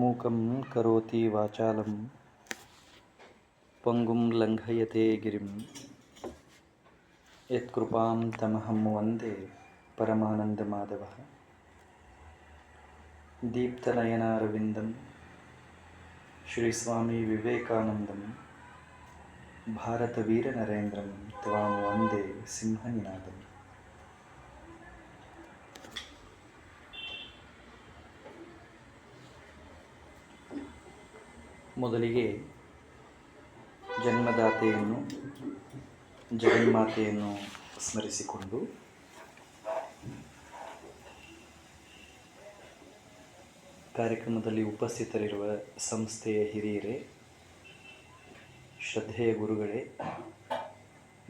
ಮೂಕಂ ಕರೋತಿ ವಾಚಾಲಂ ಪಂಗುಂ ಲಂಘಯತೆ ಗಿರಿಂ ಯತ್ಕೃಪಾಂ ತಮಹಂ ವಂದೇ ಪರಮಾನಂದಮಾಧವಃ. ದೀಪ್ತನಯನಾರವಿಂದಂ ಶ್ರೀ ಸ್ವಾಮಿ ವಿವೇಕಾನಂದಂ ಭಾರತವೀರ ನರೇಂದ್ರಂ ತ್ವಾಂ ವಂದೇ ಸಿಂಹನಿನಾದಂ. ಮೊದಲಿಗೆ ಜನ್ಮದಾತೆಯನ್ನು ಜಗನ್ಮಾತೆಯನ್ನು ಸ್ಮರಿಸಿಕೊಂಡು ಕಾರ್ಯಕ್ರಮದಲ್ಲಿ ಉಪಸ್ಥಿತರಿರುವ ಸಂಸ್ಥೆಯ ಹಿರಿಯರೇ, ಶ್ರದ್ಧೆಯ ಗುರುಗಳೇ,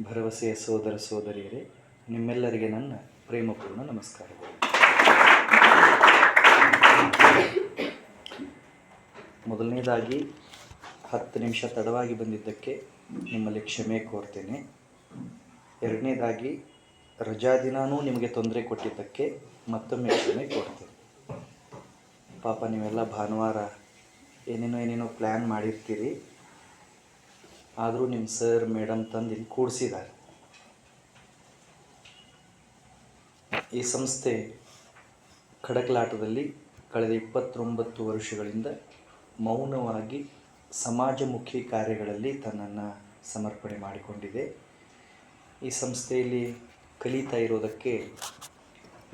ಭರವಸೆಯ ಸೋದರ ಸೋದರಿಯರೇ, ನಿಮ್ಮೆಲ್ಲರಿಗೆ ನನ್ನ ಪ್ರೇಮಪೂರ್ಣ ನಮಸ್ಕಾರಗಳು. ಮೊದಲನೇದಾಗಿ 10 ನಿಮಿಷ ತಡವಾಗಿ ಬಂದಿದ್ದಕ್ಕೆ ನಿಮ್ಮಲ್ಲಿ ಕ್ಷಮೆ ಕೋರ್ತೇನೆ. ಎರಡನೇದಾಗಿ ರಜಾ ದಿನಾನೂ ನಿಮಗೆ ತೊಂದರೆ ಕೊಟ್ಟಿದ್ದಕ್ಕೆ ಮತ್ತೊಮ್ಮೆ ಕ್ಷಮೆ ಕೋರ್ತೇನೆ. ಪಾಪ ನೀವೆಲ್ಲ ಭಾನುವಾರ ಏನೇನೋ ಪ್ಲ್ಯಾನ್ ಮಾಡಿರ್ತೀರಿ, ಆದರೂ ನಿಮ್ಮ ಸರ್ ಮೇಡಮ್ ತಂದು ಇಲ್ಲಿ ಕೂಡಿಸಿದ್ದಾರೆ. ಈ ಸಂಸ್ಥೆ ಖಡಕ್ಲಾಟದಲ್ಲಿ ಕಳೆದ 29 ವರ್ಷಗಳಿಂದ ಮೌನವಾಗಿ ಸಮಾಜಮುಖಿ ಕಾರ್ಯಗಳಲ್ಲಿ ತನ್ನನ್ನು ಸಮರ್ಪಣೆ ಮಾಡಿಕೊಂಡಿದೆ. ಈ ಸಂಸ್ಥೆಯಲ್ಲಿ ಕಲಿತಾ ಇರೋದಕ್ಕೆ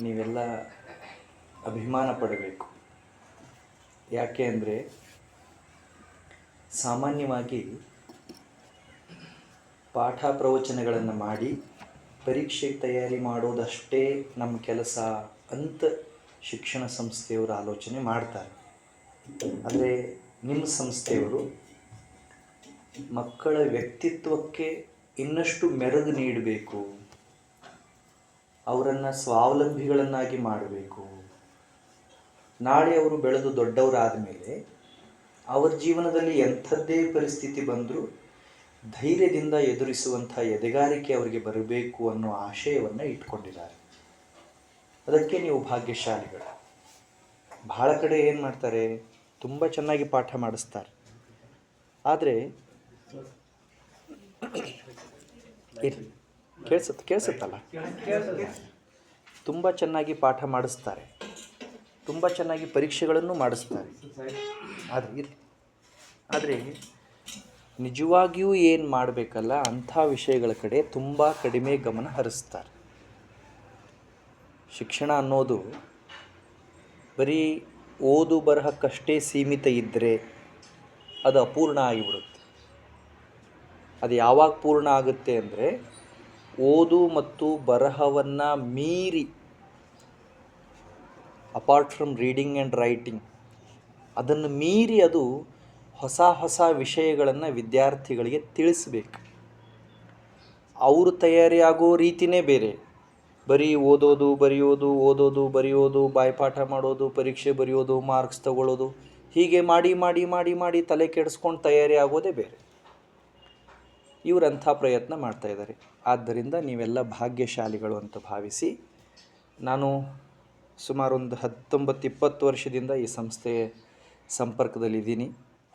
ನೀವೆಲ್ಲ ಅಭಿಮಾನ ಪಡಬೇಕು. ಯಾಕೆ ಅಂದರೆ ಸಾಮಾನ್ಯವಾಗಿ ಪಾಠ ಪ್ರವಚನಗಳನ್ನು ಮಾಡಿ ಪರೀಕ್ಷೆಗೆ ತಯಾರಿ ಮಾಡೋದಷ್ಟೇ ನಮ್ಮ ಕೆಲಸ ಅಂತ ಶಿಕ್ಷಣ ಸಂಸ್ಥೆಯವರು ಆಲೋಚನೆ ಮಾಡ್ತಾರೆ. ಆದರೆ ನಿಮ್ಮ ಸಂಸ್ಥೆಯವರು ಮಕ್ಕಳ ವ್ಯಕ್ತಿತ್ವಕ್ಕೆ ಇನ್ನಷ್ಟು ಮೆರುಗು ನೀಡಬೇಕು, ಅವರನ್ನು ಸ್ವಾವಲಂಬಿಗಳನ್ನಾಗಿ ಮಾಡಬೇಕು. ನಾಳೆ ಅವರು ಬೆಳೆದು ದೊಡ್ಡವರಾದ ಮೇಲೆ ಅವರ ಜೀವನದಲ್ಲಿ ಎಂಥದ್ದೇ ಪರಿಸ್ಥಿತಿ ಬಂದರೂ ಧೈರ್ಯದಿಂದ ಎದುರಿಸುವಂಥ ಎದೆಗಾರಿಕೆ ಅವರಿಗೆ ಬರಬೇಕು ಅನ್ನೋ ಆಶಯವನ್ನು ಇಟ್ಕೊಂಡಿದ್ದಾರೆ. ಅದಕ್ಕೆ ನೀವು ಭಾಗ್ಯಶಾಲಿಗಳು. ಬಹಳ ಕಡೆ ಏನು ಮಾಡ್ತಾರೆ, ತುಂಬ ಚೆನ್ನಾಗಿ ಪಾಠ ಮಾಡಿಸ್ತಾರೆ, ಆದರೆ ಕೇಳಿಸುತ್ತಲ್ಲ, ತುಂಬ ಚೆನ್ನಾಗಿ ಪಾಠ ಮಾಡಿಸ್ತಾರೆ, ತುಂಬ ಚೆನ್ನಾಗಿ ಪರೀಕ್ಷೆಗಳನ್ನು ಮಾಡಿಸ್ತಾರೆ, ಆದರೆ ನಿಜವಾಗಿಯೂ ಏನು ಮಾಡಬೇಕಲ್ಲ ಅಂಥ ವಿಷಯಗಳ ಕಡೆ ತುಂಬ ಕಡಿಮೆ ಗಮನ ಹರಿಸ್ತಾರೆ. ಶಿಕ್ಷಣ ಅನ್ನೋದು ಬರೀ ಓದು ಬರಹಕ್ಕಷ್ಟೇ ಸೀಮಿತ ಇದ್ದರೆ ಅದು ಅಪೂರ್ಣ ಆಗಿಬಿಡುತ್ತೆ. ಅದು ಯಾವಾಗ ಪೂರ್ಣ ಆಗುತ್ತೆ ಅಂದರೆ ಓದು ಮತ್ತು ಬರಹವನ್ನು ಮೀರಿ, apart from reading and writing, ಅದನ್ನು ಮೀರಿ ಅದು ಹೊಸ ವಿಷಯಗಳನ್ನು ವಿದ್ಯಾರ್ಥಿಗಳಿಗೆ ತಿಳಿಸ್ಬೇಕು. ಅವರು ತಯಾರಿಯಾಗೋ ರೀತಿಯೇ ಬೇರೆ. ಬರೀ ಓದೋದು ಬರೆಯೋದು, ಬಾಯ್ಪಾಠ ಮಾಡೋದು, ಪರೀಕ್ಷೆ ಬರೆಯೋದು, ಮಾರ್ಕ್ಸ್ ತಗೊಳ್ಳೋದು, ಹೀಗೆ ಮಾಡಿ ತಲೆ ಕೆಡಿಸ್ಕೊಂಡು ತಯಾರಿ ಆಗೋದೇ ಬೇರೆ. ಇವರಂಥ ಪ್ರಯತ್ನ ಮಾಡ್ತಾಯಿದ್ದಾರೆ. ಆದ್ದರಿಂದ ನೀವೆಲ್ಲ ಭಾಗ್ಯಶಾಲಿಗಳು ಅಂತ ಭಾವಿಸಿ, ನಾನು ಸುಮಾರು ಒಂದು 19-20 ವರ್ಷದಿಂದ ಈ ಸಂಸ್ಥೆಯ ಸಂಪರ್ಕದಲ್ಲಿದ್ದೀನಿ.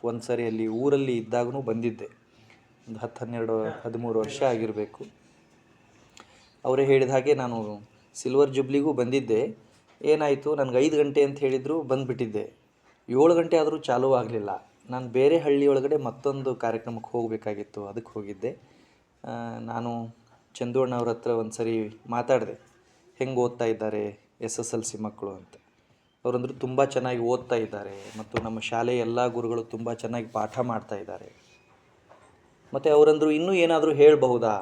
ಒಂದು ಸರಿ ಅಲ್ಲಿ ಊರಲ್ಲಿ ಇದ್ದಾಗೂ ಬಂದಿದ್ದೆ, ಒಂದು 10-12-13 ವರ್ಷ ಆಗಿರಬೇಕು. ಅವರೇ ಹೇಳಿದ ಹಾಗೆ ನಾನು ಸಿಲ್ವರ್ ಜುಬ್ಲಿಗೂ ಬಂದಿದ್ದೆ. ಏನಾಯಿತು, ನನಗೆ 5 ಗಂಟೆ ಅಂತ ಹೇಳಿದರು, ಬಂದುಬಿಟ್ಟಿದ್ದೆ. 7 ಗಂಟೆ ಆದರೂ ಚಾಲೂ ಆಗಲಿಲ್ಲ. ನಾನು ಬೇರೆ ಹಳ್ಳಿಯೊಳಗಡೆ ಮತ್ತೊಂದು ಕಾರ್ಯಕ್ರಮಕ್ಕೆ ಹೋಗಬೇಕಾಗಿತ್ತು, ಅದಕ್ಕೆ ಹೋಗಿದ್ದೆ. ನಾನು ಚಂದೂಣ್ಣವ್ರ ಹತ್ರ ಒಂದು ಸರಿ ಮಾತಾಡಿದೆ, ಹೆಂಗೆ ಓದ್ತಾ ಇದ್ದಾರೆ SSLC ಮಕ್ಕಳು ಅಂತ. ಅವರಂದರು ತುಂಬ ಚೆನ್ನಾಗಿ ಓದ್ತಾ ಇದ್ದಾರೆ ಮತ್ತು ನಮ್ಮ ಶಾಲೆಯ ಎಲ್ಲ ಗುರುಗಳು ತುಂಬ ಚೆನ್ನಾಗಿ ಪಾಠ ಮಾಡ್ತಾ ಇದ್ದಾರೆ. ಮತ್ತು ಅವರಂದರು ಇನ್ನೂ ಏನಾದರೂ ಹೇಳಬಹುದಾ?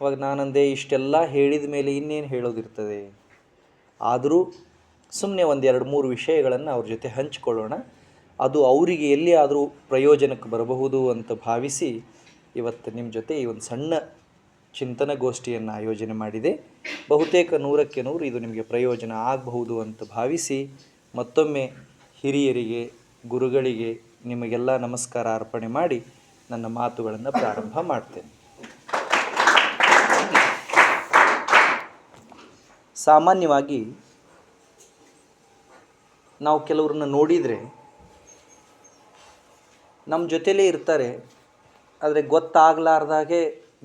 ಅವಾಗ ನಾನಂದೆ, ಇಷ್ಟೆಲ್ಲ ಹೇಳಿದ ಮೇಲೆ ಇನ್ನೇನು ಹೇಳೋದಿರ್ತದೆ, ಆದರೂ ಸುಮ್ಮನೆ 1-2-3 ವಿಷಯಗಳನ್ನು ಅವ್ರ ಜೊತೆ ಹಂಚಿಕೊಳ್ಳೋಣ, ಅದು ಅವರಿಗೆ ಎಲ್ಲಿ ಆದರೂ ಪ್ರಯೋಜನಕ್ಕೆ ಬರಬಹುದು ಅಂತ ಭಾವಿಸಿ ಇವತ್ತು ನಿಮ್ಮ ಜೊತೆ ಈ ಒಂದು ಸಣ್ಣ ಚಿಂತನಗೋಷ್ಠಿಯನ್ನು ಆಯೋಜನೆ ಮಾಡಿದೆ. ಬಹುತೇಕ 100ಕ್ಕೆ 100 ಇದು ನಿಮಗೆ ಪ್ರಯೋಜನ ಆಗಬಹುದು ಅಂತ ಭಾವಿಸಿ ಮತ್ತೊಮ್ಮೆ ಹಿರಿಯರಿಗೆ, ಗುರುಗಳಿಗೆ ನಿಮಗೆಲ್ಲ ನಮಸ್ಕಾರ ಅರ್ಪಣೆ ಮಾಡಿ ನನ್ನ ಮಾತುಗಳನ್ನು ಪ್ರಾರಂಭ ಮಾಡ್ತೇನೆ. ಸಾಮಾನ್ಯವಾಗಿ ನಾವು ಕೆಲವ್ರನ್ನ ನೋಡಿದರೆ ನಮ್ಮ ಜೊತೆಲೇ ಇರ್ತಾರೆ, ಆದರೆ ಗೊತ್ತಾಗಲಾರ್ದಾಗೆ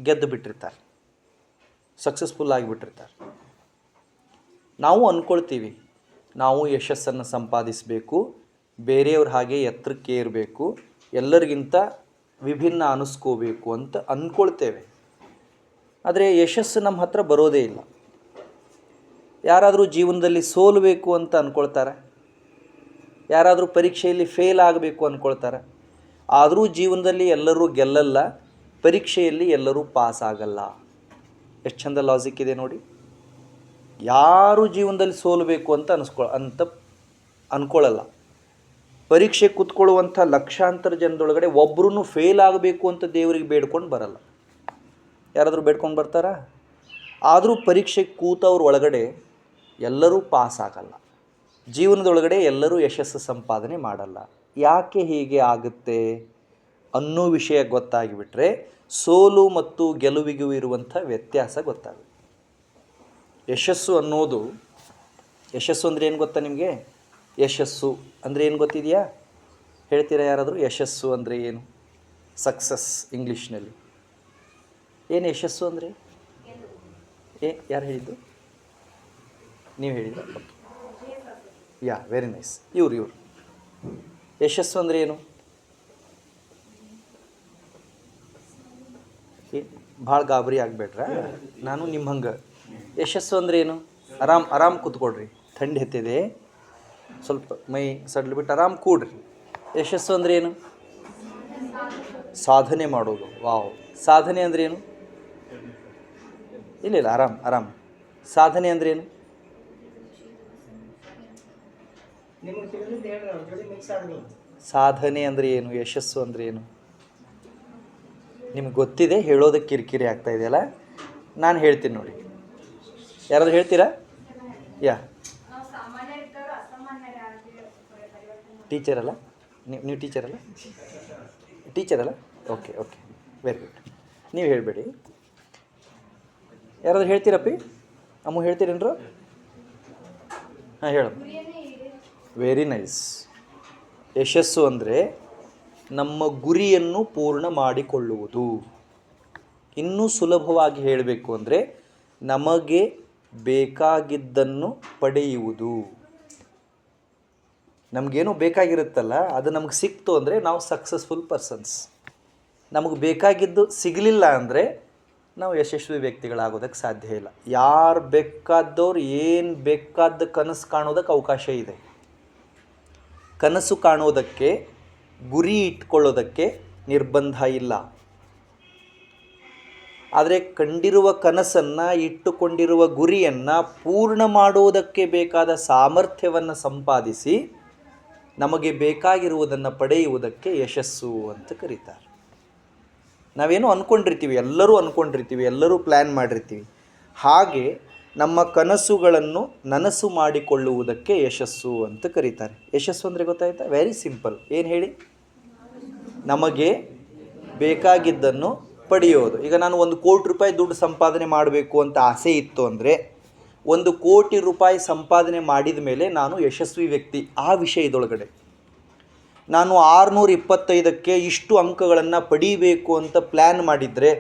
ಗೆದ್ದು ಬಿಟ್ಟಿರ್ತಾರೆ, ಸಕ್ಸಸ್ಫುಲ್ ಆಗಿಬಿಟ್ಟಿರ್ತಾರೆ. ನಾವು ಅಂದ್ಕೊಳ್ತೀವಿ ನಾವು ಯಶಸ್ಸನ್ನು ಸಂಪಾದಿಸಬೇಕು, ಬೇರೆಯವ್ರ ಹಾಗೆ ಎತ್ತರಕ್ಕೆ ಏರಬೇಕು, ಎಲ್ಲರಿಗಿಂತ ವಿಭಿನ್ನ ಅನ್ನಿಸ್ಕೋಬೇಕು ಅಂತ ಅಂದ್ಕೊಳ್ತೇವೆ. ಆದರೆ ಯಶಸ್ಸು ನಮ್ಮ ಹತ್ರ ಬರೋದೇ ಇಲ್ಲ. ಯಾರಾದರೂ ಜೀವನದಲ್ಲಿ ಸೋಲಬೇಕು ಅಂತ ಅಂದ್ಕೊಳ್ತಾರೆ, ಯಾರಾದರೂ ಪರೀಕ್ಷೆಯಲ್ಲಿ ಫೇಲ್ ಆಗಬೇಕು ಅಂದ್ಕೊಳ್ತಾರೆ. ಆದರೂ ಜೀವನದಲ್ಲಿ ಎಲ್ಲರೂ ಗೆಲ್ಲಲ್ಲ, ಪರೀಕ್ಷೆಯಲ್ಲಿ ಎಲ್ಲರೂ ಪಾಸ್ ಆಗಲ್ಲ. ಎಷ್ಟು ಚಂದ ಲಾಜಿಕ್ ಇದೆ ನೋಡಿ. ಯಾರೂ ಜೀವನದಲ್ಲಿ ಸೋಲಬೇಕು ಅಂತ ಅಂದ್ಕೊಳ್ಳಲ್ಲ. ಪರೀಕ್ಷೆ ಕೂತ್ಕೊಳ್ಳುವಂಥ ಲಕ್ಷಾಂತರ ಜನದೊಳಗಡೆ ಒಬ್ಬರೂ ಫೇಲ್ ಆಗಬೇಕು ಅಂತ ದೇವರಿಗೆ ಬೇಡ್ಕೊಂಡು ಬರಲ್ಲ. ಯಾರಾದರೂ ಬೇಡ್ಕೊಂಡು ಬರ್ತಾರಾ? ಆದರೂ ಪರೀಕ್ಷೆ ಕೂತವ್ರ ಒಳಗಡೆ ಎಲ್ಲರೂ ಪಾಸ್ ಆಗಲ್ಲ, ಜೀವನದೊಳಗಡೆ ಎಲ್ಲರೂ ಯಶಸ್ಸು ಸಂಪಾದನೆ ಮಾಡಲ್ಲ. ಯಾಕೆ ಹೀಗೆ ಆಗುತ್ತೆ ಅನ್ನೋ ವಿಷಯ ಗೊತ್ತಾಗಿಬಿಟ್ರೆ ಸೋಲು ಮತ್ತು ಗೆಲುವಿಗೂ ಇರುವಂಥ ವ್ಯತ್ಯಾಸ ಗೊತ್ತಾಗುತ್ತೆ. ಯಶಸ್ಸು ಅಂದರೆ ಏನು ಗೊತ್ತಾ ನಿಮಗೆ? ಯಶಸ್ಸು ಅಂದರೆ ಏನು ಗೊತ್ತಿದೆಯಾ? ಹೇಳ್ತೀರಾ ಯಾರಾದರೂ? ಯಶಸ್ಸು ಅಂದರೆ ಏನು? ಸಕ್ಸಸ್ ಇಂಗ್ಲೀಷ್ನಲ್ಲಿ ಏನು ಯಶಸ್ಸು ಅಂದರೆ? ಯಾರು ಹೇಳಿದ್ದು? ನೀವು ಹೇಳಿದ್ರ? ಯಾ, ವೆರಿ ನೈಸ್. ಇವ್ರು ಯಶಸ್ಸು ಅಂದರೆ ಏನು? ಭಾಳ ಗಾಬರಿ ಆಗಬೇಡ್ರ, ನಾನು ನಿಮ್ಮ ಹಂಗೆ. ಯಶಸ್ಸು ಅಂದರೆ ಏನು? ಆರಾಮ್ ಕೂತ್ಕೊಡ್ರಿ, ಥಂಡಿ ಹತ್ತಿದೆ, ಸ್ವಲ್ಪ ಮೈ ಸಡ್ಲು ಬಿಟ್ಟು ಆರಾಮ್ ಕೂಡ್ರಿ. ಯಶಸ್ಸು ಅಂದರೆ ಏನು? ಸಾಧನೆ ಮಾಡೋದು. ವಾವ್. ಸಾಧನೆ ಅಂದರೆ ಏನು? ಇಲ್ಲ ಆರಾಮ್. ಸಾಧನೆ ಅಂದರೆ ಏನು? ಸಾಧನೆ ಅಂದರೆ ಏನು? ಯಶಸ್ಸು ಅಂದರೆ ಏನು? ನಿಮ್ಗೆ ಗೊತ್ತಿದೆ, ಹೇಳೋದಕ್ಕೆ ಕಿರಿಕಿರಿ ಆಗ್ತಾ ಇದೆಯಲ್ಲ. ನಾನು ಹೇಳ್ತೀನಿ ನೋಡಿ, ಯಾರಾದರೂ ಹೇಳ್ತೀರಾ? ಯಾ, ಟೀಚರಲ್ಲ ನೀವು? ಟೀಚರಲ್ಲ? Okay, very good. ನೀವು ಹೇಳಬೇಡಿ. ಯಾರಾದರೂ ಹೇಳ್ತೀರಪ್ಪಿ? ಅಮ್ಮ ಹೇಳ್ತೀರೇನ್ರು? ಹಾಂ, ಹೇಳು. Very nice. ಯಶಸ್ಸು ಅಂದರೆ ನಮ್ಮ ಗುರಿಯನ್ನು ಪೂರ್ಣ ಮಾಡಿಕೊಳ್ಳುವುದು. ಇನ್ನೂ ಸುಲಭವಾಗಿ ಹೇಳಬೇಕು ಅಂದರೆ ನಮಗೆ ಬೇಕಾಗಿದ್ದನ್ನು ಪಡೆಯುವುದು. ನಮಗೇನೋ ಬೇಕಾಗಿರುತ್ತಲ್ಲ, ಅದು ನಮಗೆ ಸಿಕ್ತು ಅಂದರೆ ನಾವು ಸಕ್ಸಸ್ಫುಲ್ ಪರ್ಸನ್ಸ್. ನಮಗೆ ಬೇಕಾಗಿದ್ದು ಸಿಗಲಿಲ್ಲ ಅಂದರೆ ನಾವು ಯಶಸ್ವಿ ವ್ಯಕ್ತಿಗಳಾಗೋದಕ್ಕೆ ಸಾಧ್ಯ ಇಲ್ಲ. ಯಾರು ಬೇಕಾದವ್ರು ಏನು ಬೇಕಾದ ಕನಸು ಕಾಣೋದಕ್ಕೆ ಅವಕಾಶ ಇದೆ. ಕನಸು ಕಾಣೋದಕ್ಕೆ, ಗುರಿ ಇಟ್ಕೊಳ್ಳೋದಕ್ಕೆ ನಿರ್ಬಂಧ ಇಲ್ಲ. ಆದರೆ ಕಂಡಿರುವ ಕನಸನ್ನು, ಇಟ್ಟುಕೊಂಡಿರುವ ಗುರಿಯನ್ನು ಪೂರ್ಣ ಮಾಡುವುದಕ್ಕೆ ಬೇಕಾದ ಸಾಮರ್ಥ್ಯವನ್ನು ಸಂಪಾದಿಸಿ ನಮಗೆ ಬೇಕಾಗಿರುವುದನ್ನು ಪಡೆಯುವುದಕ್ಕೆ ಯಶಸ್ಸು ಅಂತ ಕರೀತಾರೆ. ನಾವೇನೋ ಅಂದ್ಕೊಂಡಿರ್ತೀವಿ, ಎಲ್ಲರೂ ಪ್ಲ್ಯಾನ್ ಮಾಡಿರ್ತೀವಿ. ಹಾಗೆ ನಮ್ಮ ಕನಸುಗಳನ್ನು ನನಸು ಮಾಡಿಕೊಳ್ಳುವುದಕ್ಕೆ ಯಶಸ್ಸು ಅಂತ ಕರೀತಾರೆ. ಯಶಸ್ಸು ಅಂದರೆ ಗೊತ್ತಾಯ್ತಾ? Very simple. ಏನು ಹೇಳಿ? ನಮಗೆ ಬೇಕಾಗಿದ್ದನ್ನು ಪಡೆಯೋದು. ಈಗ ನಾನು 1 ಕೋಟಿ ರೂಪಾಯಿ ದುಡ್ಡು ಸಂಪಾದನೆ ಮಾಡಬೇಕು ಅಂತ ಆಸೆ ಇತ್ತು ಅಂದರೆ 1 ಕೋಟಿ ರೂಪಾಯಿ ಸಂಪಾದನೆ ಮಾಡಿದ ಮೇಲೆ ನಾನು ಯಶಸ್ವಿ ವ್ಯಕ್ತಿ. ಆ ವಿಷಯದೊಳಗಡೆ ನಾನು 625ಕ್ಕೆ ಇಷ್ಟು ಅಂಕಗಳನ್ನು ಪಡೀಬೇಕು ಅಂತ ಪ್ಲ್ಯಾನ್ ಮಾಡಿದರೆ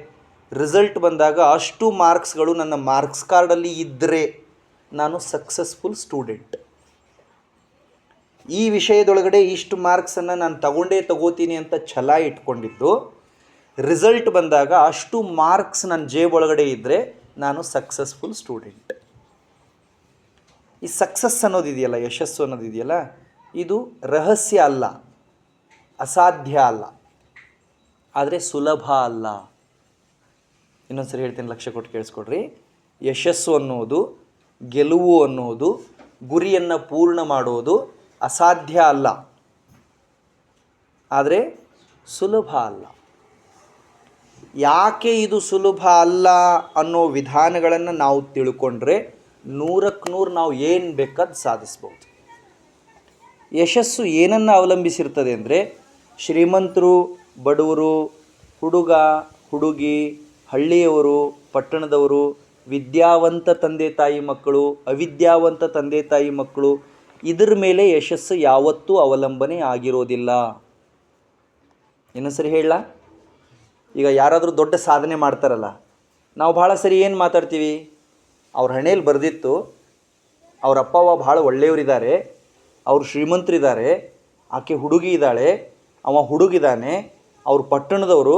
ರಿಸಲ್ಟ್ ಬಂದಾಗ ಅಷ್ಟು ಮಾರ್ಕ್ಸ್ಗಳು ನನ್ನ ಮಾರ್ಕ್ಸ್ ಕಾರ್ಡಲ್ಲಿ ಇದ್ದರೆ ನಾನು ಸಕ್ಸಸ್ಫುಲ್ ಸ್ಟೂಡೆಂಟ್. ಈ ವಿಷಯದೊಳಗಡೆ ಇಷ್ಟು ಮಾರ್ಕ್ಸನ್ನು ನಾನು ತಗೋತೀನಿ ಅಂತ ಛಲ ಇಟ್ಕೊಂಡಿದ್ದು, ರಿಸಲ್ಟ್ ಬಂದಾಗ ಅಷ್ಟು ಮಾರ್ಕ್ಸ್ ನನ್ನ ಜೇಬೊಳಗಡೆ ಇದ್ದರೆ ನಾನು ಸಕ್ಸಸ್ಫುಲ್ ಸ್ಟೂಡೆಂಟ್. ಈ ಸಕ್ಸಸ್ ಅನ್ನೋದಿದೆಯಲ್ಲ, ಯಶಸ್ಸು ಅನ್ನೋದಿದೆಯಲ್ಲ, ಇದು ರಹಸ್ಯ ಅಲ್ಲ, ಅಸಾಧ್ಯ ಅಲ್ಲ, ಆದರೆ ಸುಲಭ ಅಲ್ಲ. ಇನ್ನೊಂದು ಸರಿ ಹೇಳ್ತೀನಿ, ಲಕ್ಷ್ಯ ಕೊಟ್ಟು ಕೇಳಿಸ್ಕೊಡ್ರಿ. ಯಶಸ್ಸು ಅನ್ನೋದು, ಗೆಲುವು ಅನ್ನೋದು, ಗುರಿಯನ್ನು ಪೂರ್ಣ ಮಾಡೋದು ಅಸಾಧ್ಯ ಅಲ್ಲ, ಆದರೆ ಸುಲಭ ಅಲ್ಲ. ಯಾಕೆ ಇದು ಸುಲಭ ಅಲ್ಲ ಅನ್ನೋ ವಿಧಾನಗಳನ್ನು ನಾವು ತಿಳ್ಕೊಂಡ್ರೆ 100ಕ್ಕೆ 100 ನಾವು ಏನು ಬೇಕಾದ ಸಾಧಿಸ್ಬೋದು. ಯಶಸ್ಸು ಏನನ್ನು ಅವಲಂಬಿಸಿರ್ತದೆ ಅಂದರೆ ಶ್ರೀಮಂತರು, ಬಡವರು, ಹುಡುಗ, ಹುಡುಗಿ, ಹಳ್ಳಿಯವರು, ಪಟ್ಟಣದವರು, ವಿದ್ಯಾವಂತ ತಂದೆ ತಾಯಿ ಮಕ್ಕಳು, ಅವಿದ್ಯಾವಂತ ತಂದೆ ತಾಯಿ ಮಕ್ಕಳು, ಇದರ ಮೇಲೆ ಯಶಸ್ಸು ಯಾವತ್ತೂ ಅವಲಂಬನೆ ಆಗಿರೋದಿಲ್ಲ. ಇನ್ನೊಂದು ಸರಿ ಹೇಳಲ್ಲ. ಈಗ ಯಾರಾದರೂ ದೊಡ್ಡ ಸಾಧನೆ ಮಾಡ್ತಾರಲ್ಲ, ನಾವು ಭಾಳ ಸರಿ ಏನು ಮಾತಾಡ್ತೀವಿ, ಅವ್ರ ಹಣೆಯಲ್ಲಿ ಬರೆದಿತ್ತು, ಅವ್ರ ಅಪ್ಪ ಅವ್ವ ಭಾಳ ಒಳ್ಳೆಯವರಿದ್ದಾರೆ, ಅವರು ಶ್ರೀಮಂತರಿದ್ದಾರೆ, ಆಕೆ ಹುಡುಗಿ ಇದ್ದಾಳೆ, ಅವ ಹುಡುಗಿದ್ದಾನೆ, ಅವ್ರ ಪಟ್ಟಣದವರು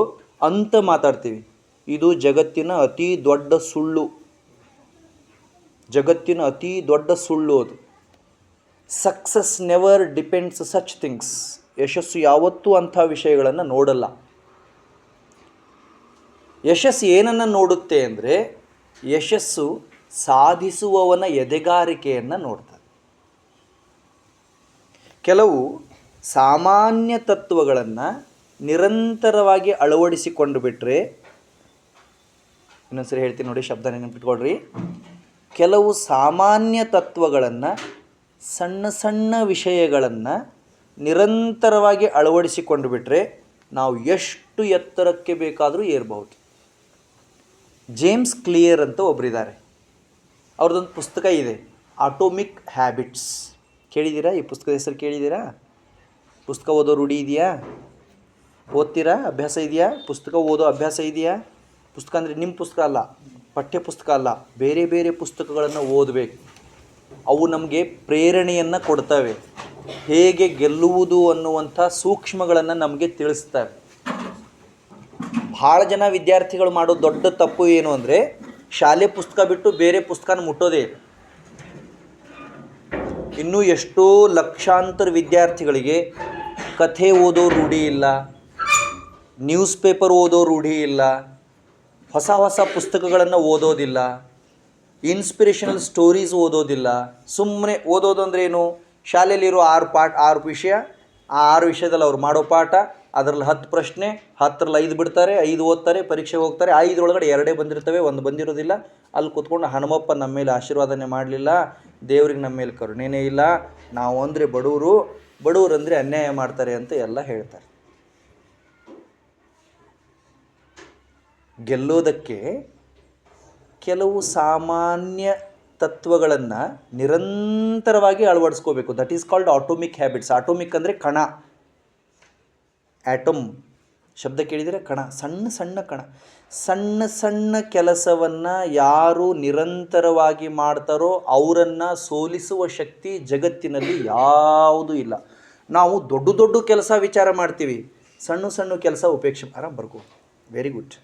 ಅಂತ ಮಾತಾಡ್ತೀವಿ. ಇದು ಜಗತ್ತಿನ ಅತಿ ದೊಡ್ಡ ಸುಳ್ಳು. ಜಗತ್ತಿನ ಅತಿ ದೊಡ್ಡ ಸುಳ್ಳು ಅದು. Success never depends such things. ಯಶಸ್ಸು ಯಾವತ್ತೂ ಅಂಥ ವಿಷಯಗಳನ್ನು ನೋಡಲ್ಲ. ಯಶಸ್ಸು ಏನನ್ನು ನೋಡುತ್ತೆ ಅಂದರೆ, ಯಶಸ್ಸು ಸಾಧಿಸುವವನ ಎದೆಗಾರಿಕೆಯನ್ನು ನೋಡ್ತಾರೆ. ಕೆಲವು ಸಾಮಾನ್ಯ ತತ್ವಗಳನ್ನು ನಿರಂತರವಾಗಿ ಅಳವಡಿಸಿಕೊಂಡು ಬಿಟ್ಟರೆ, ಇನ್ನೊಂದ್ಸರಿ ಹೇಳ್ತೀನಿ ನೋಡಿ, ಶಬ್ದ ನೆನಪಿಟ್ಕೊಳ್ರಿ. ಕೆಲವು ಸಾಮಾನ್ಯ ತತ್ವಗಳನ್ನು, ಸಣ್ಣ ಸಣ್ಣ ವಿಷಯಗಳನ್ನು ನಿರಂತರವಾಗಿ ಅಳವಡಿಸಿಕೊಂಡು ಬಿಟ್ಟರೆ ನಾವು ಎಷ್ಟು ಎತ್ತರಕ್ಕೆ ಬೇಕಾದರೂ ಏರಬಹುದು. ಜೇಮ್ಸ್ ಕ್ಲಿಯರ್ ಅಂತ ಒಬ್ಬರಿದ್ದಾರೆ. ಅವ್ರದ್ದೊಂದು ಪುಸ್ತಕ ಇದೆ, ಆಟೋಮಿಕ್ ಹ್ಯಾಬಿಟ್ಸ್. ಕೇಳಿದ್ದೀರಾ? ಈ ಪುಸ್ತಕದ ಹೆಸರು ಕೇಳಿದ್ದೀರಾ? ಪುಸ್ತಕ ಓದೋ ರೂಢಿ ಇದೆಯಾ? ಓದ್ತೀರಾ? ಅಭ್ಯಾಸ ಇದೆಯಾ? ಪುಸ್ತಕ ಓದೋ ಅಭ್ಯಾಸ ಇದೆಯಾ? ಪುಸ್ತಕ ಅಂದರೆ ನಿಮ್ಮ ಪುಸ್ತಕ ಅಲ್ಲ, ಪಠ್ಯ ಪುಸ್ತಕ ಅಲ್ಲ, ಬೇರೆ ಬೇರೆ ಪುಸ್ತಕಗಳನ್ನು ಓದಬೇಕು. ಅವು ನಮಗೆ ಪ್ರೇರಣೆಯನ್ನು ಕೊಡ್ತವೆ, ಹೇಗೆ ಗೆಲ್ಲುವುದು ಅನ್ನುವಂಥ ಸೂಕ್ಷ್ಮಗಳನ್ನು ನಮಗೆ ತಿಳಿಸ್ತವೆ. ಭಾಳ ಜನ ವಿದ್ಯಾರ್ಥಿಗಳು ಮಾಡೋ ದೊಡ್ಡ ತಪ್ಪು ಏನು ಅಂದರೆ, ಶಾಲೆ ಪುಸ್ತಕ ಬಿಟ್ಟು ಬೇರೆ ಪುಸ್ತಕನ ಮುಟ್ಟೋದೇ ಇಲ್ಲ. ಇನ್ನೂ ಎಷ್ಟೋ ಲಕ್ಷಾಂತರ ವಿದ್ಯಾರ್ಥಿಗಳಿಗೆ ಕಥೆ ಓದೋ ರೂಢಿ ಇಲ್ಲ, ನ್ಯೂಸ್ ಪೇಪರ್ ಓದೋ ರೂಢಿ ಇಲ್ಲ, ಹೊಸ ಹೊಸ ಪುಸ್ತಕಗಳನ್ನು ಓದೋದಿಲ್ಲ, ಇನ್ಸ್ಪಿರೇಷನಲ್ ಸ್ಟೋರೀಸ್ ಓದೋದಿಲ್ಲ. ಸುಮ್ಮನೆ ಓದೋದು ಅಂದರೆ ಏನು? ಶಾಲೆಯಲ್ಲಿರೋ 6 ವಿಷಯ, ಆ 6 ವಿಷಯದಲ್ಲಿ ಅವ್ರು ಮಾಡೋ ಪಾಠ, ಅದರಲ್ಲಿ 10 ಪ್ರಶ್ನೆ, 10ರಲ್ಲಿ 5 ಬಿಡ್ತಾರೆ, 5 ಓದ್ತಾರೆ, ಪರೀಕ್ಷೆಗೆ ಹೋಗ್ತಾರೆ. 5ರೊಳಗಡೆ 2 ಬಂದಿರ್ತವೆ, 1 ಬಂದಿರೋದಿಲ್ಲ. ಅಲ್ಲಿ ಕೂತ್ಕೊಂಡು ಹನುಮಪ್ಪ ನಮ್ಮ ಮೇಲೆ ಆಶೀರ್ವಾದನೆ ಮಾಡಲಿಲ್ಲ, ದೇವ್ರಿಗೆ ನಮ್ಮ ಮೇಲೆ ಕರುಣೆನೇ ಇಲ್ಲ, ನಾವು ಅಂದರೆ ಬಡವರು ಅಂದರೆ ಅನ್ಯಾಯ ಮಾಡ್ತಾರೆ ಅಂತ ಎಲ್ಲ ಹೇಳ್ತಾರೆ. ಗೆಲ್ಲೋದಕ್ಕೆ ಕೆಲವು ಸಾಮಾನ್ಯ ತತ್ವಗಳನ್ನು ನಿರಂತರವಾಗಿ ಅಳವಡಿಸ್ಕೋಬೇಕು. That is called atomic habits. Atomic ಅಂದರೆ ಕಣ, ಆಟಮ್ ಶಬ್ದ ಕೇಳಿದರೆ ಕಣ, ಸಣ್ಣ ಸಣ್ಣ ಕಣ. ಸಣ್ಣ ಸಣ್ಣ ಕೆಲಸವನ್ನು ಯಾರು ನಿರಂತರವಾಗಿ ಮಾಡ್ತಾರೋ ಅವರನ್ನು ಸೋಲಿಸುವ ಶಕ್ತಿ ಜಗತ್ತಿನಲ್ಲಿ ಯಾವುದೂ ಇಲ್ಲ. ನಾವು ದೊಡ್ಡ ದೊಡ್ಡ ಕೆಲಸ ವಿಚಾರ ಮಾಡ್ತೀವಿ, ಸಣ್ಣ ಸಣ್ಣ ಕೆಲಸ ಉಪೇಕ್ಷೆ. ಬರ್ಕೋ, ವೆರಿ ಗುಡ್.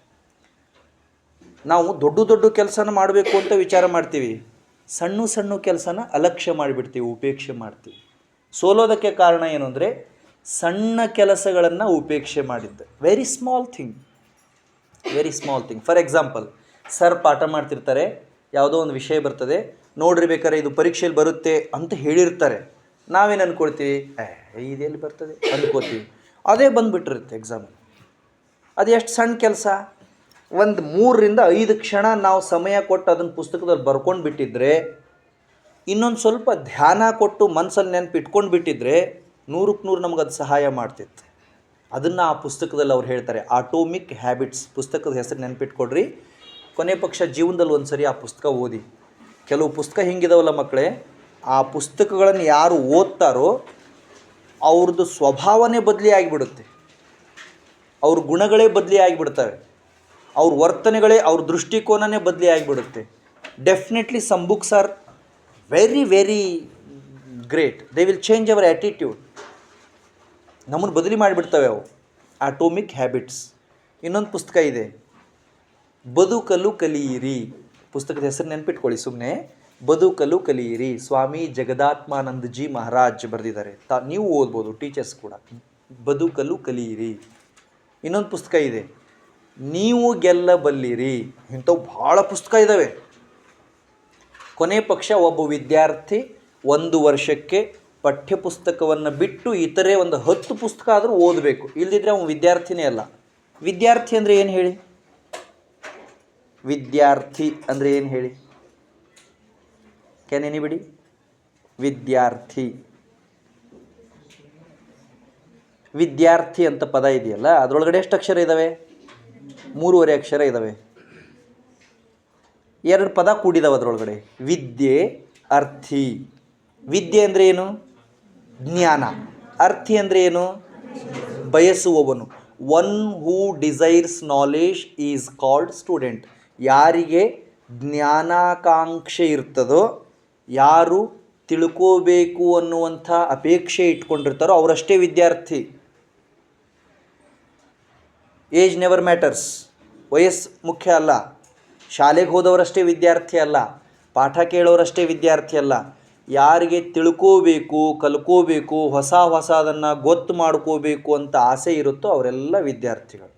ನಾವು ದೊಡ್ಡ ದೊಡ್ಡ ಕೆಲಸನ ಮಾಡಬೇಕು ಅಂತ ವಿಚಾರ ಮಾಡ್ತೀವಿ, ಸಣ್ಣ ಸಣ್ಣ ಕೆಲಸನ ಅಲಕ್ಷ್ಯ ಮಾಡಿಬಿಡ್ತೀವಿ, ಉಪೇಕ್ಷೆ ಮಾಡ್ತೀವಿ. ಸೋಲೋದಕ್ಕೆ ಕಾರಣ ಏನು ಅಂದರೆ, ಸಣ್ಣ ಕೆಲಸಗಳನ್ನು ಉಪೇಕ್ಷೆ ಮಾಡಿದ್ದು. Very small thing. For example, sir ಪಾಠ ಮಾಡ್ತಿರ್ತಾರೆ, ಯಾವುದೋ ಒಂದು ವಿಷಯ ಬರ್ತದೆ, ನೋಡಿರ್ಬೇಕಾದ್ರೆ ಇದು ಪರೀಕ್ಷೆಯಲ್ಲಿ ಬರುತ್ತೆ ಅಂತ ಹೇಳಿರ್ತಾರೆ. ನಾವೇನು ಅಂದ್ಕೊಳ್ತೀವಿ, ಇದೆಲ್ಲಿ ಬರ್ತದೆ ಅಂದ್ಕೋತೀವಿ. ಅದೇ ಬಂದುಬಿಟ್ಟಿರುತ್ತೆ ಎಕ್ಸಾಮ್. ಅದು ಎಷ್ಟು ಸಣ್ಣ ಕೆಲಸ. ಒಂದು 3 ರಿಂದ 5 ಕ್ಷಣ ನಾವು ಸಮಯ ಕೊಟ್ಟು ಅದನ್ನು ಪುಸ್ತಕದಲ್ಲಿ ಬರ್ಕೊಂಡು ಬಿಟ್ಟಿದ್ರೆ, ಇನ್ನೊಂದು ಸ್ವಲ್ಪ ಧ್ಯಾನ ಕೊಟ್ಟು ಮನಸ್ಸಲ್ಲಿ ನೆನಪಿಟ್ಕೊಂಡು ಬಿಟ್ಟಿದ್ರೆ 100ಕ್ಕೆ 100 ನಮ್ಗೆ ಅದು ಸಹಾಯ ಮಾಡ್ತಿತ್ತು. ಅದನ್ನು ಆ ಪುಸ್ತಕದಲ್ಲಿ ಅವ್ರು ಹೇಳ್ತಾರೆ, ಆಟೋಮಿಕ್ ಹ್ಯಾಬಿಟ್ಸ್. ಪುಸ್ತಕದ ಹೆಸರು ನೆನಪಿಟ್ಕೊಡ್ರಿ. ಕೊನೆ ಪಕ್ಷ ಜೀವನದಲ್ಲಿ ಒಂದು ಸರಿ ಆ ಪುಸ್ತಕ ಓದಿ. ಕೆಲವು ಪುಸ್ತಕ ಹಿಂಗಿದಾವಲ್ಲ ಮಕ್ಕಳೇ, ಆ ಪುಸ್ತಕಗಳನ್ನು ಯಾರು ಓದ್ತಾರೋ ಅವ್ರದ್ದು ಸ್ವಭಾವನೇ ಬದಲಿ ಆಗಿಬಿಡುತ್ತೆ, ಅವ್ರ ಗುಣಗಳೇ ಬದಲಿ ಆಗಿಬಿಡ್ತವೆ, ಅವ್ರ ವರ್ತನೆಗಳೇ, ಅವ್ರ ದೃಷ್ಟಿಕೋನನೇ ಬದಲಿ ಆಗಿಬಿಡುತ್ತೆ. Definitely some books are very very great. They will change our attitude. ನಮ್ಮನ್ನು ಬದಲಿ ಮಾಡಿಬಿಡ್ತವೆ ಅವು. Atomic habits. ಇನ್ನೊಂದು ಪುಸ್ತಕ ಇದೆ, ಬದುಕಲು ಕಲಿಯಿರಿ. ಪುಸ್ತಕದ ಹೆಸರು ನೆನಪಿಟ್ಕೊಳ್ಳಿ ಸುಮ್ಮನೆ, ಬದುಕಲು ಕಲಿಯಿರಿ. ಸ್ವಾಮಿ ಜಗದಾತ್ಮಾನಂದ ಜಿ ಮಹಾರಾಜ್ ಬರೆದಿದ್ದಾರೆ. ನೀವು ಓದ್ಬೋದು, ಟೀಚರ್ಸ್ ಕೂಡ. ಬದುಕಲು ಕಲಿಯಿರಿ. ಇನ್ನೊಂದು ಪುಸ್ತಕ ಇದೆ, ನೀವು ಗೆಲ್ಲಬಲ್ಲಿರಿ. ಇಂಥವು ಭಾಳ ಪುಸ್ತಕ ಇದ್ದಾವೆ. ಕೊನೆ ಪಕ್ಷ ಒಬ್ಬ ವಿದ್ಯಾರ್ಥಿ 1 ವರ್ಷಕ್ಕೆ ಪಠ್ಯಪುಸ್ತಕವನ್ನು ಬಿಟ್ಟು ಇತರೆ ಒಂದು 10 ಪುಸ್ತಕ ಆದರೂ ಓದಬೇಕು. ಇಲ್ಲದಿದ್ದರೆ ಅವನು ವಿದ್ಯಾರ್ಥಿನೇ ಅಲ್ಲ. ವಿದ್ಯಾರ್ಥಿ ಅಂದರೆ ಏನು ಹೇಳಿ? ವಿದ್ಯಾರ್ಥಿ ಅಂದರೆ ಏನು ಹೇಳಿ? Can anybody? ವಿದ್ಯಾರ್ಥಿ ಅಂತ ಪದ ಇದೆಯಲ್ಲ, ಅದರೊಳಗಡೆ ಎಷ್ಟು ಅಕ್ಷರ ಇದ್ದಾವೆ? 3 ಅಕ್ಷರ ಇದ್ದಾವೆ. 2 ಪದ ಕೂಡಿದಾವೆ ಅದರೊಳಗಡೆ, ವಿದ್ಯೆ, ಅರ್ಥಿ. ವಿದ್ಯೆ ಅಂದರೆ ಏನು? ಜ್ಞಾನ. ಅರ್ಥಿ ಅಂದರೆ ಏನು? ಬಯಸುವವನು. One who desires knowledge is called student. ಯಾರಿಗೆ ಜ್ಞಾನಾಕಾಂಕ್ಷೆ ಇರ್ತದೋ, ಯಾರು ತಿಳ್ಕೋಬೇಕು ಅನ್ನುವಂಥ ಅಪೇಕ್ಷೆ ಇಟ್ಕೊಂಡಿರ್ತಾರೋ ಅವರಷ್ಟೇ ವಿದ್ಯಾರ್ಥಿ. Age never matters. ವಯಸ್ಸು ಮುಖ್ಯ ಅಲ್ಲ. ಶಾಲೆಗೆ ಹೋದವರಷ್ಟೇ ವಿದ್ಯಾರ್ಥಿ ಅಲ್ಲ, ಪಾಠ ಕೇಳೋರಷ್ಟೇ ವಿದ್ಯಾರ್ಥಿ ಅಲ್ಲ. ಯಾರಿಗೆ ತಿಳ್ಕೋಬೇಕು, ಕಲ್ಕೋಬೇಕು, ಹೊಸದನ್ನು ಗೊತ್ತು ಮಾಡ್ಕೋಬೇಕು ಅಂತ ಆಸೆ ಇರುತ್ತೋ ಅವರೆಲ್ಲ ವಿದ್ಯಾರ್ಥಿಗಳು.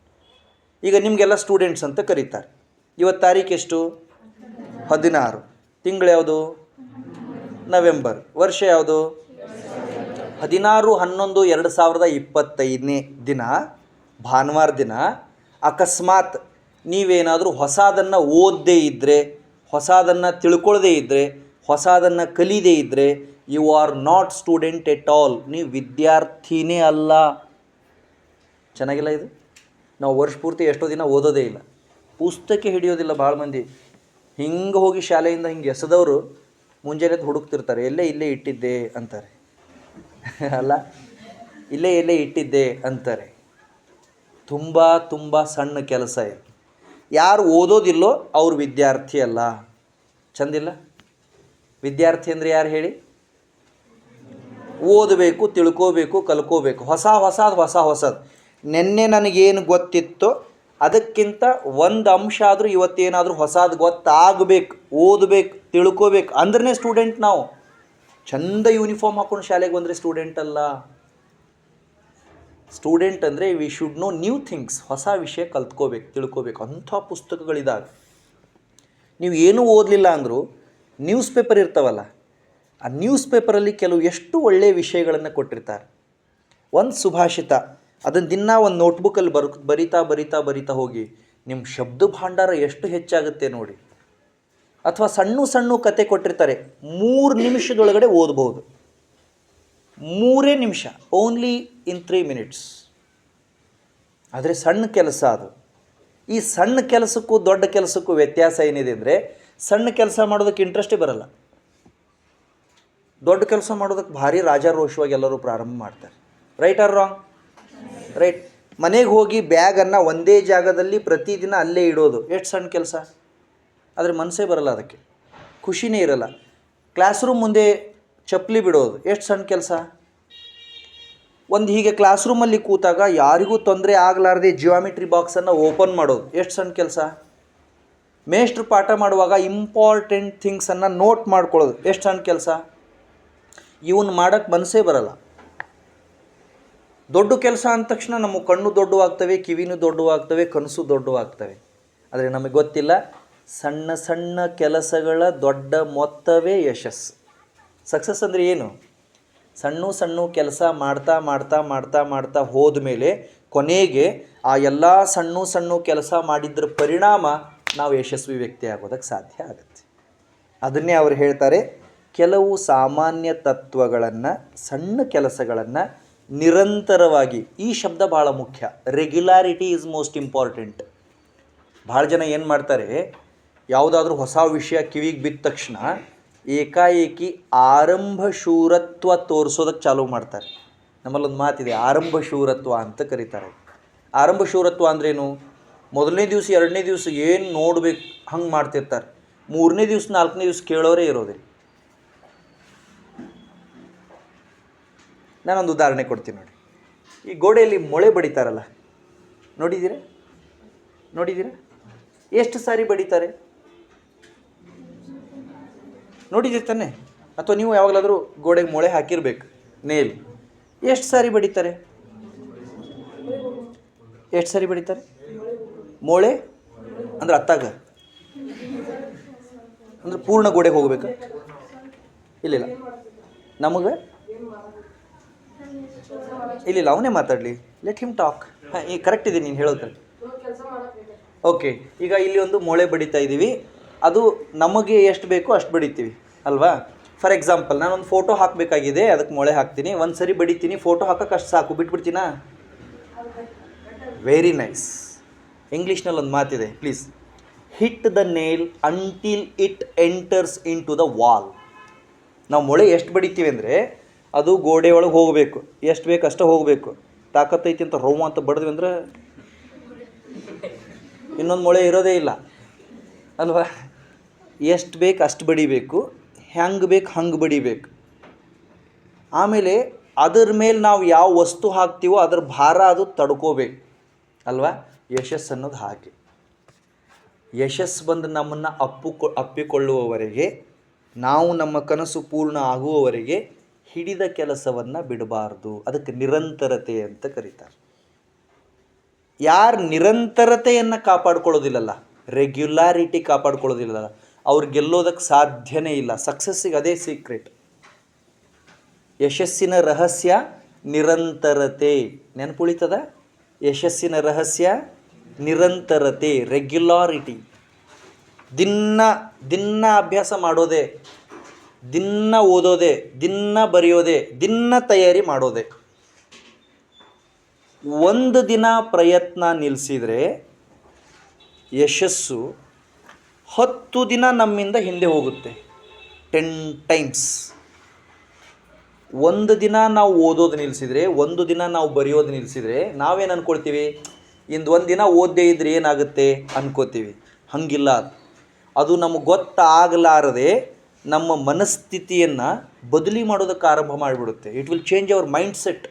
ಈಗ ನಿಮಗೆಲ್ಲ ಸ್ಟೂಡೆಂಟ್ಸ್ ಅಂತ ಕರೀತಾರೆ. ಇವತ್ತು ತಾರೀಕು ಎಷ್ಟು? 16. ತಿಂಗಳು ಯಾವುದು? ನವೆಂಬರ್. ವರ್ಷ ಯಾವುದು? 16/11/2025 ದಿನ, ಭಾನುವಾರ ದಿನ. ಅಕಸ್ಮಾತ್ ನೀವೇನಾದರೂ ಹೊಸದನ್ನು ಓದದೇ ಇದ್ದರೆ, ಹೊಸದನ್ನು ತಿಳ್ಕೊಳ್ಳದೇ ಇದ್ದರೆ, ಹೊಸದನ್ನು ಕಲಿಯದೇ ಇದ್ದರೆ, you are not student at all. ನೀವು ವಿದ್ಯಾರ್ಥಿನೇ ಅಲ್ಲ. ಚೆನ್ನಾಗಿಲ್ಲ ಇದು? ನಾವು ವರ್ಷ ಪೂರ್ತಿ ಎಷ್ಟೋ ದಿನ ಓದೋದೇ ಇಲ್ಲ, ಪುಸ್ತಕ ಹಿಡಿಯೋದಿಲ್ಲ. ಭಾಳ ಮಂದಿ ಹಿಂಗೆ ಹೋಗಿ ಶಾಲೆಯಿಂದ ಹಿಂಗೆ ಎಸೆದವರು ಮುಂಜಾನೆ ಹುಡುಕ್ತಿರ್ತಾರೆ, ಇಲ್ಲೇ ಇಟ್ಟಿದ್ದೆ ಅಂತಾರೆ. ಅಲ್ಲ, ಇಲ್ಲೇ ಇಟ್ಟಿದ್ದೆ ಅಂತಾರೆ. ತುಂಬ ಸಣ್ಣ ಕೆಲಸ ಇದೆ. ಯಾರು ಓದೋದಿಲ್ಲೋ ಅವ್ರು ವಿದ್ಯಾರ್ಥಿ ಅಲ್ಲ. ಚಂದಿಲ್ಲ? ವಿದ್ಯಾರ್ಥಿ ಅಂದರೆ ಯಾರು ಹೇಳಿ? ಓದಬೇಕು, ತಿಳ್ಕೋಬೇಕು, ಕಲ್ಕೋಬೇಕು, ಹೊಸದು. ನೆನ್ನೆ ನನಗೇನು ಗೊತ್ತಿತ್ತೋ ಅದಕ್ಕಿಂತ ಒಂದು ಅಂಶ ಆದರೂ ಇವತ್ತೇನಾದರೂ ಹೊಸದು ಗೊತ್ತಾಗಬೇಕು, ಓದಬೇಕು, ತಿಳ್ಕೋಬೇಕು ಅಂದ್ರೆ ಸ್ಟೂಡೆಂಟ್. ನಾವು ಚಂದ ಯೂನಿಫಾರ್ಮ್ ಹಾಕೊಂಡು ಶಾಲೆಗೆ ಬಂದರೆ ಸ್ಟೂಡೆಂಟ್ ಅಲ್ಲ. ಸ್ಟೂಡೆಂಟ್ ಅಂದರೆ we should know new things. ಹೊಸ ವಿಷಯ ಕಲ್ತ್ಕೋಬೇಕು, ತಿಳ್ಕೋಬೇಕು. ಅಂಥ ಪುಸ್ತಕಗಳಿದ್ದಾವೆ. ನೀವು ಏನೂ ಓದಲಿಲ್ಲ ಅಂದರೂ ನ್ಯೂಸ್ ಪೇಪರ್ ಇರ್ತಾವಲ್ಲ, ಆ ನ್ಯೂಸ್ ಪೇಪರಲ್ಲಿ ಕೆಲವು ಎಷ್ಟು ಒಳ್ಳೆಯ ವಿಷಯಗಳನ್ನು ಕೊಟ್ಟಿರ್ತಾರೆ. ಒಂದು ಸುಭಾಷಿತ, ಅದನ್ನು ದಿನ ಒಂದು ನೋಟ್ಬುಕ್ಕಲ್ಲಿ ಬರಿತಾ ಹೋಗಿ ನಿಮ್ಮ ಶಬ್ದ ಭಾಂಡಾರ ಎಷ್ಟು ಹೆಚ್ಚಾಗುತ್ತೆ ನೋಡಿ. ಅಥವಾ ಸಣ್ಣ ಕತೆ ಕೊಟ್ಟಿರ್ತಾರೆ, 3 ನಿಮಿಷದೊಳಗಡೆ ಓದ್ಬೋದು. 3 ನಿಮಿಷ, ಓನ್ಲಿ ಇನ್ 3 minutes. ಆದರೆ ಸಣ್ಣ ಕೆಲಸ ಅದು. ಈ ಸಣ್ಣ ಕೆಲಸಕ್ಕೂ ದೊಡ್ಡ ಕೆಲಸಕ್ಕೂ ವ್ಯತ್ಯಾಸ ಏನಿದೆ ಅಂದರೆ, ಸಣ್ಣ ಕೆಲಸ ಮಾಡೋದಕ್ಕೆ ಇಂಟ್ರೆಸ್ಟೇ ಬರಲ್ಲ. ದೊಡ್ಡ ಕೆಲಸ ಮಾಡೋದಕ್ಕೆ ಭಾರಿ ರಾಜಾರೋಷವಾಗಿ ಎಲ್ಲರೂ ಪ್ರಾರಂಭ ಮಾಡ್ತಾರೆ. Right or wrong? ರೈಟ್. ಮನೆಗೆ ಹೋಗಿ ಬ್ಯಾಗನ್ನು ಒಂದೇ ಜಾಗದಲ್ಲಿ ಪ್ರತಿದಿನ ಅಲ್ಲೇ ಇಡೋದು ಎಷ್ಟು ಸಣ್ಣ ಕೆಲಸ. ಆದರೆ ಮನಸ್ಸೇ ಬರಲ್ಲ, ಅದಕ್ಕೆ ಖುಷಿನೇ ಇರಲ್ಲ. ಕ್ಲಾಸ್ ರೂಮ್ ಮುಂದೆ ಚಪ್ಪಲಿ ಬಿಡೋದು ಎಷ್ಟು ಸಣ್ಣ ಕೆಲಸ. ಒಂದು ಹೀಗೆ ಕ್ಲಾಸ್ ರೂಮಲ್ಲಿ ಕೂತಾಗ ಯಾರಿಗೂ ತೊಂದರೆ ಆಗಲಾರ್ದೆ ಜಿಯೋಮೆಟ್ರಿ ಬಾಕ್ಸನ್ನು ಓಪನ್ ಮಾಡೋದು ಎಷ್ಟು ಸಣ್ಣ ಕೆಲಸ. ಮೇಷ್ಟ್ರು ಪಾಠ ಮಾಡುವಾಗ ಇಂಪಾರ್ಟೆಂಟ್ ಥಿಂಗ್ಸನ್ನು ನೋಟ್ ಮಾಡ್ಕೊಳ್ಳೋದು ಎಷ್ಟು ಸಣ್ಣ ಕೆಲಸ. ಇವನ್ನ ಮಾಡೋಕ್ಕೆ ಮನಸ್ಸೇ ಬರಲ್ಲ. ದೊಡ್ಡ ಕೆಲಸ ಅಂದ ತಕ್ಷಣ ನಮ್ಮ ಕಣ್ಣು ದೊಡ್ಡವಾಗ್ತವೆ, ಕಿವಿನೂ ದೊಡ್ಡವಾಗ್ತವೆ, ಕನಸು ದೊಡ್ಡವಾಗ್ತವೆ. ಆದರೆ ನಮಗೆ ಗೊತ್ತಿಲ್ಲ, ಸಣ್ಣ ಕೆಲಸಗಳ ದೊಡ್ಡ ಮೊತ್ತವೇ ಯಶಸ್ಸು. ಸಕ್ಸಸ್ ಅಂದರೆ ಏನು? ಸಣ್ಣ ಕೆಲಸ ಮಾಡ್ತಾ ಹೋದ ಮೇಲೆ ಕೊನೆಗೆ ಆ ಎಲ್ಲ ಸಣ್ಣ ಕೆಲಸ ಮಾಡಿದ್ರ ಪರಿಣಾಮ ನಾವು ಯಶಸ್ವಿ ವ್ಯಕ್ತಿ ಆಗೋದಕ್ಕೆ ಸಾಧ್ಯ ಆಗುತ್ತೆ. ಅದನ್ನೇ ಅವರು ಹೇಳ್ತಾರೆ, ಕೆಲವು ಸಾಮಾನ್ಯ ತತ್ವಗಳನ್ನು, ಸಣ್ಣ ಕೆಲಸಗಳನ್ನು ನಿರಂತರವಾಗಿ, ಈ ಶಬ್ದ ಭಾಳ ಮುಖ್ಯ, ರೆಗ್ಯುಲಾರಿಟಿ ಈಸ್ ಮೋಸ್ಟ್ ಇಂಪಾರ್ಟೆಂಟ್. ಭಾಳ ಜನ ಏನು ಮಾಡ್ತಾರೆ, ಯಾವುದಾದ್ರೂ ಹೊಸ ವಿಷಯ ಕಿವಿಗೆ ಬಿದ್ದ ತಕ್ಷಣ ಏಕಾಏಕಿ ಆರಂಭ ಶೂರತ್ವ ತೋರಿಸೋದಕ್ಕೆ ಚಾಲೂ ಮಾಡ್ತಾರೆ. ನಮ್ಮಲ್ಲೊಂದು ಮಾತಿದೆ, ಆರಂಭ ಶೂರತ್ವ ಅಂತ ಕರೀತಾರೆ. ಆರಂಭ ಶೂರತ್ವ ಅಂದ್ರೇನು? ಮೊದಲನೇ ದಿವಸ, 2ನೇ ದಿವಸ ಏನು ನೋಡ್ಬೇಕು ಹಂಗೆ ಮಾಡ್ತಿರ್ತಾರೆ. 3ನೇ ದಿವಸ, 4ನೇ ದಿವಸ ಕೇಳೋರೇ ಇರೋದಿಲ್ಲ. ನಾನೊಂದು ಉದಾಹರಣೆ ಕೊಡ್ತೀನಿ ನೋಡಿ. ಈ ಗೋಡೆಯಲ್ಲಿ ಮೊಳೆ ಬಡಿತಾರಲ್ಲ, ನೋಡಿದ್ದೀರಾ? ಎಷ್ಟು ಸಾರಿ ಬಡಿತಾರೆ ನೋಡಿದ್ದೀರಿ ತಾನೆ? ಅಥವಾ ನೀವು ಯಾವಾಗಲಾದರೂ ಗೋಡೆಗೆ ಮೊಳೆ ಹಾಕಿರ್ಬೇಕು, ನೇಲ್. ಎಷ್ಟು ಸಾರಿ ಬಡಿತಾರೆ? ಮೊಳೆ ಅಂದ್ರೆ ಅತ್ತಾಗ ಅಂದ್ರೆ ಪೂರ್ಣ ಗೋಡೆಗೆ ಹೋಗ್ಬೇಕು? ಇಲ್ಲ, ನಮಗೆ ಇಲ್ಲ, ಅವನೇ ಮಾತಾಡಲಿ, ಲೆಟ್ ಹಿಮ್ ಟಾಕ್. ಹಾಂ, ಈಗ ಕರೆಕ್ಟ್ ಇದೆ ನೀನು ಹೇಳೋದು ಕರೆಕ್ಟ್. ಓಕೆ, ಈಗ ಇಲ್ಲಿ ಒಂದು ಮೊಳೆ ಬಡಿತಾ ಇದ್ದೀವಿ. ಅದು ನಮಗೆ ಎಷ್ಟು ಬೇಕೋ ಅಷ್ಟು ಬಡಿತೀವಿ ಅಲ್ವಾ? ಫಾರ್ ಎಕ್ಸಾಂಪಲ್, ನಾನೊಂದು ಫೋಟೋ ಹಾಕಬೇಕಾಗಿದೆ, ಅದಕ್ಕೆ ಮೊಳೆ ಹಾಕ್ತೀನಿ. ಒಂದು ಸರಿ ಬಡಿತೀನಿ, ಫೋಟೋ ಹಾಕೋಕೆ ಅಷ್ಟು ಸಾಕು, ಬಿಟ್ಬಿಡ್ತೀನಾ? Very nice. ಇಂಗ್ಲೀಷ್ನಲ್ಲಿ ಒಂದು ಮಾತಿದೆ, please. Hit the nail until it enters into the wall. ನಾವು ಮೊಳೆ ಎಷ್ಟು ಬಡಿತೀವಿ ಅಂದರೆ ಅದು ಗೋಡೆ ಒಳಗೆ ಹೋಗಬೇಕು, ಎಷ್ಟು ಬೇಕು ಅಷ್ಟೇ ಹೋಗಬೇಕು. ತಾಕತ್ತೈತಿ ಅಂತ ರೋಮ ಅಂತ ಬಡಿದ್ವಿ ಅಂದ್ರೆ ಇನ್ನೊಂದು ಮೊಳೆ ಇರೋದೇ ಇಲ್ಲ ಅಲ್ವಾ? ಎಷ್ಟು ಬೇಕು ಅಷ್ಟು ಬಡಿಬೇಕು, ಹೆಂಗೆ ಬೇಕು ಹಂಗೆ ಬಡಿಬೇಕು. ಆಮೇಲೆ ಅದ್ರ ಮೇಲೆ ನಾವು ಯಾವ ವಸ್ತು ಹಾಕ್ತೀವೋ ಅದ್ರ ಭಾರ ಅದು ತಡ್ಕೋಬೇಕು ಅಲ್ವಾ? ಯಶಸ್ಸು ಅನ್ನೋದು ಹಾಗೆ. ಯಶಸ್ಸು ಬಂದು ನಮ್ಮನ್ನು ಅಪ್ಪಿಕೊಳ್ಳುವವರೆಗೆ, ನಾವು ನಮ್ಮ ಕನಸು ಪೂರ್ಣ ಆಗುವವರೆಗೆ ಹಿಡಿದ ಕೆಲಸವನ್ನು ಬಿಡಬಾರ್ದು. ಅದಕ್ಕೆ ನಿರಂತರತೆ ಅಂತ ಕರೀತಾರೆ. ಯಾರು ನಿರಂತರತೆಯನ್ನು ಕಾಪಾಡ್ಕೊಳ್ಳೋದಿಲ್ಲಲ್ಲ, ರೆಗ್ಯುಲಾರಿಟಿ ಕಾಪಾಡ್ಕೊಳ್ಳೋದಿಲ್ಲಲ್ಲ, ಅವ್ರು ಗೆಲ್ಲೋದಕ್ಕೆ ಸಾಧ್ಯನೇ ಇಲ್ಲ. ಸಕ್ಸಸ್ಸಿಗೆ ಅದೇ ಸೀಕ್ರೆಟ್. ಯಶಸ್ಸಿನ ರಹಸ್ಯ ನಿರಂತರತೆ. ನೆನಪುಳಿತದ? ಯಶಸ್ಸಿನ ರಹಸ್ಯ ನಿರಂತರತೆ, ರೆಗ್ಯುಲಾರಿಟಿ. ದಿನ ಅಭ್ಯಾಸ ಮಾಡೋದೇ, ದಿನ ಓದೋದೇ, ದಿನ ಬರೆಯೋದೇ, ದಿನ ತಯಾರಿ ಮಾಡೋದೇ. ಒಂದು ದಿನ ಪ್ರಯತ್ನ ನಿಲ್ಲಿಸಿದರೆ ಯಶಸ್ಸು 10 ದಿನ ನಮ್ಮಿಂದ ಹಿಂದೆ ಹೋಗುತ್ತೆ. 10 ಟೈಮ್ಸ್. ಒಂದು ದಿನ ನಾವು ಓದೋದು ನಿಲ್ಲಿಸಿದರೆ, ಒಂದು ದಿನ ನಾವು ಬರೆಯೋದು ನಿಲ್ಲಿಸಿದರೆ ನಾವೇನು ಅಂದ್ಕೊಳ್ತೀವಿ? ಇಂದು ಒಂದು ದಿನ ಓದದೇ ಇದ್ರೆ ಏನಾಗುತ್ತೆ ಅನ್ಕೋತೀವಿ. ಹಂಗಿಲ್ಲ. ಅದು ನಮಗೆ ಗೊತ್ತಾಗಲಾರದೆ ನಮ್ಮ ಮನಸ್ಥಿತಿಯನ್ನು ಬದಲಿ ಮಾಡೋದಕ್ಕೆ ಆರಂಭ ಮಾಡಿಬಿಡುತ್ತೆ. It will change our mindset.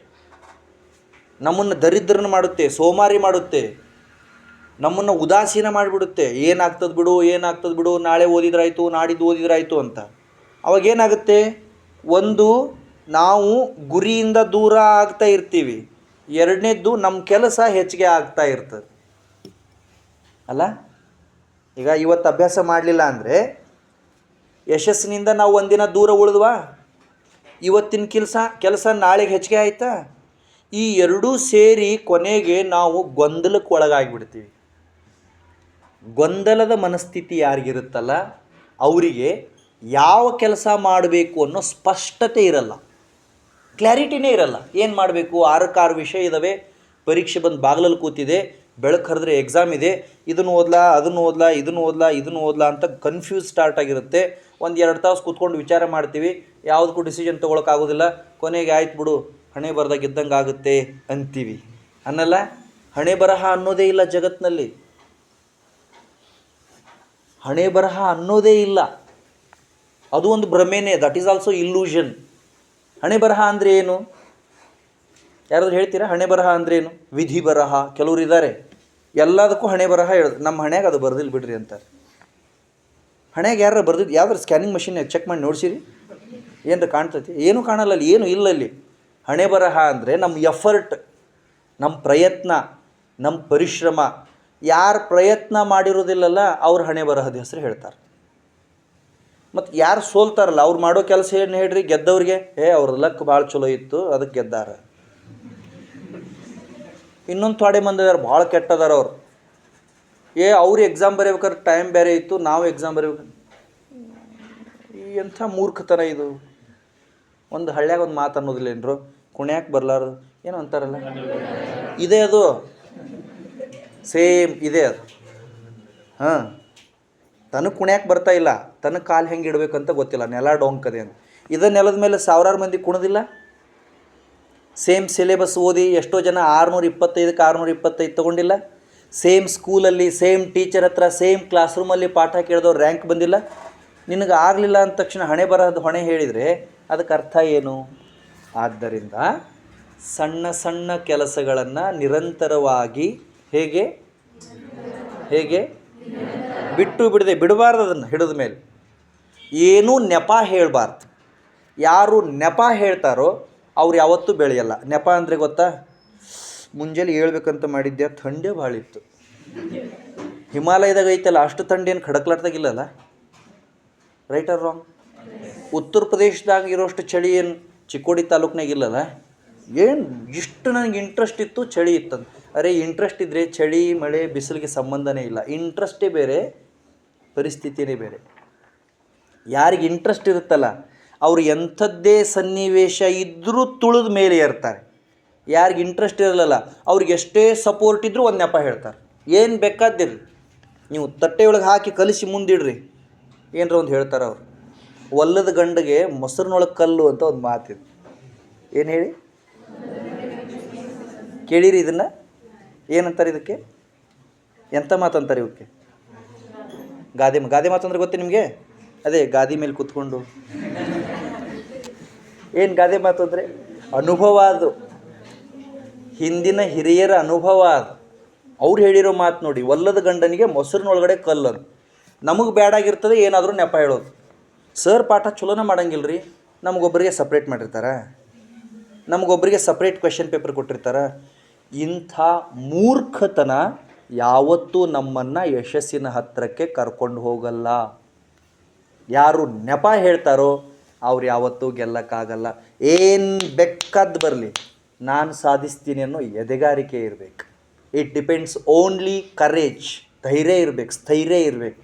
ನಮ್ಮನ್ನು ದರಿದ್ರನ ಮಾಡುತ್ತೆ, ಸೋಮಾರಿ ಮಾಡುತ್ತೆ, ನಮ್ಮನ್ನು ಉದಾಸೀನ ಮಾಡಿಬಿಡುತ್ತೆ. ಏನಾಗ್ತದೆ ಬಿಡು, ನಾಳೆ ಓದಿದ್ರಾಯ್ತು, ನಾಡಿದ್ದು ಓದಿದ್ರಾಯ್ತು ಅಂತ. ಅವಾಗೇನಾಗುತ್ತೆ? ಒಂದು, ನಾವು ಗುರಿಯಿಂದ ದೂರ ಆಗ್ತಾ ಇರ್ತೀವಿ. ಎರಡನೇದ್ದು, ನಮ್ಮ ಕೆಲಸ ಹೆಚ್ಚಿಗೆ ಆಗ್ತಾ ಇರ್ತದೆ ಅಲ್ಲ? ಈಗ ಇವತ್ತು ಅಭ್ಯಾಸ ಮಾಡಲಿಲ್ಲ ಅಂದರೆ ಯಶಸ್ಸಿನಿಂದ ನಾವು ಒಂದಿನ ದೂರ ಉಳಿದ್ವಾ? ಇವತ್ತಿನ ಕೆಲಸ ನಾಳೆಗೆ ಹೆಚ್ಚಿಗೆ ಆಯಿತಾ? ಈ ಎರಡೂ ಸೇರಿ ಕೊನೆಗೆ ನಾವು ಗೊಂದಲಕ್ಕೆ ಒಳಗಾಗಿಬಿಡ್ತೀವಿ. ಗೊಂದಲದ ಮನಸ್ಥಿತಿ ಯಾರಿಗಿರುತ್ತಲ್ಲ ಅವರಿಗೆ ಯಾವ ಕೆಲಸ ಮಾಡಬೇಕು ಅನ್ನೋ ಸ್ಪಷ್ಟತೆ ಇರಲ್ಲ, ಕ್ಲಾರಿಟಿನೇ ಇರಲ್ಲ. ಏನು ಮಾಡಬೇಕು? 6 ವಿಷಯ ಇದ್ದಾವೆ, ಪರೀಕ್ಷೆ ಬಂದು ಬಾಗಿಲಲ್ಲಿ ಕೂತಿದೆ, ಬೆಳಕು ಹರಿದ್ರೆ ಎಕ್ಸಾಮ್ ಇದೆ, ಇದನ್ನು ಓದ್ಲಾ ಅಂತ ಕನ್ಫ್ಯೂಸ್ ಸ್ಟಾರ್ಟ್ ಆಗಿರುತ್ತೆ. 1-2 ತಾಸು ಕೂತ್ಕೊಂಡು ವಿಚಾರ ಮಾಡ್ತೀವಿ, ಯಾವುದಕ್ಕೂ ಡಿಸಿಷನ್ ತೊಗೊಳಕ್ಕಾಗೋದಿಲ್ಲ. ಕೊನೆಗೆ ಆಯ್ತು ಬಿಡು, ಹಣೆ ಬರದಾಗ ಇದ್ದಂಗೆ ಆಗುತ್ತೆ ಅಂತೀವಿ. ಅನ್ನಲ್ಲ? ಹಣೆ ಬರಹ ಅನ್ನೋದೇ ಇಲ್ಲ ಜಗತ್ತಿನಲ್ಲಿ. ಹಣೆ ಬರಹ ಅನ್ನೋದೇ ಇಲ್ಲ, ಅದು ಒಂದು ಭ್ರಮೆನೇ. That is also illusion. ಹಣೆ ಬರಹ ಅಂದರೆ ಏನು? ಯಾರಾದರೂ ಹೇಳ್ತೀರಾ? ಹಣೆ ಬರಹ ಅಂದರೆ ಏನು? ವಿಧಿ ಬರಹ. ಕೆಲವರು ಇದ್ದಾರೆ ಎಲ್ಲದಕ್ಕೂ ಹಣೆ ಬರಹ ಹೇಳೋದು. ನಮ್ಮ ಹಣೆಗೆ ಅದು ಬರ್ದಿಲ್ಲ ಬಿಡ್ರಿ ಅಂತಾರೆ. ಹಣೆಗೆ ಯಾರು ಬರ್ದಿದ್ದು? ಯಾವ್ದಾರು ಸ್ಕ್ಯಾನಿಂಗ್ ಮಷಿನ್ ಚೆಕ್ ಮಾಡಿ ನೋಡ್ಸಿರಿ, ಏನರ ಕಾಣ್ತೈತಿ? ಏನೂ ಕಾಣಲ್ಲ ಅಲ್ಲಿ, ಏನು ಇಲ್ಲ ಅಲ್ಲಿ. ಹಣೆ ಬರಹ ಅಂದರೆ ನಮ್ಮ ಎಫರ್ಟ್, ನಮ್ಮ ಪ್ರಯತ್ನ, ನಮ್ಮ ಪರಿಶ್ರಮ. ಯಾರು ಪ್ರಯತ್ನ ಮಾಡಿರೋದಿಲ್ಲಲ್ಲ ಅವ್ರ ಹಣೆ ಬರಹದ ಹೆಸರು ಹೇಳ್ತಾರೆ. ಮತ್ತು ಯಾರು ಸೋಲ್ತಾರಲ್ಲ ಅವ್ರು ಮಾಡೋ ಕೆಲಸ ಏನು ಹೇಳ್ರಿ? ಗೆದ್ದವ್ರಿಗೆ ಅವ್ರ ಲಕ್ ಭಾಳ ಚಲೋ ಇತ್ತು ಅದಕ್ಕೆ ಗೆದ್ದಾರ. ಇನ್ನೊಂದು ಥೋಡೆ ಮಂದಿ ಅದಾರ ಭಾಳ ಕೆಟ್ಟದಾರ ಅವ್ರು. ಅವ್ರು ಎಕ್ಸಾಮ್ ಬರೀಬೇಕಾದ್ರೆ ಟೈಮ್ ಬೇರೆ ಇತ್ತು, ನಾವು ಎಕ್ಸಾಮ್ ಬರೀಬೇಕು. ಎಂಥ ಮೂರ್ಖತನ ಇದು. ಒಂದು ಹಳ್ಳ್ಯಾಗ ಒಂದು ಮಾತು ಅನ್ನೋದಿಲ್ಲೇನ್ರು? ಕುಣ್ಯಾಕೆ ಬರಲಾರ್ದು ಏನೋ ಅಂತಾರಲ್ಲ, ಇದೇ ಅದು, ಸೇಮ್ ಇದೆ ಅದು. ತನಗೆ ಕುಣ್ಯಾಕೆ ಬರ್ತಾ ಇಲ್ಲ, ತನಗೆ ಕಾಲು ಹೆಂಗೆ ಇಡಬೇಕಂತ ಗೊತ್ತಿಲ್ಲ, ನೆಲ ಡೊಂಕದೆ ಅಂತ. ಇದೇ ನೆಲದ ಮೇಲೆ 1000 ಮಂದಿ ಕುಣದಿಲ್ಲ. ಸೇಮ್ ಸಿಲೆಬಸ್ ಓದಿ ಎಷ್ಟೋ ಜನ 625ಕ್ಕೆ 625 ತೊಗೊಂಡಿಲ್ಲ. ಸೇಮ್ ಸ್ಕೂಲಲ್ಲಿ ಸೇಮ್ ಟೀಚರ್ ಹತ್ರ ಸೇಮ್ ಕ್ಲಾಸ್ ರೂಮಲ್ಲಿ ಪಾಠ ಕೇಳಿದವ್ರು ರ್ಯಾಂಕ್ ಬಂದಿಲ್ಲ. ನಿನಗೆ ಆಗಲಿಲ್ಲ ಅಂದ ತಕ್ಷಣ ಹಣೆ ಬರಹದ ಹೊಣೆ ಹೇಳಿದರೆ ಅದಕ್ಕೆ ಅರ್ಥ ಏನು? ಆದ್ದರಿಂದ ಸಣ್ಣ ಸಣ್ಣ ಕೆಲಸಗಳನ್ನು ನಿರಂತರವಾಗಿ ಹೇಗೆ ಬಿಡಬಾರ್ದು. ಅದನ್ನು ಹಿಡಿದ ಮೇಲೆ ಏನೂ ನೆಪ ಹೇಳಬಾರ್ದು. ಯಾರು ನೆಪ ಹೇಳ್ತಾರೋ ಅವ್ರು ಯಾವತ್ತೂ ಬೆಳೆಯಲ್ಲ. ನೆಪ ಅಂದರೆ ಗೊತ್ತಾ? ಮುಂಜಾನೆ ಹೇಳ್ಬೇಕಂತ ಮಾಡಿದ್ದೆ, ಥಂಡೇ ಭಾಳ ಇತ್ತು. ಹಿಮಾಲಯದಾಗ ಐತಲ್ಲ ಅಷ್ಟು ಥಂಡಿ ಏನು ಖಡಕ್ಲಾಡ್ದಾಗಿಲ್ಲಲ್ಲ. Right or wrong? ಉತ್ತರ ಪ್ರದೇಶದಾಗ ಇರೋಷ್ಟು ಚಳಿ ಏನು ಚಿಕ್ಕೋಡಿ ತಾಲೂಕ್ನಾಗ ಇಲ್ಲಲ್ಲ. ಏನು ಇಷ್ಟು ನನಗೆ ಇಂಟ್ರೆಸ್ಟ್ ಇತ್ತು, ಚಳಿ ಇತ್ತಂತ. ಅರೆ ಇಂಟ್ರೆಸ್ಟ್ ಇದ್ದರೆ ಚಳಿ ಮಳೆ ಬಿಸಿಲಿಗೆ ಸಂಬಂಧನೇ ಇಲ್ಲ. ಇಂಟ್ರೆಸ್ಟೇ ಬೇರೆ, ಪರಿಸ್ಥಿತಿಯೇ ಬೇರೆ. ಯಾರಿಗೆ ಇಂಟ್ರೆಸ್ಟ್ ಇರುತ್ತಲ್ಲ ಅವರು ಎಂಥದ್ದೇ ಸನ್ನಿವೇಶ ಇದ್ದರೂ ತುಳಿದ ಮೇಲೆ ಏರ್ತಾರೆ. ಯಾರಿಗೆ ಇಂಟ್ರೆಸ್ಟ್ ಇರಲ್ಲ ಅವ್ರಿಗೆ ಎಷ್ಟೇ ಸಪೋರ್ಟ್ ಇದ್ದರೂ ಒಂದು ನೆಪ ಹೇಳ್ತಾರೆ. ಏನು ಬೇಕಾದಿರಲಿ, ನೀವು ತಟ್ಟೆಯೊಳಗೆ ಹಾಕಿ ಕಲಿಸಿ ಮುಂದಿಡ್ರಿ, ಏನರ ಒಂದು ಹೇಳ್ತಾರೆ ಅವರು. ಒಲ್ಲದ ಗಂಡಿಗೆ ಮೊಸರಿನೊಳಗೆ ಕಲ್ಲು ಅಂತ ಒಂದು ಮಾತಿದೆ. ಏನು ಹೇಳಿ? ಕೇಳಿರಿ ಇದನ್ನು? ಏನಂತಾರೆ ಇದಕ್ಕೆ? ಎಂಥ ಮಾತಂತಾರೆ ಇವಕ್ಕೆ? ಗಾದೆ ಮಾತು ಅಂದರೆ ಗೊತ್ತೇ ನಿಮಗೆ? ಅದೇ ಗಾದಿ ಮೇಲೆ ಕೂತ್ಕೊಂಡು. ಏನು ಗಾದೆ ಮಾತು ಅಂದರೆ? ಅನುಭವ. ಅದು ಹಿಂದಿನ ಹಿರಿಯರ ಅನುಭವ. ಅದು ಅವ್ರು ಹೇಳಿರೋ ಮಾತು ನೋಡಿ. ಒಲ್ಲದ ಗಂಡನಿಗೆ ಮೊಸರಿನೊಳಗಡೆ ಕಲ್ಲದು. ನಮಗೆ ಬೇಡಾಗಿರ್ತದೆ ಏನಾದರೂ ನೆಪ ಹೇಳೋದು. ಸರ್ ಪಾಠ ಚಲೋನ ಮಾಡಂಗಿಲ್ಲ ರೀ, ನಮಗೊಬ್ಬರಿಗೆ ಸಪ್ರೇಟ್ ಮಾಡಿರ್ತಾರೆ, ನಮಗೊಬ್ಬರಿಗೆ ಸಪ್ರೇಟ್ ಕ್ವೆಶ್ಚನ್ ಪೇಪರ್ ಕೊಟ್ಟಿರ್ತಾರೆ. ಇಂಥ ಮೂರ್ಖತನ ಯಾವತ್ತೂ ನಮ್ಮನ್ನು ಯಶಸ್ಸಿನ ಹತ್ತಿರಕ್ಕೆ ಕರ್ಕೊಂಡು ಹೋಗಲ್ಲ. ಯಾರು ನೆಪ ಹೇಳ್ತಾರೋ ಅವ್ರು ಯಾವತ್ತೂ ಗೆಲ್ಲಕ್ಕಾಗಲ್ಲ. ಏನು ಬೇಕಾದ್ದು ಬರಲಿ, ನಾನು ಸಾಧಿಸ್ತೀನಿ ಅನ್ನೋ ಎದೆಗಾರಿಕೆ ಇರಬೇಕು. It depends only courage. ಧೈರ್ಯ ಇರಬೇಕು, ಸ್ಥೈರ್ಯ ಇರಬೇಕು.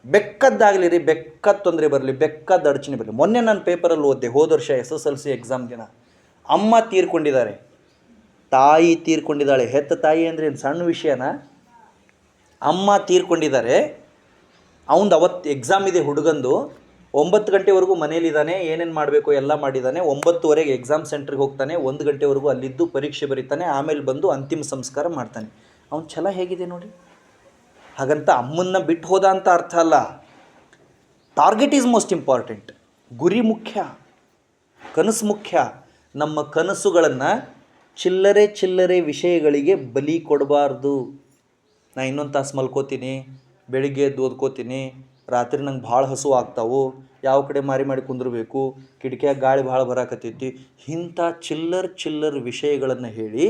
ಬೆಕ್ಕದ್ದಾಗಲಿ ರೀ, ಬೆಕ್ಕದ ತೊಂದರೆ ಬರಲಿ, ಬೆಕ್ಕದ ಅಡಚಣೆ ಬರಲಿ. ಮೊನ್ನೆ ನಾನು ಪೇಪರಲ್ಲಿ ಓದಿದೆ, ಹೋದ ವರ್ಷ SSLC ಎಕ್ಸಾಮ್ ದಿನ. ಅಮ್ಮ ತೀರ್ಕೊಂಡಿದ್ದಾರೆ, ತಾಯಿ ತೀರ್ಕೊಂಡಿದ್ದಾಳೆ. ಹೆತ್ತ ತಾಯಿ ಅಂದರೆ ಏನು ಸಣ್ಣ ವಿಷಯನಾ? ಅಮ್ಮ ತೀರ್ಕೊಂಡಿದ್ದಾರೆ. ಅವನು ಅವತ್ತು ಎಕ್ಸಾಮ್ ಇದೆ ಹುಡುಗಂದು. 9 ಗಂಟೆವರೆಗೂ ಮನೇಲಿದ್ದಾನೆ, ಏನೇನು ಮಾಡಬೇಕು ಎಲ್ಲ ಮಾಡಿದ್ದಾನೆ. 9:30ಗೆ ಎಕ್ಸಾಮ್ ಸೆಂಟ್ರಿಗೆ ಹೋಗ್ತಾನೆ. 1 ಗಂಟೆವರೆಗೂ ಅಲ್ಲಿದ್ದು ಪರೀಕ್ಷೆ ಬರೀತಾನೆ. ಆಮೇಲೆ ಬಂದು ಅಂತಿಮ ಸಂಸ್ಕಾರ ಮಾಡ್ತಾನೆ. ಅವನ ಛಲ ಹೇಗಿದೆ ನೋಡಿ. ಹಾಗಂತ ಅಮ್ಮನ್ನ ಬಿಟ್ಟು ಹೋದ ಅಂತ ಅರ್ಥ ಅಲ್ಲ. Target is most important. ಗುರಿ ಮುಖ್ಯ, ಕನಸು ಮುಖ್ಯ. ನಮ್ಮ ಕನಸುಗಳನ್ನು ಚಿಲ್ಲರೆ ವಿಷಯಗಳಿಗೆ ಬಲಿ ಕೊಡಬಾರ್ದು. ನಾನು ಇನ್ನೊಂದು ತಾಸು ಮಲ್ಕೋತೀನಿ, ಬೆಳಿಗ್ಗೆ ಎದ್ದು ಓದ್ಕೋತೀನಿ, ರಾತ್ರಿ ನಂಗೆ ಭಾಳ ಹಸು ಆಗ್ತಾವು, ಯಾವ ಕಡೆ ಮಾಡಿ ಕುಂದಿರಬೇಕು, ಕಿಟಕಿಯಾಗ ಗಾಳಿ ಭಾಳ ಬರಾಕತ್ತೈತಿ, ಇಂಥ ಚಿಲ್ಲರ್ ವಿಷಯಗಳನ್ನು ಹೇಳಿ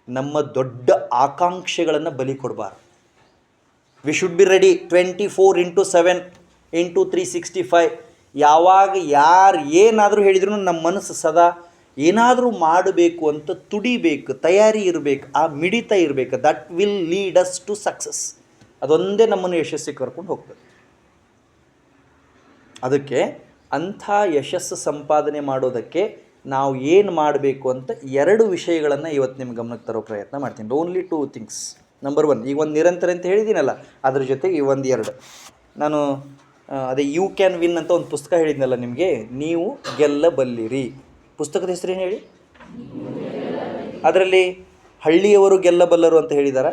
ನಮ್ಮ ದೊಡ್ಡ ಆಕಾಂಕ್ಷೆಗಳನ್ನು ಬಲಿ ಕೊಡಬಾರ್ದು. We should be ready 24/7 × 365. ಯಾವಾಗ ಯಾರು ಏನಾದರೂ ಹೇಳಿದ್ರು ನಮ್ಮ ಮನಸ್ಸು ಸದಾ ಏನಾದರೂ ಮಾಡಬೇಕು ಅಂತ ತುಡಿಬೇಕು, ತಯಾರಿ ಇರಬೇಕು, ಆ ಮಿಡಿತ ಇರಬೇಕು. That will lead us to success. ಅದೊಂದೇ ನಮ್ಮನ್ನು ಯಶಸ್ಸಿಗೆ ಕರ್ಕೊಂಡು ಹೋಗ್ತದೆ. ಅದಕ್ಕೆ ಅಂಥ ಯಶಸ್ಸು ಸಂಪಾದನೆ ಮಾಡೋದಕ್ಕೆ ನಾವು ಏನು ಮಾಡಬೇಕು ಅಂತ 2 ವಿಷಯಗಳನ್ನು ಇವತ್ತು ನಿಮ್ಮ ಗಮನಕ್ಕೆ ತರೋ ಪ್ರಯತ್ನ ಮಾಡ್ತೀನಿ. Only 2 things. ನಂಬರ್ 1, ಈಗ ಒಂದು ನಿರಂತರ ಅಂತ ಹೇಳಿದ್ದೀನಲ್ಲ, ಅದ್ರ ಜೊತೆಗೆ ಈ 1-2 ನಾನು ಅದೇ ಯು ಕ್ಯಾನ್ ವಿನ್ ಅಂತ ಒಂದು ಪುಸ್ತಕ ಹೇಳಿದ್ನಲ್ಲ ನಿಮಗೆ, ನೀವು ಗೆಲ್ಲಬಲ್ಲಿರಿ. ಪುಸ್ತಕದ ಹೆಸರೇನು ಹೇಳಿ? ಅದರಲ್ಲಿ ಹಳ್ಳಿಯವರು ಗೆಲ್ಲಬಲ್ಲರು ಅಂತ ಹೇಳಿದ್ದಾರೆ,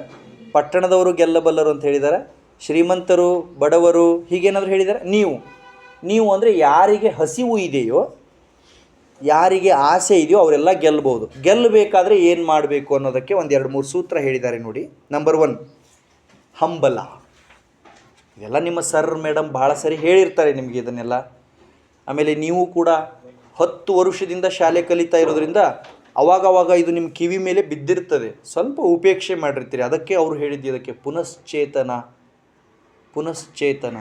ಪಟ್ಟಣದವರು ಗೆಲ್ಲಬಲ್ಲರು ಅಂತ ಹೇಳಿದ್ದಾರೆ, ಶ್ರೀಮಂತರು ಬಡವರು ಹೀಗೇನಾದರೂ ಹೇಳಿದ್ದಾರೆ. ನೀವು ಅಂದರೆ ಯಾರಿಗೆ ಹಸಿವು ಇದೆಯೋ, ಯಾರಿಗೆ ಆಸೆ ಇದೆಯೋ ಅವರೆಲ್ಲ ಗೆಲ್ಲಬಹುದು. ಗೆಲ್ಲಬೇಕಾದ್ರೆ ಏನು ಮಾಡಬೇಕು ಅನ್ನೋದಕ್ಕೆ 1-2-3 ಸೂತ್ರ ಹೇಳಿದ್ದಾರೆ ನೋಡಿ. ನಂಬರ್ 1, ಹಂಬಲ. ಇದೆಲ್ಲ ನಿಮ್ಮ ಸರ್ ಮೇಡಮ್ ಭಾಳ ಸರಿ ಹೇಳಿರ್ತಾರೆ ನಿಮಗೆ ಇದನ್ನೆಲ್ಲ. ಆಮೇಲೆ ನೀವು ಕೂಡ 10 ವರ್ಷದಿಂದ ಶಾಲೆ ಕಲಿತಾ ಇರೋದ್ರಿಂದ ಅವಾಗವಾಗ ಇದು ನಿಮ್ಮ ಕಿವಿ ಮೇಲೆ ಬಿದ್ದಿರ್ತದೆ, ಸ್ವಲ್ಪ ಉಪೇಕ್ಷೆ ಮಾಡಿರ್ತೀರಿ. ಅದಕ್ಕೆ ಅವರು ಹೇಳಿದ್ದು ಇದಕ್ಕೆ ಪುನಶ್ಚೇತನ.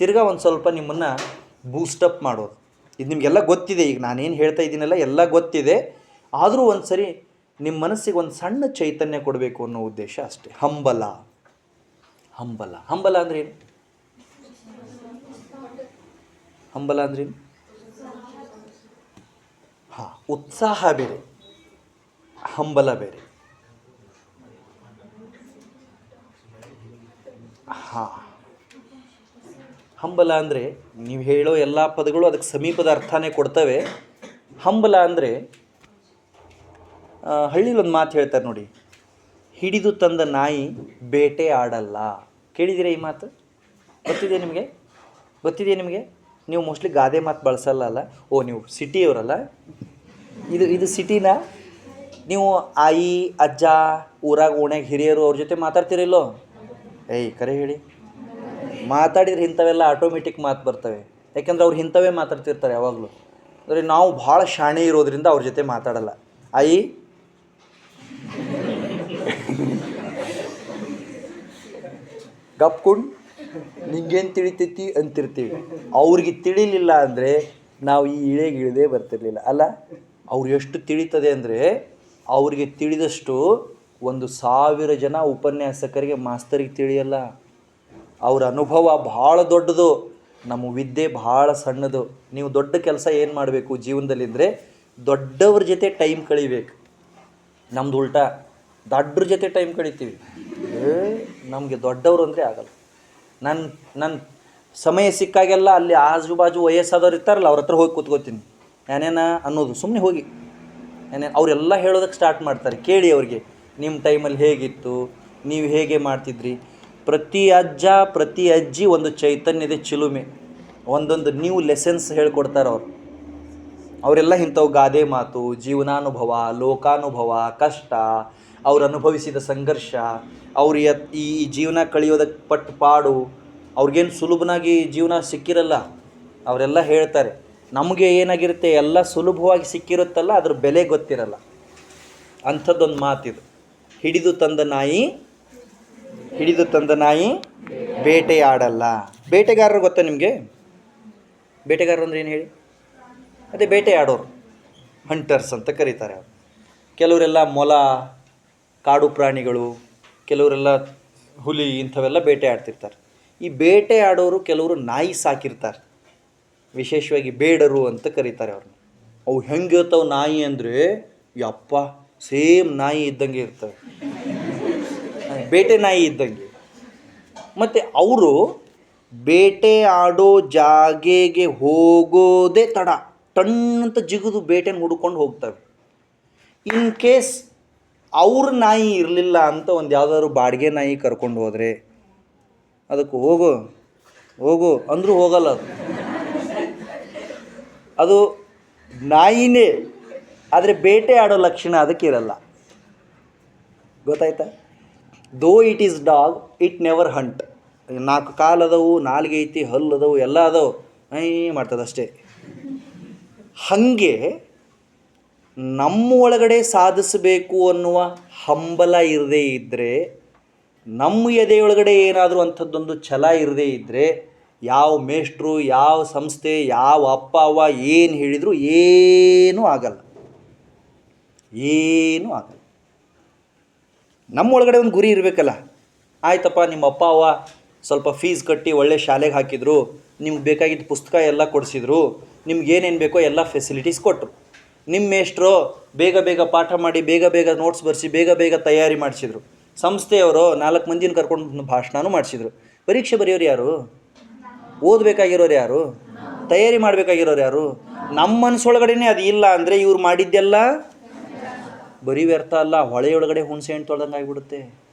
ತಿರ್ಗಾ ಒಂದು ಸ್ವಲ್ಪ ನಿಮ್ಮನ್ನು ಬೂಸ್ಟಪ್ ಮಾಡೋದು. ಇದು ನಿಮಗೆಲ್ಲ ಗೊತ್ತಿದೆ, ಈಗ ನಾನೇನು ಹೇಳ್ತಾ ಇದ್ದೀನಲ್ಲ ಎಲ್ಲ ಗೊತ್ತಿದೆ. ಆದರೂ ಒಂದು ಸರಿ ನಿಮ್ಮ ಮನಸ್ಸಿಗೆ ಒಂದು ಸಣ್ಣ ಚೈತನ್ಯ ಕೊಡಬೇಕು ಅನ್ನೋ ಉದ್ದೇಶ ಅಷ್ಟೇ. ಹಂಬಲ ಅಂದ್ರೇನು? ಹಂಬಲ ಅಂದ್ರೇನು? ಉತ್ಸಾಹ ಬೇರೆ, ಹಂಬಲ ಬೇರೆ. ಹಂಬಲ ಅಂದರೆ ನೀವು ಹೇಳೋ ಎಲ್ಲ ಪದಗಳು ಅದಕ್ಕೆ ಸಮೀಪದ ಅರ್ಥನೇ ಕೊಡ್ತವೆ. ಹಂಬಲ ಅಂದರೆ ಹಳ್ಳಿಲಿ ಒಂದು ಮಾತು ಹೇಳ್ತಾರೆ ನೋಡಿ, ಹಿಡಿದು ತಂದ ನಾಯಿ ಬೇಟೆ ಆಡಲ್ಲ. ಕೇಳಿದ್ದೀರಾ ಈ ಮಾತು? ಗೊತ್ತಿದೆಯಾ ನಿಮಗೆ? ನೀವು ಮೋಸ್ಟ್ಲಿ ಗಾದೆ ಮಾತು ಬಳಸಲ್ಲ ಅಲ್ಲ. ನೀವು ಸಿಟಿಯವರಲ್ಲ, ಇದು ಸಿಟಿನಾ? ನೀವು ಆಯಿ ಅಜ್ಜ ಊರಾಗ ಓಣ್ಯಾಗ ಹಿರಿಯರು ಅವ್ರ ಜೊತೆ ಮಾತಾಡ್ತಿರಿಲ್ಲೋ? ಕರೆ ಹೇಳಿ. ಮಾತಾಡಿದ್ರೆ ಇಂಥವೆಲ್ಲ ಆಟೋಮೆಟಿಕ್ ಮಾತು ಬರ್ತವೆ. ಯಾಕೆಂದ್ರೆ ಅವ್ರು ಇಂಥವೇ ಮಾತಾಡ್ತಿರ್ತಾರೆ ಯಾವಾಗಲೂ. ಅಂದರೆ ನಾವು ಭಾಳ ಶಾಣೆ ಇರೋದ್ರಿಂದ ಅವ್ರ ಜೊತೆ ಮಾತಾಡಲ್ಲ. ಆಯಿ ಗಪ್ಕೊಂಡು ನಿಂಗೇನು ತಿಳಿತೈತಿ ಅಂತಿರ್ತೀವಿ. ಅವ್ರಿಗೆ ತಿಳಿಲಿಲ್ಲ ಅಂದರೆ ನಾವು ಈ ಇಳಿದೇ ಬರ್ತಿರ್ಲಿಲ್ಲ ಅಲ್ಲ. ಅವ್ರು ಎಷ್ಟು ತಿಳಿತದೆ ಅಂದರೆ ಅವ್ರಿಗೆ ತಿಳಿದಷ್ಟು 1,000 ಜನ ಉಪನ್ಯಾಸಕರಿಗೆ ಮಾಸ್ತರಿಗೆ ತಿಳಿಯಲ್ಲ. ಅವ್ರ ಅನುಭವ ಭಾಳ ದೊಡ್ಡದು, ನಮ್ಮ ವಿದ್ಯೆ ಭಾಳ ಸಣ್ಣದು. ನೀವು ದೊಡ್ಡ ಕೆಲಸ ಏನು ಮಾಡಬೇಕು ಜೀವನದಲ್ಲಿ ಅಂದರೆ ದೊಡ್ಡವ್ರ ಜೊತೆ ಟೈಮ್ ಕಳಿಬೇಕು. ನಮ್ದು ಉಲ್ಟಾ, ದೊಡ್ಡರ ಜೊತೆ ಟೈಮ್ ಕಳಿತೀವಿ. ನಮಗೆ ದೊಡ್ಡವರು ಅಂದರೆ ಆಗಲ್ಲ. ನನ್ನ ಸಮಯ ಸಿಕ್ಕಾಗೆಲ್ಲ ಅಲ್ಲಿ ಆಜು ಬಾಜು ವಯಸ್ಸಾದವ್ರು ಇರ್ತಾರಲ್ಲ, ಅವ್ರ ಹತ್ರ ಹೋಗಿ ಕೂತ್ಕೋತೀನಿ. ನಾನೇನ ಅನ್ನೋದು ಸುಮ್ಮನೆ ಹೋಗಿ ಅವರೆಲ್ಲ ಹೇಳೋದಕ್ಕೆ ಸ್ಟಾರ್ಟ್ ಮಾಡ್ತಾರೆ. ಕೇಳಿ ಅವ್ರಿಗೆ, ನಿಮ್ಮ ಟೈಮಲ್ಲಿ ಹೇಗಿತ್ತು, ನೀವು ಹೇಗೆ ಮಾಡ್ತಿದ್ರಿ. ಪ್ರತಿ ಅಜ್ಜ ಪ್ರತಿ ಅಜ್ಜಿ ಒಂದು ಚೈತನ್ಯದ ಚಿಲುಮೆ, ಒಂದೊಂದು ನ್ಯೂ ಲೆಸನ್ಸ್ ಹೇಳ್ಕೊಡ್ತಾರೆ ಅವರು. ಅವರೆಲ್ಲ ಇಂಥವು ಗಾದೆ ಮಾತು, ಜೀವನಾನುಭವ, ಲೋಕಾನುಭವ, ಕಷ್ಟ, ಅವ್ರು ಅನುಭವಿಸಿದ ಸಂಘರ್ಷ, ಅವ್ರು ಈ ಜೀವನ ಕಳೆಯೋದಕ್ಕೆ ಪಟ್ಟು ಪಾಡು, ಅವ್ರಿಗೇನು ಸುಲಭನಾಗಿ ಜೀವನ ಸಿಕ್ಕಿರಲ್ಲ. ಅವರೆಲ್ಲ ಹೇಳ್ತಾರೆ. ನಮಗೆ ಏನಾಗಿರುತ್ತೆ, ಎಲ್ಲ ಸುಲಭವಾಗಿ ಸಿಕ್ಕಿರುತ್ತಲ್ಲ, ಅದ್ರ ಬೆಲೆ ಗೊತ್ತಿರಲ್ಲ. ಅಂಥದ್ದೊಂದು ಮಾತಿದು. ಹಿಡಿದು ತಂದ ನಾಯಿ ಬೇಟೆಯಾಡಲ್ಲ. ಬೇಟೆಗಾರರು ಗೊತ್ತಾ ನಿಮಗೆ? ಬೇಟೆಗಾರರು ಅಂದ್ರೆ ಏನು ಹೇಳಿ? ಅದೇ ಬೇಟೆಯಾಡೋರು, ಹಂಟರ್ಸ್ ಅಂತ ಕರೀತಾರೆ ಅವರು. ಕೆಲವರೆಲ್ಲ ಮೊಲ, ಕಾಡು ಪ್ರಾಣಿಗಳು, ಕೆಲವರೆಲ್ಲ ಹುಲಿ, ಇಂಥವೆಲ್ಲ ಬೇಟೆ ಆಡ್ತಿರ್ತಾರೆ. ಈ ಬೇಟೆ ಆಡೋರು ಕೆಲವರು ನಾಯಿ ಸಾಕಿರ್ತಾರೆ, ವಿಶೇಷವಾಗಿ ಬೇಡರು ಅಂತ ಕರೀತಾರೆ ಅವ್ರನ್ನ. ಅವು ಹೆಂಗಿರ್ತಾವೆ ನಾಯಿ ಅಂದರೆ, ಯಪ್ಪ ಸೇಮ್ ನಾಯಿ ಇದ್ದಂಗೆ ಇರ್ತವೆ, ಬೇಟೆ ನಾಯಿ ಇದ್ದಂಗೆ. ಮತ್ತು ಅವರು ಬೇಟೆ ಆಡೋ ಜಾಗೆಗೆ ಹೋಗೋದೇ ತಡ, ಟಣ್ಣಂತ ಜಿಗಿದು ಬೇಟೆನ ಹುಡ್ಕೊಂಡು ಹೋಗ್ತವೆ. ಇನ್ ಕೇಸ್ ಅವ್ರ ನಾಯಿ ಇರಲಿಲ್ಲ ಅಂತ ಒಂದು ಯಾವುದಾದ್ರು ಬಾಡಿಗೆ ನಾಯಿ ಕರ್ಕೊಂಡು ಹೋದರೆ, ಅದಕ್ಕೆ ಹೋಗು ಅಂದರೂ ಹೋಗಲ್ಲ. ಅದು ನಾಯಿನೇ, ಆದರೆ ಬೇಟೆ ಆಡೋ ಲಕ್ಷಣ ಅದಕ್ಕೆ ಇರಲ್ಲ. ಗೊತ್ತಾಯ್ತಾ? Though it is dog, it never Hunt. 4 ಕಾಲು ಅದಾವು, ನಾಲ್ಗೆ ಐತಿ, ಹಲ್ಲು ಅದಾವು, ಎಲ್ಲ ಅದಾವು, ಮಾಡ್ತದಷ್ಟೇ. ಹಾಗೆ ನಮ್ಮ ಒಳಗಡೆ ಸಾಧಿಸಬೇಕು ಅನ್ನುವ ಹಂಬಲ ಇರದೇ ಇದ್ದರೆ, ನಮ್ಮ ಎದೆಯೊಳಗಡೆ ಏನಾದರೂ ಅಂಥದ್ದೊಂದು ಛಲ ಇರದೇ ಇದ್ದರೆ, ಯಾವ ಮೇಷ್ಟ್ರು, ಯಾವ ಸಂಸ್ಥೆ, ಯಾವ ಅಪ್ಪ ಅವ್ವ ಏನು ಹೇಳಿದರೂ ಏನೂ ಆಗಲ್ಲ. ನಮ್ಮ ಒಳಗಡೆ ಒಂದು ಗುರಿ ಇರಬೇಕಲ್ಲ. ಆಯ್ತಪ್ಪ, ನಿಮ್ಮ ಅಪ್ಪ ಅವ್ವ ಸ್ವಲ್ಪ ಫೀಸ್ ಕಟ್ಟಿ ಒಳ್ಳೆ ಶಾಲೆಗೆ ಹಾಕಿದ್ರು, ನಿಮ್ಗೆ ಬೇಕಾಗಿದ್ದ ಪುಸ್ತಕ ಎಲ್ಲ ಕೊಡಿಸಿದ್ರು, ನಿಮ್ಗೆ ಏನೇನು ಬೇಕೋ ಎಲ್ಲ ಫೆಸಿಲಿಟೀಸ್ ಕೊಟ್ಟರು. ನಿಮ್ಮ ಮೇಷ್ಟ್ರು ಬೇಗ ಪಾಠ ಮಾಡಿ, ಬೇಗ ನೋಟ್ಸ್ ಬರೆಸಿ, ಬೇಗ ತಯಾರಿ ಮಾಡಿಸಿದ್ರು. ಸಂಸ್ಥೆಯವರು 4 ಮಂದಿನ ಕರ್ಕೊಂಡು ಭಾಷಣನೂ ಮಾಡಿಸಿದ್ರು. ಪರೀಕ್ಷೆ ಬರೆಯೋರು ಯಾರು? ಓದಬೇಕಾಗಿರೋರು ಯಾರು? ತಯಾರಿ ಮಾಡಬೇಕಾಗಿರೋರು ಯಾರು? ನಮ್ಮ ಮನಸ್ಸೊಳಗಡೆನೇ ಅದು ಇಲ್ಲ ಅಂದರೆ ಇವ್ರು ಮಾಡಿದ್ದೆಲ್ಲ ಬರೀ ವ್ಯರ್ಥ ಅಲ್ಲ, ಹೊಳೆಯೊಳಗಡೆ ಹುಣಸೆ ಹಣ್ಣು ತೊಳ್ದಂಗೆ ಆಗಿಬಿಡುತ್ತೆ,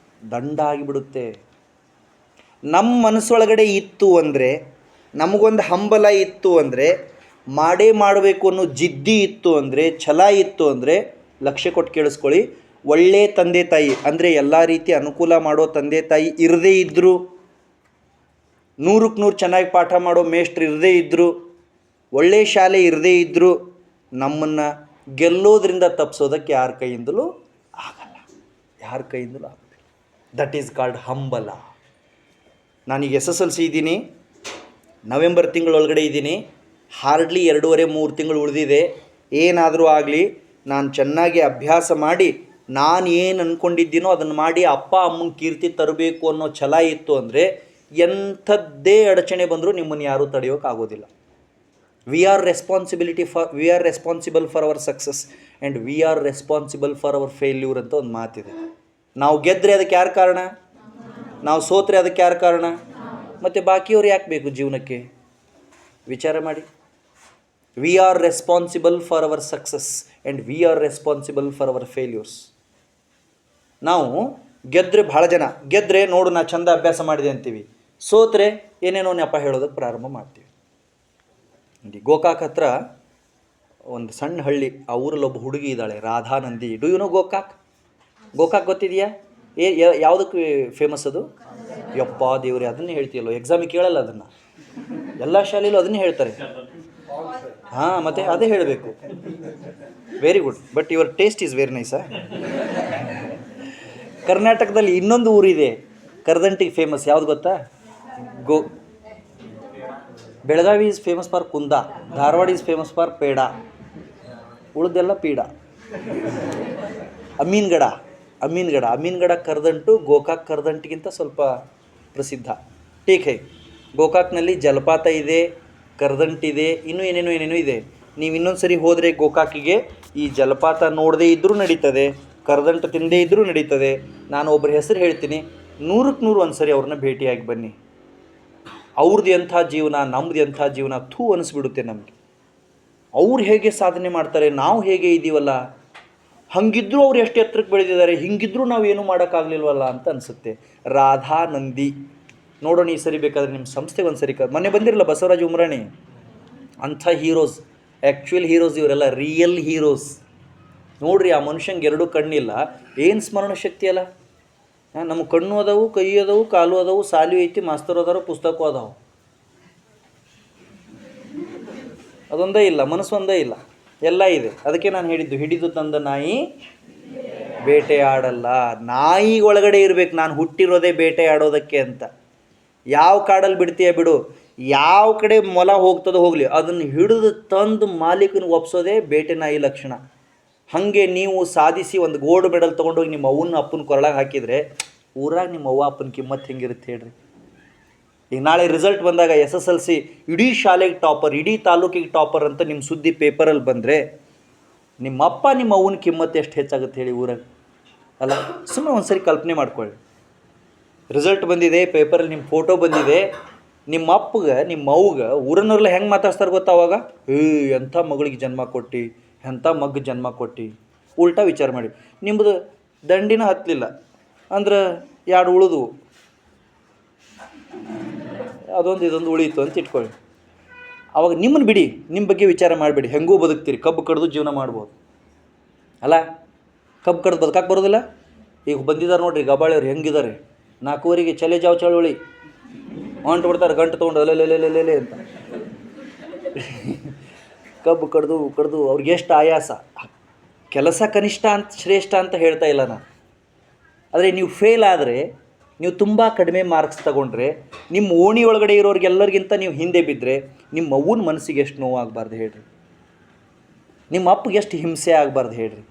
ದಂಡ ಆಗಿಬಿಡುತ್ತೆ. ನಮ್ಮ ಮನಸ್ಸೊಳಗಡೆ ಇತ್ತು ಅಂದರೆ, ನಮಗೊಂದು ಹಂಬಲ ಇತ್ತು ಅಂದರೆ, ಮಾಡಬೇಕು ಅನ್ನೋ ಜಿದ್ದಿ ಇತ್ತು ಅಂದರೆ, ಛಲ ಇತ್ತು ಅಂದರೆ, ಲಕ್ಷ್ಯ ಕೊಟ್ಟು ಕೇಳಿಸ್ಕೊಳ್ಳಿ, ಒಳ್ಳೆ ತಂದೆ ತಾಯಿ ಅಂದರೆ ಎಲ್ಲ ರೀತಿ ಅನುಕೂಲ ಮಾಡೋ ತಂದೆ ತಾಯಿ ಇರದೇ ಇದ್ದರು, 100ಕ್ಕೆ 100 ಚೆನ್ನಾಗಿ ಪಾಠ ಮಾಡೋ ಮೇಷ್ಟ್ರು ಇರದೇ ಇದ್ದರು, ಒಳ್ಳೆ ಶಾಲೆ ಇರದೇ ಇದ್ದರು, ನಮ್ಮನ್ನು ಗೆಲ್ಲೋದ್ರಿಂದ ತಪ್ಪಿಸೋದಕ್ಕೆ ಯಾರ ಕೈಯಿಂದಲೂ ಆಗಲ್ಲ. ದಟ್ ಈಸ್ ಕಾಲ್ಡ್ ಹಂಬಲ. ನಾನೀಗ SSLC ಇದ್ದೀನಿ, ನವೆಂಬರ್ ತಿಂಗಳೊಳಗಡೆ ಇದ್ದೀನಿ, ಹಾರ್ಡ್ಲಿ 2.5-3 ತಿಂಗಳು ಉಳಿದಿದೆ. ಏನಾದರೂ ಆಗಲಿ, ನಾನು ಚೆನ್ನಾಗಿ ಅಭ್ಯಾಸ ಮಾಡಿ, ನಾನು ಏನು ಅಂದ್ಕೊಂಡಿದ್ದೀನೋ ಅದನ್ನು ಮಾಡಿ ಅಪ್ಪ ಅಮ್ಮನ ಕೀರ್ತಿ ತರಬೇಕು ಅನ್ನೋ ಛಲ ಇತ್ತು ಅಂದರೆ, ಎಂಥದ್ದೇ ಅಡಚಣೆ ಬಂದರೂ ನಿಮ್ಮನ್ನು ಯಾರೂ ತಡೆಯೋಕ್ಕಾಗೋದಿಲ್ಲ. We are responsible for our success and we are responsible for our failure ಅಂತ ಒಂದು ಮಾತಿದೆ. ನಾವು ಗೆದ್ದರೆ ಅದಕ್ಕೆ ಯಾರು ಕಾರಣ? ನಾವು ಸೋತ್ರೆ ಅದಕ್ಕೆ ಯಾರು ಕಾರಣ? ಮತ್ತು ಬಾಕಿಯವ್ರು ಯಾಕೆ ಬೇಕು ಜೀವನಕ್ಕೆ? ವಿಚಾರ ಮಾಡಿ. V are responsible for our success and we are responsible for hour failures. ನಾವು ಗೆದ್ದರೆ, ಭಾಳ ಜನ ಗೆದ್ದರೆ ನೋಡು ನಾ ಚಂದ ಅಭ್ಯಾಸ ಮಾಡಿದೆ ಅಂತೀವಿ, ಸೋತ್ರೆ ಏನೇನೋ ನೆಪ ಹೇಳೋದಕ್ಕೆ ಪ್ರಾರಂಭ ಮಾಡ್ತೀವಿ. ಗೋಕಾಕ್ ಹತ್ರ ಒಂದು ಸಣ್ಣ ಹಳ್ಳಿ, ಆ ಊರಲ್ಲಿ ಒಬ್ಬ ಹುಡುಗಿ ಇದ್ದಾಳೆ, ರಾಧಾನಂದಿ. ಡು ಯು ನೋ ಗೋಕಾಕ್ ಗೊತ್ತಿದೆಯಾ? ಯಾವುದಕ್ಕೆ ಫೇಮಸ್ ಅದು? ಯಪ್ಪ ದೇವ್ರೆ, ಅದನ್ನೇ ಹೇಳ್ತೀಯಲ್ಲೋ, ಎಕ್ಸಾಮಿಗೆ ಕೇಳಲ್ಲ ಅದನ್ನು, ಎಲ್ಲ ಶಾಲೆಯಲ್ಲೂ ಅದನ್ನೇ ಹೇಳ್ತಾರೆ. ಹಾಂ, ಮತ್ತು ಅದೇ ಹೇಳಬೇಕು. Very good, but your taste is very ನೈಸಾ. ಕರ್ನಾಟಕದಲ್ಲಿ ಇನ್ನೊಂದು ಊರಿದೆ ಕರದಂಟಿಗೆ ಫೇಮಸ್, ಯಾವುದು ಗೊತ್ತಾ? ಬೆಳಗಾವಿ ಈಸ್ ಫೇಮಸ್ ಫಾರ್ ಕುಂದ, Dharwad is famous for peda, ಉಳಿದೆಲ್ಲ ಪೀಡ. ಅಮೀನ್ಗಡ ಕರದಂಟು ಗೋಕಾಕ್ ಕರದಂಟಿಗಿಂತ ಸ್ವಲ್ಪ ಪ್ರಸಿದ್ಧ. Teak high. ಗೋಕಾಕ್ನಲ್ಲಿ ಜಲಪಾತ ಇದೆ, ಕರದಂಟಿದೆ, ಇನ್ನೂ ಏನೇನೋ ಇದೆ. ನೀವು ಇನ್ನೊಂದು ಸರಿ ಹೋದರೆ ಗೋಕಾಕಿಗೆ ಈ ಜಲಪಾತ ನೋಡದೇ ಇದ್ದರೂ ನಡೀತದೆ, ಕರದಂಟು ತಿಂದೇ ಇದ್ದರೂ ನಡೀತದೆ. ನಾನು ಒಬ್ಬರ ಹೆಸರು ಹೇಳ್ತೀನಿ, 100ಕ್ಕೆ 100 ಒಂದು ಸರಿ ಅವ್ರನ್ನ ಭೇಟಿಯಾಗಿ ಬನ್ನಿ. ಅವ್ರದ್ದು ಎಂಥ ಜೀವನ, ನಮ್ಮದು ಎಂಥ ಜೀವನ, ಥೂ ಅನಿಸ್ಬಿಡುತ್ತೆ ನಮಗೆ. ಅವ್ರು ಹೇಗೆ ಸಾಧನೆ ಮಾಡ್ತಾರೆ, ನಾವು ಹೇಗೆ ಇದ್ದೀವಲ್ಲ, ಹಂಗಿದ್ರೂ ಅವ್ರು ಎಷ್ಟು ಎತ್ತರಕ್ಕೆ ಬೆಳೆದಿದ್ದಾರೆ, ಹಿಂಗಿದ್ರೂ ನಾವೇನು ಮಾಡೋಕ್ಕಾಗಲಿಲ್ವಲ್ಲ ಅಂತ ಅನಿಸುತ್ತೆ. ರಾಧಾನಂದಿ ನೋಡೋಣ ಈ ಸರಿ ಬೇಕಾದರೆ ನಿಮ್ಮ ಸಂಸ್ಥೆಗೆ ಒಂದು ಸರಿ ಮೊನ್ನೆ ಬಂದಿರಲ್ಲ ಬಸವರಾಜ ಉಮ್ರಾಣಿ, ಅಂಥ ಹೀರೋಸ್, ಆ್ಯಕ್ಚುಯಲ್ ಹೀರೋಸ್ ಇವರೆಲ್ಲ, ರಿಯಲ್ ಹೀರೋಸ್. ನೋಡ್ರಿ, ಆ ಮನುಷ್ಯಂಗೆ ಎರಡೂ ಕಣ್ಣಿಲ್ಲ, ಏನು ಸ್ಮರಣ ಶಕ್ತಿ ಅಲ್ಲ. ನಮ್ಮ ಕಣ್ಣು ಅದಾವು, ಕೈ ಅದಾವು, ಕಾಲು ಅದಾವು, ಸಾಲಿ ಐತಿ, ಮಾಸ್ತರು ಅದಾರು, ಪುಸ್ತಕ ಅದಾವು. ಅದೊಂದೇ ಇಲ್ಲ, ಮನಸ್ಸು ಒಂದೇ ಇಲ್ಲ, ಎಲ್ಲ ಇದೆ. ಅದಕ್ಕೆ ನಾನು ಹೇಳಿದ್ದು, ಹಿಡಿದು ತಂದ ನಾಯಿ ಬೇಟೆ ಆಡಲ್ಲ. ನಾಯಿ ಒಳಗಡೆ ಇರಬೇಕು, ನಾನು ಹುಟ್ಟಿರೋದೇ ಬೇಟೆ ಆಡೋದಕ್ಕೆ ಅಂತ. ಯಾವ ಕಾಡಲ್ಲಿ ಬಿಡ್ತೀಯ ಬಿಡು, ಯಾವ ಕಡೆ ಮೊಲ ಹೋಗ್ತದೋ ಹೋಗಲಿ, ಅದನ್ನು ಹಿಡಿದು ತಂದು ಮಾಲೀಕನಿಗೆ ಒಪ್ಸೋದೇ ಬೇಟೆ ನಾಯಿ ಲಕ್ಷಣ. ಹಾಗೆ ನೀವು ಸಾಧಿಸಿ ಒಂದು ಗೋಲ್ಡ್ ಮೆಡಲ್ ತೊಗೊಂಡೋಗಿ ನಿಮ್ಮ ಅವ್ವನ ಅಪ್ಪನ ಕೊರಳಾಗಿ ಹಾಕಿದರೆ ಊರಾಗ ನಿಮ್ಮ ಅವ್ವ ಅಪ್ಪನ ಕಿಮ್ಮತ್ತು ಹೆಂಗಿರುತ್ತೆ ಹೇಳ್ರಿ. ಈಗ ನಾಳೆ ರಿಸಲ್ಟ್ ಬಂದಾಗ SSLC ಇಡೀ ಶಾಲೆಗೆ ಟಾಪರ್, ಇಡೀ ತಾಲೂಕಿಗೆ ಟಾಪರ್ ಅಂತ ನಿಮ್ಮ ಸುದ್ದಿ ಪೇಪರಲ್ಲಿ ಬಂದರೆ ನಿಮ್ಮ ಅಪ್ಪ ನಿಮ್ಮ ಅವ್ವನ ಕಿಮ್ಮತ್ತು ಎಷ್ಟು ಹೆಚ್ಚಾಗುತ್ತೆ ಹೇಳಿ ಊರಾಗ. ಅಲ್ಲ, ಸುಮ್ಮನೆ ಒಂದು ಸರಿ ಕಲ್ಪನೆ ಮಾಡ್ಕೊಳ್ಳಿ. ರಿಸಲ್ಟ್ ಬಂದಿದೆ, ಪೇಪರಲ್ಲಿ ನಿಮ್ಮ ಫೋಟೋ ಬಂದಿದೆ, ನಿಮ್ಮ ಅಪ್ಪಗೆ ನಿಮ್ಮ ಅವ್ಗೆ ಊರನ್ನವ್ರೆಲ್ಲ ಹೆಂಗೆ ಮಾತಾಡ್ತಾರೆ ಗೊತ್ತಾ ಅವಾಗ? ಎಂಥ ಮಗಳಿಗೆ ಜನ್ಮ ಕೊಟ್ಟು, ಎಂಥ ಮಗ್ಗೆ ಜನ್ಮ ಕೊಟ್ಟು. ಉಲ್ಟಾ ವಿಚಾರ ಮಾಡಿ, ನಿಮ್ಮದು ದಂಡಿನ ಹತ್ತಲಿಲ್ಲ ಅಂದ್ರೆ ಎರಡು ಉಳಿದು ಅದೊಂದು ಇದೊಂದು ಉಳೀತು ಅಂತ ಇಟ್ಕೊಳ್ಳಿ. ಅವಾಗ ನಿಮ್ಮನ್ನು ಬಿಡಿ, ನಿಮ್ಮ ಬಗ್ಗೆ ವಿಚಾರ ಮಾಡಿಬಿಡಿ, ಹೆಂಗೂ ಬದುಕ್ತೀರಿ, ಕಬ್ಬು ಕಡ್ದು ಜೀವನ ಮಾಡ್ಬೋದು ಅಲ್ಲ. ಕಬ್ಬು ಕಡ್ದು ಬದುಕಕ್ಕೆ ಬರೋದಿಲ್ಲ. ಈಗ ಬಂದಿದ್ದಾರೆ ನೋಡ್ರಿ ಗಬಾಳಿಯವ್ರು, ಹೆಂಗಿದ್ದಾರೆ, 4:15 ಚಲೆ ಜಾವ್ ಚಳುವಳಿ ಹೊಂಟು ಬಿಡ್ತಾರೆ, ಗಂಟು ತೊಗೊಂಡು ಅಲೆಲೆಲೆಲೆಲೆ ಅಂತ. ಕಬ್ಬು ಕಡ್ದು ಅವ್ರಿಗೆ ಎಷ್ಟು ಆಯಾಸ. ಕೆಲಸ ಕನಿಷ್ಠ ಅಂತ ಶ್ರೇಷ್ಠ ಅಂತ ಹೇಳ್ತಾ ಇಲ್ಲ ನಾನು, ಆದರೆ ನೀವು ಫೇಲ್ ಆದರೆ, ನೀವು ತುಂಬ ಕಡಿಮೆ ಮಾರ್ಕ್ಸ್ ತಗೊಂಡ್ರೆ, ನಿಮ್ಮ ಓಣಿ ಒಳಗಡೆ ಇರೋರಿಗೆಲ್ಲರಿಗಿಂತ ನೀವು ಹಿಂದೆ ಬಿದ್ದರೆ, ನಿಮ್ಮ ಅವ್ವನ ಮನಸ್ಸಿಗೆ ಎಷ್ಟು ನೋವಾಗಬಾರ್ದು ಹೇಳ್ರಿ, ನಿಮ್ಮ ಅಪ್ಪಗೆ ಎಷ್ಟು ಹಿಂಸೆ ಆಗಬಾರ್ದು ಹೇಳ್ರಿ.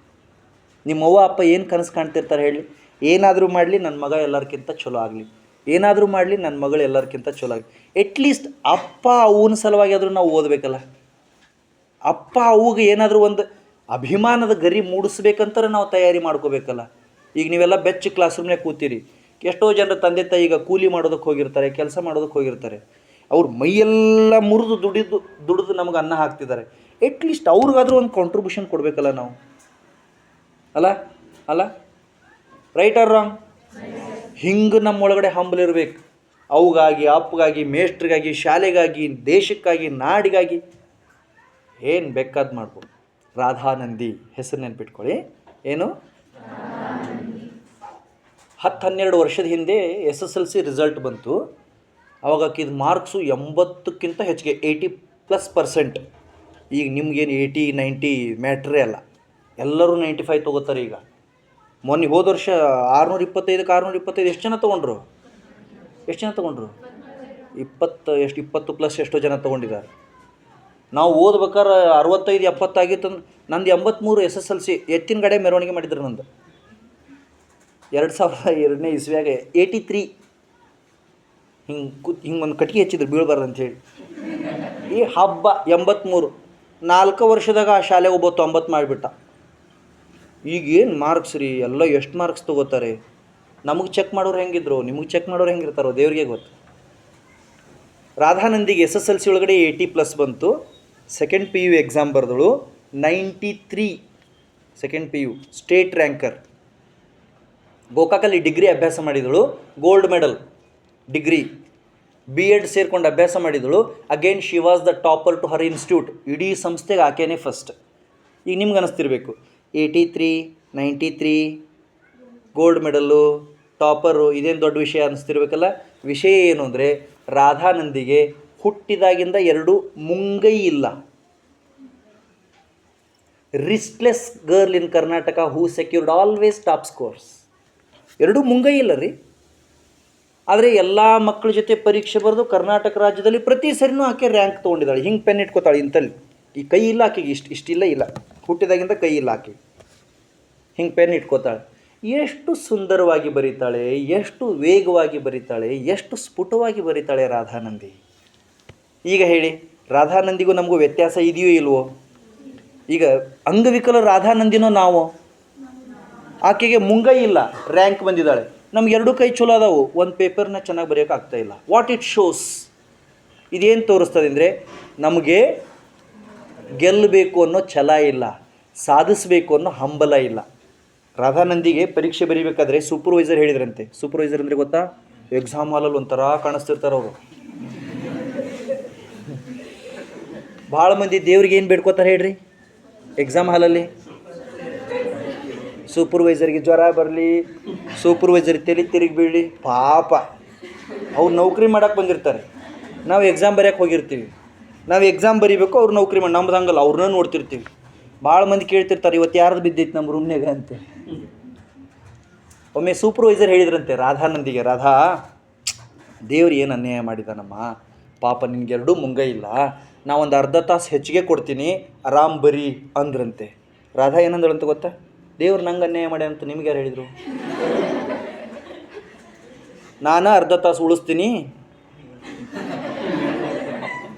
ನಿಮ್ಮ ಅವ್ವ ಅಪ್ಪ ಏನು ಕನಸು ಕಾಣ್ತಿರ್ತಾರೆ ಹೇಳಿ, ಏನಾದರೂ ಮಾಡಲಿ ನನ್ನ ಮಗ ಎಲ್ಲರಿಗಿಂತ ಚಲೋ ಆಗಲಿ, ಏನಾದರೂ ಮಾಡಲಿ ನನ್ನ ಮಗಳು ಎಲ್ಲರಿಗಿಂತ ಚಲೋ ಆಗಲಿ. ಎಟ್ಲೀಸ್ಟ್ ಅಪ್ಪ ಅವನ ಸಲುವಾಗಿ ಆದರೂ ನಾವು ಓದಬೇಕಲ್ಲ. ಅಪ್ಪ ಅವ್ಗೆ ಏನಾದರೂ ಒಂದು ಅಭಿಮಾನದ ಗರಿ ಮೂಡಿಸ್ಬೇಕಂತಾರೆ ನಾವು ತಯಾರಿ ಮಾಡ್ಕೋಬೇಕಲ್ಲ. ಈಗ ನೀವೆಲ್ಲ ಬೆಚ್ಚ ಕ್ಲಾಸ್ ರೂಮ್ನಾಗ ಕೂತೀರಿ, ಎಷ್ಟೋ ಜನರ ತಂದೆ ತಾಯಿ ಈಗ ಕೂಲಿ ಮಾಡೋದಕ್ಕೆ ಹೋಗಿರ್ತಾರೆ, ಕೆಲಸ ಮಾಡೋದಕ್ಕೆ ಹೋಗಿರ್ತಾರೆ, ಅವ್ರು ಮೈಯೆಲ್ಲ ಮುರಿದು ದುಡಿದು ನಮಗೆ ಅನ್ನ ಹಾಕ್ತಿದ್ದಾರೆ. ಎಟ್ಲೀಸ್ಟ್ ಅವ್ರಿಗಾದ್ರೂ ಒಂದು ಕಾಂಟ್ರಿಬ್ಯೂಷನ್ ಕೊಡಬೇಕಲ್ಲ ನಾವು, ಅಲ್ಲ ಅಲ್ಲ ರೈಟ್ ಆರ್ ರಾಂಗ್? ಹಿಂಗೆ ನಮ್ಮೊಳಗಡೆ ಹಂಬಲಿರ್ಬೇಕು. ಅವ್ಗಾಗಿ, ಅಪ್ಪಗಾಗಿ, ಮೇಷ್ಟ್ರಿಗಾಗಿ, ಶಾಲೆಗಾಗಿ, ದೇಶಕ್ಕಾಗಿ, ನಾಡಿಗಾಗಿ ಏನು ಬೇಕಾದ್ ಮಾಡ್ಬೋದು. ರಾಧಾನಂದಿ ಹೆಸರು ನೆನ್ಪಿಟ್ಕೊಳ್ಳಿ. ಏನು, 10-12 ವರ್ಷದ ಹಿಂದೆ SSLC ರಿಸಲ್ಟ್ ಬಂತು. ಅವಾಗ ಹಾಕಿದ ಮಾರ್ಕ್ಸು 80ಕ್ಕಿಂತ ಹೆಚ್ಚಿಗೆ, 80+%. ಈಗ ನಿಮ್ಗೇನು 80-90 ಮ್ಯಾಟ್ರೇ ಅಲ್ಲ, ಎಲ್ಲರೂ 95 ತೊಗೋತಾರೆ ಈಗ. ಮೊನ್ನೆ ಹೋದ ವರ್ಷ 625ಕ್ಕೆ 625 ಎಷ್ಟು ಜನ ತೊಗೊಂಡ್ರು? 20+ ಎಷ್ಟೋ ಜನ ತೊಗೊಂಡಿದ್ದಾರೆ. ನಾವು ಓದ್ಬೇಕಾದ್ರೆ 65-70 ಆಗಿತ್ತು. ನಂದು 83 SSLC, ಎತ್ತಿನ ಗಾಡಿ ಮೆರವಣಿಗೆ ಮಾಡಿದ್ರು. ನಂದು 2002ನೇ ಇಸ್ವಿಯಾಗೆ 83. ಹಿಂಗೆ ಒಂದು ಕಟ್ಟಿಗೆ ಹೆಚ್ಚಿದ್ರು ಬೀಳ್ಬಾರ್ದು ಅಂಥೇಳಿ. ಈ ಹಬ್ಬ 83, 4 ವರ್ಷದಾಗ ಆ ಶಾಲೆಗೆ ಒಬ್ಬ 90 ಮಾಡಿಬಿಟ್ಟ. ಈಗೇನು ಮಾರ್ಕ್ಸ್ ರೀ, ಎಲ್ಲ ಎಷ್ಟು ಮಾರ್ಕ್ಸ್ ತೊಗೋತಾರೆ. ನಮಗೆ ಚೆಕ್ ಮಾಡೋರು ಹೆಂಗಿದ್ರು, ನಿಮಗೆ ಚೆಕ್ ಮಾಡೋರು ಹೆಂಗಿರ್ತಾರೋ ದೇವ್ರಿಗೆ ಗೊತ್ತು. ರಾಧಾನಂದಿಗೆ SSLC ಒಳಗಡೆ 80+ ಬಂತು. ಸೆಕೆಂಡ್ PU ಎಕ್ಸಾಮ್ ಬರೆದಳು, 93. Second PU state ranker. ಗೋಕಾಕಲ್ಲಿ ಡಿಗ್ರಿ ಅಭ್ಯಾಸ ಮಾಡಿದಳು, ಗೋಲ್ಡ್ ಮೆಡಲ್ ಡಿಗ್ರಿ. B.Ed ಸೇರ್ಕೊಂಡು ಅಭ್ಯಾಸ ಮಾಡಿದಳು. Again she was the topper to her institute. ಇಡೀ ಸಂಸ್ಥೆಗೆ ಆಕೆನೇ ಫಸ್ಟ್. ಈಗ ನಿಮ್ಗೆ ಅನ್ನಿಸ್ತಿರ್ಬೇಕು, 83, 93, ಗೋಲ್ಡ್ ಮೆಡಲ್ಲು, ಟಾಪರು, ಇದೇನು ದೊಡ್ಡ ವಿಷಯ ಅನ್ನಿಸ್ತಿರ್ಬೇಕಲ್ಲ. ವಿಷಯ ಏನು ಅಂದರೆ, ರಾಧಾನಂದಿಗೆ ಹುಟ್ಟಿದಾಗಿಂದ 2 ಮುಂಗೈ ಇಲ್ಲ. Wristless girl in Karnataka who secured always top scores. 2 ಮುಂಗೈ ಇಲ್ಲ ರೀ. ಆದರೆ ಎಲ್ಲ ಮಕ್ಕಳ ಜೊತೆ ಪರೀಕ್ಷೆ ಬರೆದು ಕರ್ನಾಟಕ ರಾಜ್ಯದಲ್ಲಿ ಪ್ರತಿ ಸರಿನೂ ಆಕೆ ರ್ಯಾಂಕ್ ತೊಗೊಂಡಿದ್ದಾಳೆ. ಹಿಂಗೆ ಪೆನ್ ಇಟ್ಕೋತಾಳೆ ಇಂತಲ್ಲಿ. ಈ ಕೈ ಇಲ್ಲ ಆಕೆಗೆ, ಇಷ್ಟಿಲ್ಲ, ಹುಟ್ಟಿದಾಗಿಂದ ಕೈ ಇಲ್ಲ ಆಕೆಗೆ. ಹಿಂಗೆ ಪೆನ್ ಇಟ್ಕೋತಾಳೆ. ಎಷ್ಟು ಸುಂದರವಾಗಿ ಬರೀತಾಳೆ, ಎಷ್ಟು ವೇಗವಾಗಿ ಬರೀತಾಳೆ, ಎಷ್ಟು ಸ್ಫುಟವಾಗಿ ಬರೀತಾಳೆ ರಾಧಾನಂದಿ. ಈಗ ಹೇಳಿ, ರಾಧಾನಂದಿಗೂ ನಮಗೂ ವ್ಯತ್ಯಾಸ ಇದೆಯೋ ಇಲ್ವೋ? ಈಗ ಅಂಗವಿಕಲ ರಾಧಾನಂದಿನೋ ನಾವು? ಆಕೆಗೆ ಮುಂಗೈ ಇಲ್ಲ, ರ್ಯಾಂಕ್ ಬಂದಿದ್ದಾಳೆ. ನಮ್ಗೆ 2 ಕೈ ಚಲೋ ಅದಾವು, ಒಂದು ಪೇಪರ್ನ ಚೆನ್ನಾಗಿ ಬರೆಯೋಕ್ಕಾಗ್ತಾ ಇಲ್ಲ. What it shows? ಇದೇನು ತೋರಿಸ್ತದೆ ಅಂದರೆ, ನಮಗೆ ಗೆಲ್ಲಬೇಕು ಅನ್ನೋ ಛಲ ಇಲ್ಲ. ಸಾಧಿಸಬೇಕು ಅನ್ನೋ ಹಂಬಲ ಇಲ್ಲ. ರಾಧಾನಂದಿಗೆ ಪರೀಕ್ಷೆ ಬರೀಬೇಕಾದ್ರೆ ಸೂಪರ್ವೈಸರ್ ಹೇಳಿದ್ರಂತೆ. ಸೂಪರ್ವೈಸರ್ ಅಂದರೆ ಗೊತ್ತಾ? ಎಕ್ಸಾಮ್ ಹಾಲಲ್ಲಿ ಒಂಥರ ಕಾಣಿಸ್ತಿರ್ತಾರೆ ಅವರು. ಭಾಳ ಮಂದಿ ದೇವ್ರಿಗೆ ಏನು ಬೇಡ್ಕೋತಾರೆ ಹೇಳ್ರಿ ಎಕ್ಸಾಮ್ ಹಾಲಲ್ಲಿ? ಸೂಪರ್ವೈಸರ್ಗೆ ಜ್ವರ ಬರಲಿ, ಸೂಪರ್ವೈಸರ್ ತಲೆ ತಿರುಗಿ ಬೀಳಲಿ. ಪಾಪ ಅವ್ರು ನೌಕರಿ ಮಾಡೋಕ್ಕೆ ಬಂದಿರ್ತಾರೆ, ನಾವು ಎಕ್ಸಾಮ್ ಬರೆಯೋಕ್ಕೆ ಹೋಗಿರ್ತೀವಿ. ನಾವು ಎಕ್ಸಾಮ್ ಬರೀಬೇಕು, ಅವ್ರು ನೌಕರಿ ಮಾಡಿ. ನಮ್ದು ಹಂಗಲ್ಲ, ಅವ್ರನ್ನ ನೋಡ್ತಿರ್ತೀವಿ. ಭಾಳ ಮಂದಿ ಕೇಳ್ತಿರ್ತಾರೆ, ಇವತ್ತು ಯಾರ್ದು ಬಿದ್ದೈತೆ ನಮ್ಮ ರೂಮ್ನಾಗ ಅಂತೆ. ಒಮ್ಮೆ ಸೂಪರ್ವೈಸರ್ ಹೇಳಿದ್ರಂತೆ ರಾಧಾನಂದಿಗೆ, ರಾಧಾ, ದೇವ್ರು ಏನು ಅನ್ಯಾಯ ಮಾಡಿದಾನಮ್ಮ, ಪಾಪ ನಿನಗೆರಡೂ ಮುಂಗೈ ಇಲ್ಲ, ನಾವೊಂದು ಅರ್ಧ ತಾಸು ಹೆಚ್ಚಿಗೆ ಕೊಡ್ತೀನಿ, ಆರಾಮ್ ಬರೀ ಅಂದ್ರಂತೆ. ರಾಧಾ ಏನಂದಳಂತ ಗೊತ್ತಾ? ದೇವ್ರು ನಂಗೆ ಅನ್ಯಾಯ ಮಾಡ್ಯ ಅಂತ ನಿಮ್ಗೆ ಯಾರು ಹೇಳಿದರು? ನಾನು ಅರ್ಧ ತಾಸು ಉಳಿಸ್ತೀನಿ.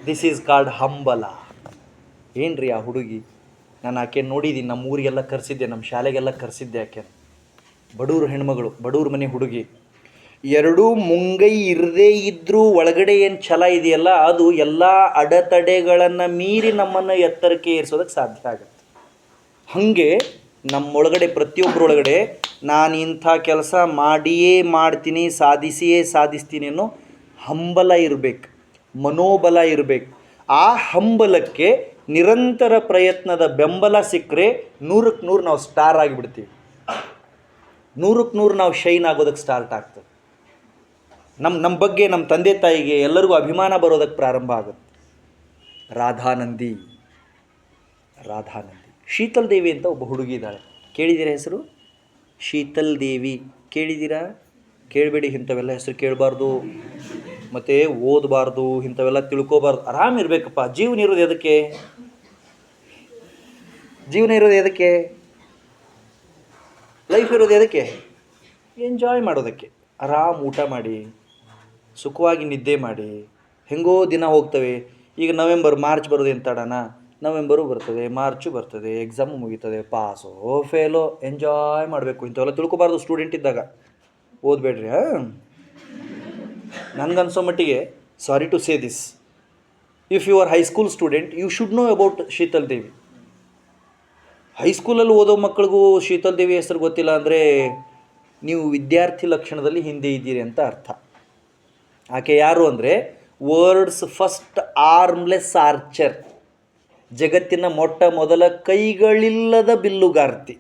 ದಿಸ್ ಈಸ್ ಕಾಲ್ಡ್ ಹಂಬಲ. ಏನ್ರಿ ಆ ಹುಡುಗಿ? ನಾನು ಆಕೆ ನೋಡಿದ್ದೀನಿ, ನಮ್ಮ ಊರಿಗೆಲ್ಲ ಕರೆಸಿದ್ದೆ, ನಮ್ಮ ಶಾಲೆಗೆಲ್ಲ ಕರೆಸಿದ್ದೆ. ಆಕೆ ಬಡವ್ರ ಹೆಣ್ಮಗಳು, ಬಡವ್ರ ಮನೆ ಹುಡುಗಿ. ಎರಡೂ ಮುಂಗೈ ಇರದೇ ಇದ್ದರೂ ಒಳಗಡೆ ಏನು ಛಲ ಇದೆಯಲ್ಲ, ಅದು ಎಲ್ಲ ಅಡೆತಡೆಗಳನ್ನು ಮೀರಿ ನಮ್ಮನ್ನು ಎತ್ತರಕ್ಕೆ ಏರಿಸೋದಕ್ಕೆ ಸಾಧ್ಯ ಆಗುತ್ತೆ. ಹಾಗೆ ನಮ್ಮೊಳಗಡೆ, ಪ್ರತಿಯೊಬ್ಬರೊಳಗಡೆ ನಾನು ಇಂಥ ಕೆಲಸ ಮಾಡಿಯೇ ಮಾಡ್ತೀನಿ, ಸಾಧಿಸಿಯೇ ಸಾಧಿಸ್ತೀನಿ ಅನ್ನೋ ಹಂಬಲ ಇರಬೇಕು, ಮನೋಬಲ ಇರಬೇಕು. ಆ ಹಂಬಲಕ್ಕೆ ನಿರಂತರ ಪ್ರಯತ್ನದ ಬೆಂಬಲ ಸಿಕ್ಕರೆ 100ಕ್ಕೆ 100 ನಾವು ಸ್ಟಾರ್ ಆಗಿಬಿಡ್ತೀವಿ. 100ಕ್ಕೆ 100 ನಾವು ಶೈನ್ ಆಗೋದಕ್ಕೆ ಸ್ಟಾರ್ಟ್ ಆಗ್ತದೆ. ನಮ್ಮ ಬಗ್ಗೆ ನಮ್ಮ ತಂದೆ ತಾಯಿಗೆ ಎಲ್ಲರಿಗೂ ಅಭಿಮಾನ ಬರೋದಕ್ಕೆ ಪ್ರಾರಂಭ ಆಗುತ್ತೆ. ರಾಧಾನಂದಿ. ಶೀತಲ್ ದೇವಿ ಅಂತ ಒಬ್ಬ ಹುಡುಗಿ ಇದ್ದಾಳೆ. ಕೇಳಿದ್ದೀರಾ ಹೆಸರು? ಶೀತಲ್ ದೇವಿ ಕೇಳಿದ್ದೀರಾ? ಕೇಳಬೇಡಿ, ಇಂಥವೆಲ್ಲ ಹೆಸರು ಕೇಳಬಾರ್ದು, ಮತ್ತು ಓದಬಾರ್ದು, ಇಂಥವೆಲ್ಲ ತಿಳ್ಕೊಬಾರ್ದು. ಆರಾಮಿರ್ಬೇಕಪ್ಪ. ಜೀವನ ಇರೋದು ಎದಕ್ಕೆ? ಲೈಫ್ ಇರೋದು ಎದಕ್ಕೆ? ಎಂಜಾಯ್ ಮಾಡೋದಕ್ಕೆ. ಆರಾಮ್ ಊಟ ಮಾಡಿ, ಸುಖವಾಗಿ ನಿದ್ದೆ ಮಾಡಿ, ಹೆಂಗೋ ದಿನ ಹೋಗ್ತವೆ. ಈಗ ಮಾರ್ಚ್ ಬರೋದು ಎಂತಾಡಣ? ನವೆಂಬರು ಬರ್ತದೆ, ಮಾರ್ಚು ಬರ್ತದೆ, ಎಕ್ಸಾಮು ಮುಗೀತದೆ, ಪಾಸೋ ಫೇಲೋ, ಎಂಜಾಯ್ ಮಾಡಬೇಕು. ಇಂಥವೆಲ್ಲ ತಿಳ್ಕೊಬಾರ್ದು ಸ್ಟೂಡೆಂಟ್ ಇದ್ದಾಗ. ಓದಬೇಡ್ರಿ. ನನಗನ್ಸೋ ಮಟ್ಟಿಗೆ, sorry to say this, if you are high school student, you should know about Sheetal Devi. ಹೈಸ್ಕೂಲಲ್ಲಿ ಓದೋ ಮಕ್ಕಳಿಗೂ ಶೀತಲ್ ದೇವಿ ಹೆಸರು ಗೊತ್ತಿಲ್ಲ ಅಂದರೆ ನೀವು ವಿದ್ಯಾರ್ಥಿ ಲಕ್ಷಣದಲ್ಲಿ ಹಿಂದೆ ಇದ್ದೀರಿ ಅಂತ ಅರ್ಥ. ಆಕೆ ಯಾರು ಅಂದರೆ ವರ್ಲ್ಡ್ಸ್ ಫಸ್ಟ್ ಆರ್ಮ್ಲೆಸ್ ಆರ್ಚರ್, ಜಗತ್ತಿನ ಮೊಟ್ಟ ಮೊದಲ ಕೈಗಳಿಲ್ಲದ ಬಿಲ್ಲುಗಾರ್ತಿ.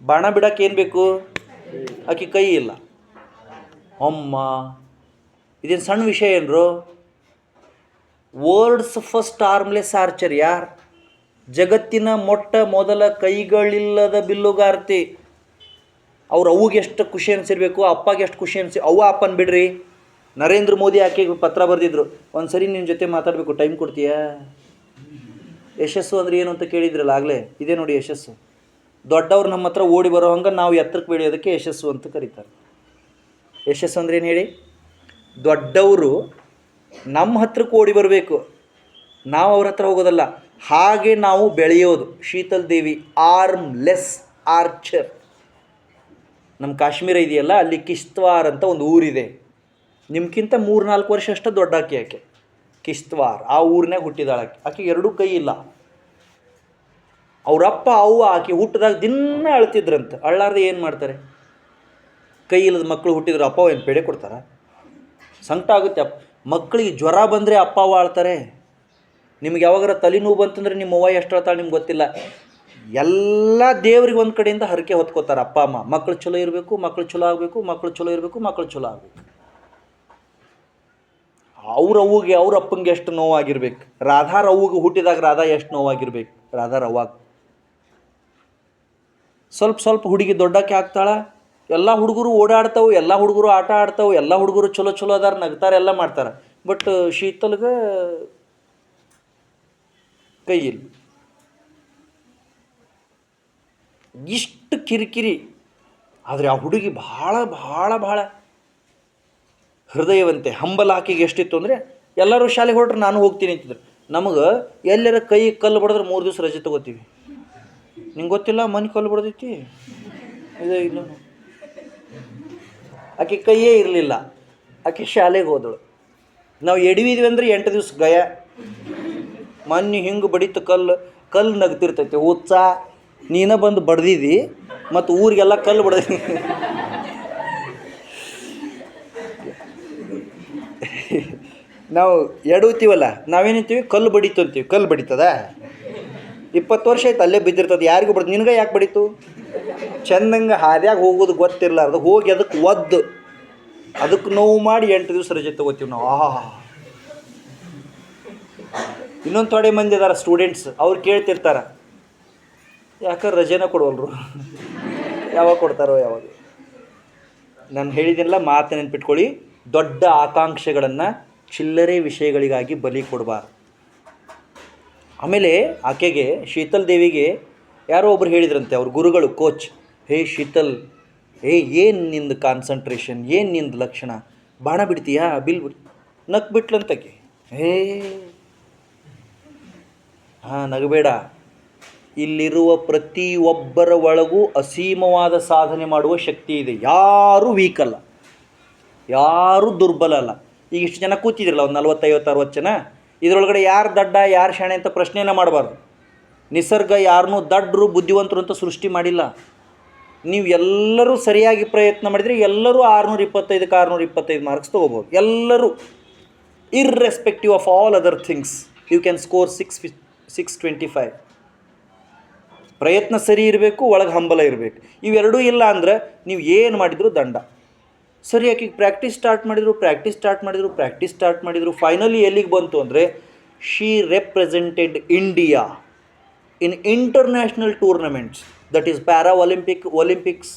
ಬಾಣ ಬಿಡಕ್ಕೆ ಏನು ಬೇಕು? ಆಕೆ ಕೈ ಇಲ್ಲ. ಅಮ್ಮ, ಇದೇನು ಸಣ್ಣ ವಿಷಯ ಏನ್ರು? ವರ್ಲ್ಡ್ಸ್ ಫಸ್ಟ್ ಆರ್ಮ್ಲೆಸ್ ಆರ್ಚರ್ ಯಾರು? ಜಗತ್ತಿನ ಮೊಟ್ಟ ಮೊದಲ ಕೈಗಳಿಲ್ಲದ ಬಿಲ್ಲುಗಾರ್ತಿ. ಅವ್ರು ಅವ್ಗೆ ಎಷ್ಟು ಖುಷಿ ಅನಿಸಿರ್ಬೇಕು, ಅಪ್ಪಗೆ ಎಷ್ಟು ಖುಷಿ ಅವ್ವ ಅಪ್ಪನ ಬಿಡ್ರಿ. ನರೇಂದ್ರ ಮೋದಿ ಆಕೆಗೆ ಪತ್ರ ಬರೆದಿದ್ರು, ಒಂದು ಸರಿ ನಿನ್ನ ಜೊತೆ ಮಾತಾಡಬೇಕು, ಟೈಮ್ ಕೊಡ್ತೀಯಾ? ಯಶಸ್ಸು ಅಂದರೆ ಏನು ಅಂತ ಕೇಳಿದ್ರಲ್ಲ ಆಗಲೇ, ಇದೇ ನೋಡಿ ಯಶಸ್ಸು. ದೊಡ್ಡವ್ರು ನಮ್ಮ ಹತ್ರ ಓಡಿ ಬರೋ ಹಂಗೆ ನಾವು ಎತ್ತರಕ್ಕೆ ಬೆಳೆಯೋದಕ್ಕೆ ಯಶಸ್ಸು ಅಂತ ಕರೀತಾರೆ. ಯಶಸ್ಸು ಅಂದ್ರೆ ಏನು ಹೇಳಿ? ದೊಡ್ಡವರು ನಮ್ಮ ಹತ್ರಕ್ಕೆ ಓಡಿ ಬರಬೇಕು, ನಾವು ಅವ್ರ ಹತ್ರ ಹೋಗೋದಲ್ಲ. ಹಾಗೆ ನಾವು ಬೆಳೆಯೋದು. ಶೀತಲ್ ದೇವಿ ಆರ್ಮ್ಲೆಸ್ ಆರ್ಚರ್. ನಮ್ಮ ಕಾಶ್ಮೀರ ಇದೆಯಲ್ಲ, ಅಲ್ಲಿ ಕಿಶ್ತ್ವಾರ್ ಅಂತ ಒಂದು ಊರಿದೆ. ನಿಮ್ಗಿಂತ 3-4 ವರ್ಷ ಅಷ್ಟು ದೊಡ್ಡ ಆಕೆ. ಕಿಶ್ತ್ವಾರ್, ಆ ಊರಿನಾಗ ಹುಟ್ಟಿದಾಳೆ ಆಕೆ. ಆಕೆಗೆ ಎರಡೂ ಕೈ ಇಲ್ಲ. ಅವರಪ್ಪ ಅವ್ವ ಆಕೆ ಹುಟ್ಟಿದಾಗ ದಿನ ಅಳ್ತಿದ್ರಂತೆ. ಅಳ್ಳಾರ್ದೆ ಏನು ಮಾಡ್ತಾರೆ? ಕೈ ಇಲ್ಲದ ಮಕ್ಕಳು ಹುಟ್ಟಿದ್ರು ಅಪ್ಪ ಏನು ಪೇಡೆ ಕೊಡ್ತಾರ? ಸಂಕಟ ಆಗುತ್ತೆ. ಮಕ್ಕಳಿಗೆ ಜ್ವರ ಬಂದರೆ ಅಪ್ಪ ಅವ್ವ ಅಳ್ತಾರೆ. ನಿಮ್ಗೆ ಯಾವಾಗಾರ ತಲೆನೋವು ಬಂತಂದ್ರೆ ನಿಮ್ಮ ಅವ್ವ ಎಷ್ಟು ಅಳ್ತಾಳೆ ನಿಮ್ಗೆ ಗೊತ್ತಿಲ್ಲ. ಎಲ್ಲ ದೇವ್ರಿಗೆ ಒಂದು ಕಡೆಯಿಂದ ಹರಕೆ ಹೊತ್ಕೋತಾರೆ ಅಪ್ಪ ಅಮ್ಮ. ಮಕ್ಕಳು ಚಲೋ ಇರಬೇಕು, ಮಕ್ಕಳು ಚಲೋ ಆಗಬೇಕು, ಮಕ್ಕಳು ಚಲೋ ಇರಬೇಕು, ಮಕ್ಕಳು ಚಲೋ ಆಗಬೇಕು. ಅವ್ರ ಅವ್ವಗೆ ಅವ್ರ ಅಪ್ಪಂಗೆ ಎಷ್ಟು ನೋವಾಗಿರ್ಬೇಕು. ರಾಧಾರ ಅವ್ವಗೆ ಹುಟ್ಟಿದಾಗ ರಾಧಾ ಎಷ್ಟು ನೋವಾಗಿರ್ಬೇಕು. ರಾಧಾರ ಅವ್ವಾಗ ಸ್ವಲ್ಪ ಹುಡುಗಿ ದೊಡ್ಡಕ್ಕೆ ಆಗ್ತಾಳ. ಎಲ್ಲ ಹುಡುಗರು ಓಡಾಡ್ತಾವೆ, ಎಲ್ಲ ಹುಡುಗರು ಆಟ ಆಡ್ತಾವೆ, ಎಲ್ಲ ಹುಡುಗರು ಚಲೋ ಅದಾರ, ನಗ್ತಾರೆ, ಎಲ್ಲ ಮಾಡ್ತಾರೆ. ಬಟ್ ಶೀತಲ್ಗೆ ಕೈ ಇಲ್ಲ. ಇಷ್ಟು ಕಿರಿಕಿರಿ. ಆದರೆ ಆ ಹುಡುಗಿ ಭಾಳ ಭಾಳ ಭಾಳ ಹೃದಯವಂತೆ. ಹಂಬಲ ಆಕೆಗೆ ಎಷ್ಟಿತ್ತು ಅಂದರೆ, ಎಲ್ಲರೂ ಶಾಲೆಗೆ ಹೊರಟ್ರೆ ನಾನು ಹೋಗ್ತೀನಿ ಅಂತಿದ್ರು. ನಮಗೆ ಎಲ್ಲರ ಕೈ ಕಲ್ಲು ಬಡಿದ್ರೆ 3 ದಿವಸ ರಜೆ ತೊಗೋತೀವಿ. ನಿಂಗೆ ಗೊತ್ತಿಲ್ಲ, ಮನೆ ಕಲ್ಲು ಬಡ್ದೈತಿ ಇದೇ ಇಲ್ಲ. ಆಕೆ ಕೈಯೇ ಇರಲಿಲ್ಲ. ಆಕೆ ಶಾಲೆಗೆ ಹೋದಳು. ನಾವು ಎಡವಿದ್ವಿ ಅಂದರೆ 8 ದಿವಸ ಗಯ. ಮೊನ್ನೆ ಹಿಂಗೆ ಬಡಿತು ಕಲ್ಲು. ಕಲ್ಲು ನಗ್ತಿರ್ತೈತಿ. ಹುಚ್ಚ ನೀನ ಬಂದು ಬಡ್ದಿದ್ದಿ ಮತ್ತು ಊರಿಗೆಲ್ಲ ಕಲ್ಲು ಬಡ್ದಿ. ನಾವು ಎಡುತ್ತೀವಲ್ಲ, ನಾವೇನಂತೀವಿ ಕಲ್ಲು ಬಡೀತು ಅಂತೀವಿ. ಕಲ್ಲು ಬಡಿತದ? 20 ವರ್ಷ ಆಯ್ತು ಅಲ್ಲೇ ಬಿದ್ದಿರ್ತದೆ. ಯಾರಿಗೂ ಬಡ್ದು, ನಿನಗೆ ಯಾಕೆ ಬಡೀತು? ಚೆಂದಂಗೆ ಹಾದ್ಯಾಗ ಹೋಗೋದು ಗೊತ್ತಿರಲಾರ್ದು ಹೋಗಿ ಅದಕ್ಕೆ ಒದ್ದು ಅದಕ್ಕೆ ನೋವು ಮಾಡಿ 8 ದಿವಸ ರಜೆ ತೊಗೋತೀವಿ ನಾವು. ಇನ್ನೊಂದು ಥೋಡೆ ಮಂದಿ ಅದಾರ ಸ್ಟೂಡೆಂಟ್ಸ್, ಅವ್ರು ಕೇಳ್ತಿರ್ತಾರೆ, ಯಾಕೆ ರಜೆನ ಕೊಡವಲ್ರು, ಯಾವಾಗ ಕೊಡ್ತಾರೋ ಯಾವಾಗ. ನಾನು ಹೇಳಿದಿಲ್ಲ, ಮಾತು ನೆನ್ಪಿಟ್ಕೊಳ್ಳಿ, ದೊಡ್ಡ ಆಕಾಂಕ್ಷೆಗಳನ್ನು ಚಿಲ್ಲರೆ ವಿಷಯಗಳಿಗಾಗಿ ಬಲಿ ಕೊಡಬಾರ್ದು. ಆಮೇಲೆ ಆಕೆಗೆ, ಶೀತಲ್ ದೇವಿಗೆ ಯಾರೋ ಒಬ್ರು ಹೇಳಿದ್ರಂತೆ, ಅವ್ರ ಗುರುಗಳು, ಕೋಚ್, ಹೇ ಶೀತಲ್, ಏನು ನಿಂದು ಕಾನ್ಸಂಟ್ರೇಷನ್, ಏನು ನಿಂದು ಲಕ್ಷಣ, ಬಾಣ ಬಿಡ್ತೀಯಾ, ಬಿಲ್ ಬಿಡ್ ನಕ್ ಬಿಟ್ಲಂತಕ್ಕೆ. ನಗಬೇಡ. ಇಲ್ಲಿರುವ ಪ್ರತಿಯೊಬ್ಬರ ಒಳಗೂ ಅಸೀಮವಾದ ಸಾಧನೆ ಮಾಡುವ ಶಕ್ತಿ ಇದೆ. ಯಾರೂ ವೀಕ್ ಅಲ್ಲ, ಯಾರೂ ದುರ್ಬಲ ಅಲ್ಲ. ಈಗ ಇಷ್ಟು ಜನ ಕೂತಿದ್ರಲ್ಲ, ಒಂದು 40, 50, 60 ಜನ, ಇದರೊಳಗಡೆ ಯಾರು ದಡ್ಡ ಯಾರು ಶಾಣೆ ಅಂತ ಪ್ರಶ್ನೆನ ಮಾಡಬಾರ್ದು. ನಿಸರ್ಗ ಯಾರನ್ನೂ ದಡ್ಡರು ಬುದ್ಧಿವಂತರು ಅಂತ ಸೃಷ್ಟಿ ಮಾಡಿಲ್ಲ. ನೀವು ಎಲ್ಲರೂ ಸರಿಯಾಗಿ ಪ್ರಯತ್ನ ಮಾಡಿದರೆ ಎಲ್ಲರೂ 625ಕ್ಕೆ 625 ಮಾರ್ಕ್ಸ್ ತೊಗೋಬೋದು. ಎಲ್ಲರೂ, irrespective of all other things, you can score 625. ಪ್ರಯತ್ನ ಸರಿ ಇರಬೇಕು, ಒಳಗೆ ಹಂಬಲ ಇರಬೇಕು. ಇವೆರಡೂ ಇಲ್ಲ ಅಂದ್ರೆ ನೀವು ಏನು ಮಾಡಿದರೂ ದಂಡ. ಸರಿಯಾಗಿ ಪ್ರಾಕ್ಟೀಸ್ ಸ್ಟಾರ್ಟ್ ಮಾಡಿದರು. ಫೈನಲಿ ಎಲ್ಲಿಗೆ ಬಂತು ಅಂದರೆ, she represented India in international tournaments, that is Olympics.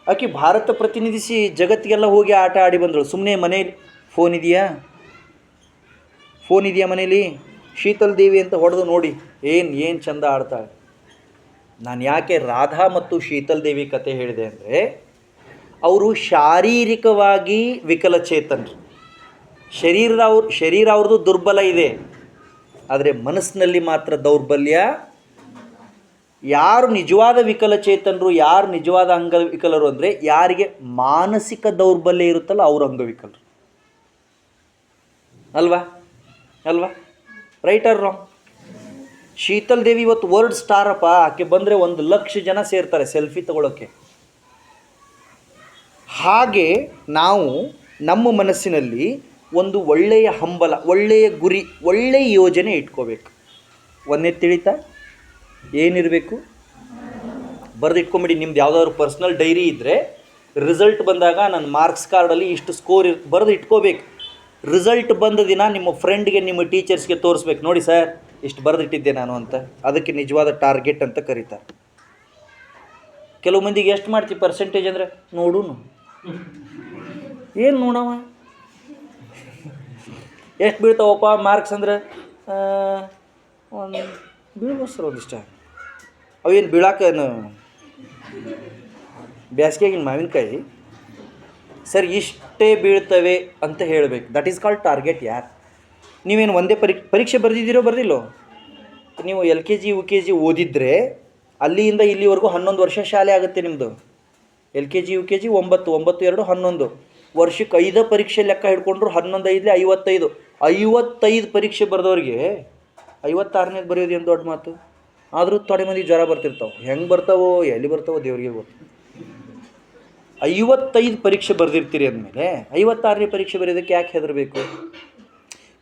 ಆಕೆ ಭಾರತ ಪ್ರತಿನಿಧಿಸಿ ಜಗತ್ತಿಗೆಲ್ಲ ಹೋಗಿ ಆಟ ಆಡಿ ಬಂದಳು. ಸುಮ್ಮನೆ ಮನೇಲಿ ಫೋನ್ ಇದೆಯಾ ಮನೇಲಿ, ಶೀತಲ್ ದೇವಿ ಅಂತ ಹೊಡೆದು ನೋಡಿ, ಏನು ಚಂದ ಆಡ್ತಾಳೆ. ನಾನು ಯಾಕೆ ರಾಧಾ ಮತ್ತು ಶೀತಲ್ ದೇವಿ ಕತೆ ಹೇಳಿದೆ ಅಂದರೆ, ಅವರು ಶಾರೀರಿಕವಾಗಿ ವಿಕಲಚೇತನರು. ಶರೀರ ಅವ್ರದ್ದು ದುರ್ಬಲ ಇದೆ, ಆದರೆ ಮನಸ್ಸಿನಲ್ಲಿ ಮಾತ್ರ ದೌರ್ಬಲ್ಯ. ಯಾರು ನಿಜವಾದ ವಿಕಲಚೇತನರು, ಯಾರು ನಿಜವಾದ ಅಂಗವಿಕಲರು ಅಂದರೆ, ಯಾರಿಗೆ ಮಾನಸಿಕ ದೌರ್ಬಲ್ಯ ಇರುತ್ತಲ್ಲ ಅವರು ಅಂಗವಿಕಲರು. ಅಲ್ವಾ? Right or wrong? Sheetal Devi ಇವತ್ತು ವರ್ಲ್ಡ್ ಸ್ಟಾರಪ್ಪ. ಆಕೆ ಬಂದರೆ 1,00,000 ಜನ ಸೇರ್ತಾರೆ ಸೆಲ್ಫಿ ತಗೊಳ್ಳೋಕ್ಕೆ. ಹಾಗೆ ನಾವು ನಮ್ಮ ಮನಸ್ಸಿನಲ್ಲಿ ಒಂದು ಒಳ್ಳೆಯ ಹಂಬಲ, ಒಳ್ಳೆಯ ಗುರಿ, ಒಳ್ಳೆಯ ಯೋಜನೆ ಇಟ್ಕೋಬೇಕು. ಒಂದೇ ತಿಳಿತಾ ಏನಿರಬೇಕು? ಬರೆದಿಟ್ಕೊಂಬಿಡಿ. ನಿಮ್ದು ಯಾವುದಾದ್ರು ಪರ್ಸ್ನಲ್ ಡೈರಿ ಇದ್ದರೆ, ರಿಸಲ್ಟ್ ಬಂದಾಗ ನನ್ನ ಮಾರ್ಕ್ಸ್ ಕಾರ್ಡಲ್ಲಿ ಇಷ್ಟು ಸ್ಕೋರ್ ಬರೆದು ಇಟ್ಕೋಬೇಕು. ರಿಸಲ್ಟ್ ಬಂದ ದಿನ ನಿಮ್ಮ ಫ್ರೆಂಡ್ಗೆ, ನಿಮ್ಮ ಟೀಚರ್ಸ್ಗೆ ತೋರಿಸ್ಬೇಕು, ನೋಡಿ ಸರ್ ಇಷ್ಟು ಬರೆದಿಟ್ಟಿದ್ದೆ ನಾನು ಅಂತ. ಅದಕ್ಕೆ ನಿಜವಾದ ಟಾರ್ಗೆಟ್ ಅಂತ ಕರೀತಾರೆ. ಕೆಲವು ಮಂದಿಗೆ ಎಷ್ಟು ಮಾಡ್ತೀವಿ ಪರ್ಸೆಂಟೇಜ್ ಅಂದರೆ, ನೋಡು ಏನು ನೋಡವ, ಎಷ್ಟು ಬೀಳ್ತಾವಪ್ಪ ಮಾರ್ಕ್ಸ್ ಅಂದರೆ, ಒಂದು ಬೀಳ್ಬೋದು ಸರ್ ಒಂದಿಷ್ಟ. ಅವೇನು ಬೀಳಾಕೇನು ಬೇಸಿಗೆಗಿನ ಮಾವಿನಕಾಯಿ ಸರ್ ಇಷ್ಟೇ ಬೀಳ್ತವೆ ಅಂತ ಹೇಳಬೇಕು. That is called target. ನೀವೇನು ಒಂದೇ ಪರೀಕ್ಷೆ ಬರೆದಿಲ್ಲೋ? ನೀವು LKG UKG ಓದಿದರೆ ಅಲ್ಲಿಂದ ಇಲ್ಲಿವರೆಗೂ 11 ವರ್ಷ ಶಾಲೆ ಆಗುತ್ತೆ ನಿಮ್ಮದು. LKG UKG 9, 9, 2, 11 ವರ್ಷಕ್ಕೆ 5 ಪರೀಕ್ಷೆ ಲೆಕ್ಕ ಹಿಡ್ಕೊಂಡ್ರು 11, 5, 55 ಪರೀಕ್ಷೆ ಬರೆದವ್ರಿಗೆ 56ನೇದು ಬರೆಯೋದು ಏನು ದೊಡ್ಡ ಮಾತು. ಆದರೂ ತೊಡೆ ಮಂದಿ ಜ್ವರ ಬರ್ತಿರ್ತಾವೆ. ಹೆಂಗೆ ಬರ್ತಾವೋ, ಎಲ್ಲಿ ಬರ್ತಾವೋ ದೇವರಿಗೆ ಗೊತ್ತು. 55 ಪರೀಕ್ಷೆ ಬರೆದಿರ್ತೀರಿ ಅಂದಮೇಲೆ 56ನೇ ಪರೀಕ್ಷೆ ಬರೆಯೋದಕ್ಕೆ ಯಾಕೆ ಹೆದರಬೇಕು?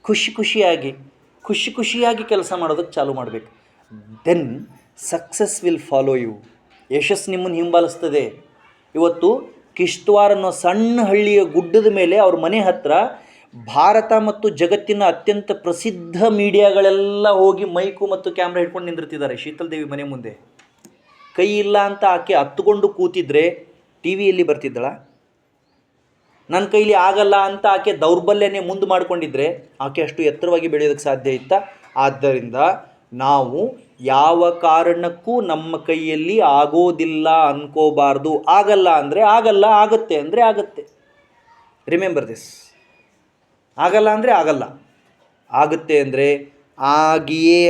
ಖುಷಿ ಖುಷಿಯಾಗಿ ಕೆಲಸ ಮಾಡೋದಕ್ಕೆ ಚಾಲು ಮಾಡಬೇಕು. Then success will follow you. ಯಶಸ್ಸು ನಿಮ್ಮನ್ನು ಹಿಂಬಾಲಿಸ್ತದೆ. ಇವತ್ತು ಕಿಶ್ತ್ವಾರ್ ಅನ್ನೋ ಸಣ್ಣ ಹಳ್ಳಿಯ ಗುಡ್ಡದ ಮೇಲೆ ಅವ್ರ ಮನೆ ಹತ್ತಿರ ಭಾರತ ಮತ್ತು ಜಗತ್ತಿನ ಅತ್ಯಂತ ಪ್ರಸಿದ್ಧ ಮೀಡಿಯಾಗಳೆಲ್ಲ ಹೋಗಿ ಮೈಕು ಮತ್ತು ಕ್ಯಾಮ್ರಾ ಹಿಡ್ಕೊಂಡು ನಿಂದಿರ್ತಿದ್ದಾರೆ ಶೀತಲ್ ದೇವಿ ಮನೆ ಮುಂದೆ. ಕೈ ಇಲ್ಲ ಅಂತ ಆಕೆ ಹತ್ತುಕೊಂಡು ಕೂತಿದ್ರೆ ಟಿ ವಿಯಲ್ಲಿ ಬರ್ತಿದ್ದಳ? ನನ್ನ ಕೈಲಿ ಆಗಲ್ಲ ಅಂತ ಆಕೆ ದೌರ್ಬಲ್ಯನೇ ಮುಂದೆ ಮಾಡಿಕೊಂಡಿದ್ರೆ ಆಕೆ ಅಷ್ಟು ಎತ್ತರವಾಗಿ ಬೆಳೆಯೋದಕ್ಕೆ ಸಾಧ್ಯ ಇತ್ತಾ? ಆದ್ದರಿಂದ ನಾವು ಯಾವ ಕಾರಣಕ್ಕೂ ನಮ್ಮ ಕೈಯಲ್ಲಿ ಆಗೋದಿಲ್ಲ ಅನ್ಕೋಬಾರ್ದು. ಆಗಲ್ಲ ಅಂದರೆ ಆಗಲ್ಲ, ಆಗುತ್ತೆ ಅಂದರೆ ಆಗುತ್ತೆ. Remember this. ಆಗಲ್ಲ ಅಂದರೆ ಆಗಲ್ಲ, ಆಗುತ್ತೆ ಅಂದರೆ ಆಗಿಯೇ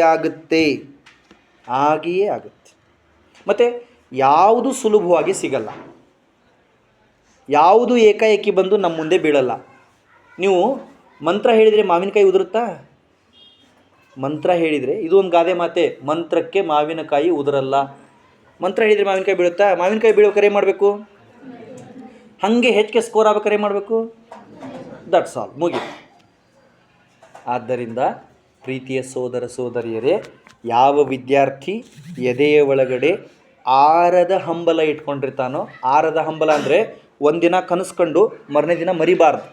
ಆಗುತ್ತೆ. ಮತ್ತು ಯಾವುದು ಸುಲಭವಾಗಿ ಸಿಗಲ್ಲ, ಯಾವುದು ಏಕಾಏಕಿ ಬಂದು ನಮ್ಮ ಮುಂದೆ ಬೀಳಲ್ಲ. ನೀವು ಮಂತ್ರ ಹೇಳಿದರೆ ಮಾವಿನಕಾಯಿ ಉದುರುತ್ತಾ? ಮಂತ್ರ ಹೇಳಿದರೆ ಇದು ಒಂದು ಗಾದೆ ಮಾತೆ, ಮಂತ್ರಕ್ಕೆ ಮಾವಿನಕಾಯಿ ಉದುರಲ್ಲ. ಮಂತ್ರ ಹೇಳಿದರೆ ಮಾವಿನಕಾಯಿ ಬೀಳುತ್ತಾ? ಮಾವಿನಕಾಯಿ ಬೀಳೋಕೆ ಏನು ಮಾಡಬೇಕು? ಹಾಗೆ ಹೆಚ್ಚಿಗೆ ಸ್ಕೋರ್ ಆಗ್ಬೇಕಾರೆ ಏನು ಮಾಡಬೇಕು? ದಟ್ಸ್ ಆಲ್, ಮುಗಿತು. ಆದ್ದರಿಂದ ಪ್ರೀತಿಯ ಸೋದರ ಸೋದರಿಯರೇ, ಯಾವ ವಿದ್ಯಾರ್ಥಿ ಎದೆಯ ಒಳಗಡೆ ಆರದ ಹಂಬಲ ಇಟ್ಕೊಂಡಿರ್ತಾನೋ, ಆರದ ಹಂಬಲ ಅಂದರೆ ಒಂದಿನ ಕನಸ್ಕೊಂಡು ಮರನೇ ದಿನ ಮರಿಬಾರ್ದು.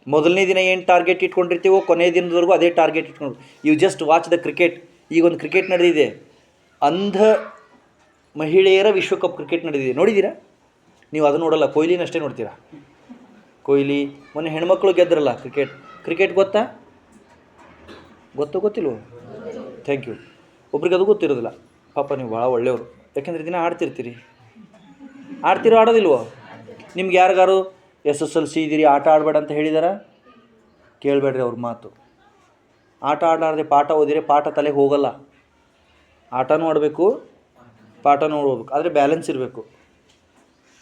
ಮೊದಲನೇ ದಿನ ಏನು ಟಾರ್ಗೆಟ್ ಇಟ್ಕೊಂಡಿರ್ತೀವೋ ಕೊನೆಯ ದಿನದವರೆಗೂ ಅದೇ ಟಾರ್ಗೆಟ್ ಇಟ್ಕೊಂಡು. You just watch the cricket. ಈಗ ಒಂದು ಕ್ರಿಕೆಟ್ ನಡೆದಿದೆ, ಅಂಧ ಮಹಿಳೆಯರ ವಿಶ್ವಕಪ್ ಕ್ರಿಕೆಟ್ ನಡೆದಿದೆ, ನೋಡಿದ್ದೀರಾ? ನೀವು ಅದು ನೋಡಲ್ಲ, ಕೊಹ್ಲಿನಷ್ಟೇ ನೋಡ್ತೀರಾ. ಕೊಹ್ಲಿ ಮೊನ್ನೆ ಹೆಣ್ಮಕ್ಳು ಗೆದ್ರಲ್ಲ ಕ್ರಿಕೆಟ್ ಗೊತ್ತಾ? ಗೊತ್ತಿಲ್ವೋ? Thank you. ಒಬ್ರಿಗೆ ಅದು ಗೊತ್ತಿರೋದಿಲ್ಲ. ಪಾಪ ನೀವು ಭಾಳ ಒಳ್ಳೆಯವರು, ಯಾಕೆಂದರೆ ದಿನ ಆಡ್ತಿರ್ತೀರಿ. ಆಡೋದಿಲ್ವೋ? ನಿಮ್ಗೆ ಯಾರಿಗಾರು SSLC ಇದ್ದೀರಿ, ಆಟ ಆಡಬೇಡ ಅಂತ ಹೇಳಿದಾರ? ಕೇಳಬೇಡ್ರಿ ಅವ್ರ ಮಾತು. ಆಟ ಆಡಲಾರ್ದೆ ಪಾಠ ಓದಿದರೆ ಪಾಠ ತಲೆಗೆ ಹೋಗಲ್ಲ. ಆಟನೂ ಆಡಬೇಕು, ಪಾಠನೂ ಓದಬೇಕು, ಆದರೆ ಬ್ಯಾಲೆನ್ಸ್ ಇರಬೇಕು.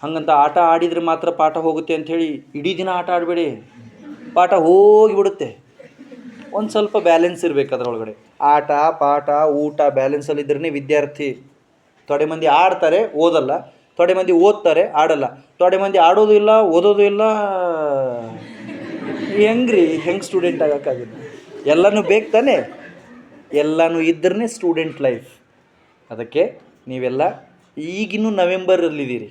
ಹಾಗಂತ ಆಟ ಆಡಿದರೆ ಮಾತ್ರ ಪಾಠ ಹೋಗುತ್ತೆ ಅಂಥೇಳಿ ಇಡೀ ದಿನ ಆಟ ಆಡಬೇಡಿ, ಪಾಠ ಹೋಗಿಬಿಡುತ್ತೆ. ಒಂದು ಸ್ವಲ್ಪ ಬ್ಯಾಲೆನ್ಸ್ ಇರಬೇಕು ಅದರೊಳಗಡೆ. ಆಟ ಪಾಠ ಊಟ ಬ್ಯಾಲೆನ್ಸಲ್ಲಿದ್ದರೆ ವಿದ್ಯಾರ್ಥಿ. ಥೋಡೆ ಮಂದಿ ಆಡ್ತಾರೆ, ಓದಲ್ಲ. ಥೋಡೆ ಮಂದಿ ಓದ್ತಾರೆ, ಆಡಲ್ಲ. ಥೋಡೆ ಮಂದಿ ಆಡೋದು ಇಲ್ಲ, ಓದೋದು ಇಲ್ಲ. ಹೆಂಗೆ ಸ್ಟೂಡೆಂಟ್ ಆಗೋಕ್ಕಾಗುತ್ತೆ? ಎಲ್ಲನೂ ಬೇಕು ತಾನೆ? ಎಲ್ಲನೂ ಇದ್ದರೆ ಸ್ಟೂಡೆಂಟ್ ಲೈಫ್. ಅದಕ್ಕೆ ನೀವೆಲ್ಲ ಈಗಿನ್ನೂ ನವೆಂಬರಲ್ಲಿದ್ದೀರಿ,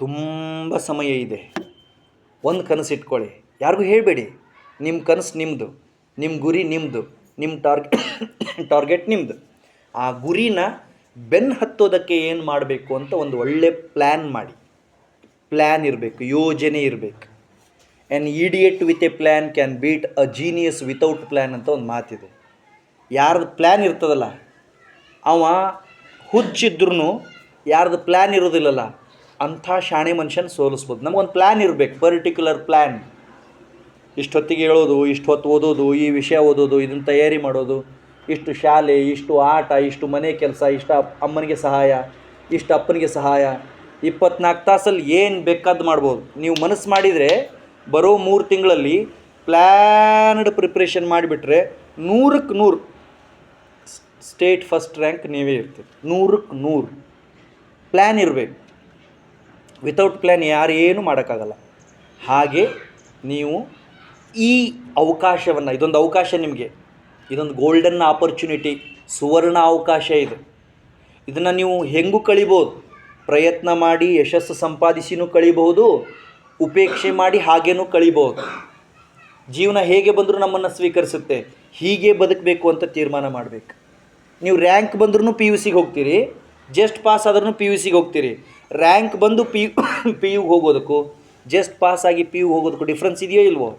ತುಂಬ ಸಮಯ ಇದೆ. ಒಂದು ಕನಸು ಇಟ್ಕೊಳ್ಳಿ, ಯಾರಿಗೂ ಹೇಳಬೇಡಿ. ನಿಮ್ಮ ಕನಸು ನಿಮ್ಮದು, ನಿಮ್ಮ ಗುರಿ ನಿಮ್ಮದು, ನಿಮ್ಮ ಟಾರ್ಗೆಟ್ ನಿಮ್ಮದು. ಆ ಗುರಿನ ಬೆನ್ನು ಹತ್ತೋದಕ್ಕೆ ಏನು ಮಾಡಬೇಕು ಅಂತ ಒಂದು ಒಳ್ಳೆ ಪ್ಲ್ಯಾನ್ ಮಾಡಿ. ಪ್ಲ್ಯಾನ್ ಇರಬೇಕು, ಯೋಜನೆ ಇರಬೇಕು. An idiot with A plan can beet a genius without plan ಅಂತ ಒಂದು ಮಾತಿದೆ. ಯಾರ್ದು ಪ್ಲ್ಯಾನ್ ಇರ್ತದಲ್ಲ ಅವ ಹುಚ್ಚಿದ್ರೂ, ಯಾರ್ದು ಪ್ಲ್ಯಾನ್ ಇರೋದಿಲ್ಲಲ್ಲ ಅಂಥ ಶಾಣೆ ಮನುಷ್ಯನ ಸೋಲಿಸ್ಬೋದು. ನಮಗೊಂದು ಪ್ಲ್ಯಾನ್ ಇರಬೇಕು, ಪರ್ಟಿಕ್ಯುಲರ್ ಪ್ಲ್ಯಾನ್. ಇಷ್ಟೊತ್ತಿಗೆ ಹೇಳೋದು, ಇಷ್ಟು ಹೊತ್ತು ಓದೋದು, ಈ ವಿಷಯ ಓದೋದು, ಇದನ್ನು ತಯಾರಿ ಮಾಡೋದು, ಇಷ್ಟು ಶಾಲೆ, ಇಷ್ಟು ಆಟ, ಇಷ್ಟು ಮನೆ ಕೆಲಸ, ಇಷ್ಟು ಅಮ್ಮನಿಗೆ ಸಹಾಯ, ಇಷ್ಟು ಅಪ್ಪನಿಗೆ ಸಹಾಯ. 24 ತಾಸಲ್ಲಿ ಏನು ಬೇಕಾದ್ದು ಮಾಡ್ಬೋದು. ನೀವು ಮನಸ್ಸು ಮಾಡಿದರೆ ಬರೋ 3 ತಿಂಗಳಲ್ಲಿ ಪ್ಲ್ಯಾನ್ಡ್ ಪ್ರಿಪ್ರೇಷನ್ ಮಾಡಿಬಿಟ್ರೆ 100ಕ್ಕೆ 100 ಸ್ಟೇಟ್ ಫಸ್ಟ್ ರ್ಯಾಂಕ್ ನೀವೇ ಇರ್ತೀರಿ. 100ಕ್ಕೆ 100 ಪ್ಲ್ಯಾನ್ ಇರಬೇಕು. ವಿತೌಟ್ ಪ್ಲ್ಯಾನ್ ಯಾರೇನು ಮಾಡೋಕ್ಕಾಗಲ್ಲ. ಹಾಗೆ ನೀವು ಈ ಅವಕಾಶವನ್ನು, ಇದೊಂದು ಅವಕಾಶ ನಿಮಗೆ, ಇದೊಂದು ಗೋಲ್ಡನ್ ಆಪರ್ಚುನಿಟಿ, ಸುವರ್ಣ ಅವಕಾಶ ಇದು. ಇದನ್ನು ನೀವು ಹೆಂಗೂ ಕಳಿಬೋದು. ಪ್ರಯತ್ನ ಮಾಡಿ ಯಶಸ್ಸು ಸಂಪಾದಿಸಿನೂ ಕಳಿಬಹುದು, ಉಪೇಕ್ಷೆ ಮಾಡಿ ಹಾಗೇನೂ ಕಳಿಬೋದು. ಜೀವನ ಹೇಗೆ ಬಂದರೂ ನಮ್ಮನ್ನು ಸ್ವೀಕರಿಸುತ್ತೆ. ಹೀಗೆ ಬದುಕಬೇಕು ಅಂತ ತೀರ್ಮಾನ ಮಾಡಬೇಕು. ನೀವು ರ್ಯಾಂಕ್ ಬಂದ್ರೂ PUCಗೆ ಹೋಗ್ತೀರಿ, ಜಸ್ಟ್ ಪಾಸ್ ಆದ್ರೂ PUCಗೆ ಹೋಗ್ತೀರಿ. ರ್ಯಾಂಕ್ ಬಂದು PUಗೆ ಹೋಗೋದಕ್ಕೂ ಜಸ್ಟ್ ಪಾಸ್ ಆಗಿ PUಗೆ ಹೋಗೋದಕ್ಕೂ ಡಿಫ್ರೆನ್ಸ್ ಇದೆಯೋ ಇಲ್ವೋ?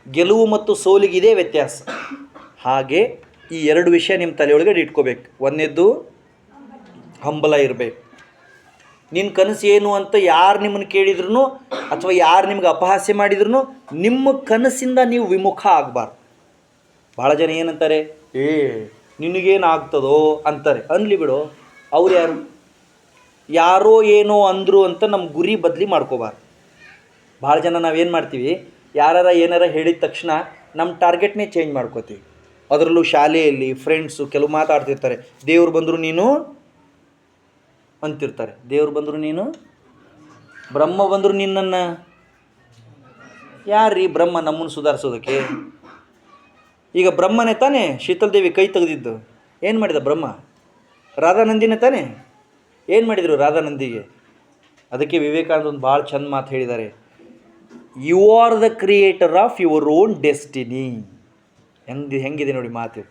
ಗೆಲುವು ಮತ್ತು ಸೋಲಿಗಿದೆ ವ್ಯತ್ಯಾಸ. ಹಾಗೆ ಈ 2 ವಿಷಯ ನಿಮ್ಮ ತಲೆಯೊಳಗಡೆ ಇಟ್ಕೋಬೇಕು. ಒಂದನೇದ್ದು ಹಂಬಲ ಇರಬೇಕು. ನಿನ್ನ ಕನಸು ಏನು ಅಂತ ಯಾರು ನಿಮ್ಮನ್ನು ಕೇಳಿದ್ರು ಅಥವಾ ಯಾರು ನಿಮ್ಗೆ ಅಪಹಾಸ್ಯ ಮಾಡಿದ್ರು ನಿಮ್ಮ ಕನಸಿಂದ ನೀವು ವಿಮುಖ ಆಗಬಾರ್ದು. ಭಾಳ ಜನ ಏನಂತಾರೆ, ನಿನಗೇನಾಗ್ತದೋ ಅಂತಾರೆ. ಅನ್ಲಿ ಬಿಡು, ಅವ್ರು ಯಾರೋ ಏನೋ ಅಂದರು ಅಂತ ನಮ್ಮ ಗುರಿ ಬದಲಿ ಮಾಡ್ಕೋಬಾರ್ದು. ಭಾಳ ಜನ ನಾವೇನು ಮಾಡ್ತೀವಿ, ಏನಾರ ಹೇಳಿದ ತಕ್ಷಣ ನಮ್ಮ ಟಾರ್ಗೆಟ್ನೇ ಚೇಂಜ್ ಮಾಡ್ಕೋತೀವಿ. ಅದರಲ್ಲೂ ಶಾಲೆಯಲ್ಲಿ ಫ್ರೆಂಡ್ಸು ಕೆಲವು ಮಾತಾಡ್ತಿರ್ತಾರೆ, ದೇವ್ರು ಬಂದರು ನೀನು ಅಂತಿರ್ತಾರೆ. ದೇವ್ರು ಬಂದರು ನೀನು, ಬ್ರಹ್ಮ ಬಂದರು ನಿನ್ನನ್ನು. ಯಾರ್ರೀ ಬ್ರಹ್ಮ ನಮ್ಮನ್ನು ಸುಧಾರಿಸೋದಕ್ಕೆ? ಈಗ ಬ್ರಹ್ಮನೇ ತಾನೇ ಶೀತಲದೇವಿ ಕೈ ತೆಗೆದಿದ್ದು. ಏನು ಮಾಡಿದ ಬ್ರಹ್ಮ? ರಾಧಾನಂದಿನೇ ತಾನೇ. ಏನು ಮಾಡಿದರು ರಾಧಾನಂದಿಗೆ? ಅದಕ್ಕೆ ವಿವೇಕಾನಂದ ಒಂದು ಭಾಳ ಚಂದ ಮಾತು ಹೇಳಿದ್ದಾರೆ, you are the creator of your own destiny. ಹೆಂಗಿದೆ ನೋಡಿ ಮಾತು.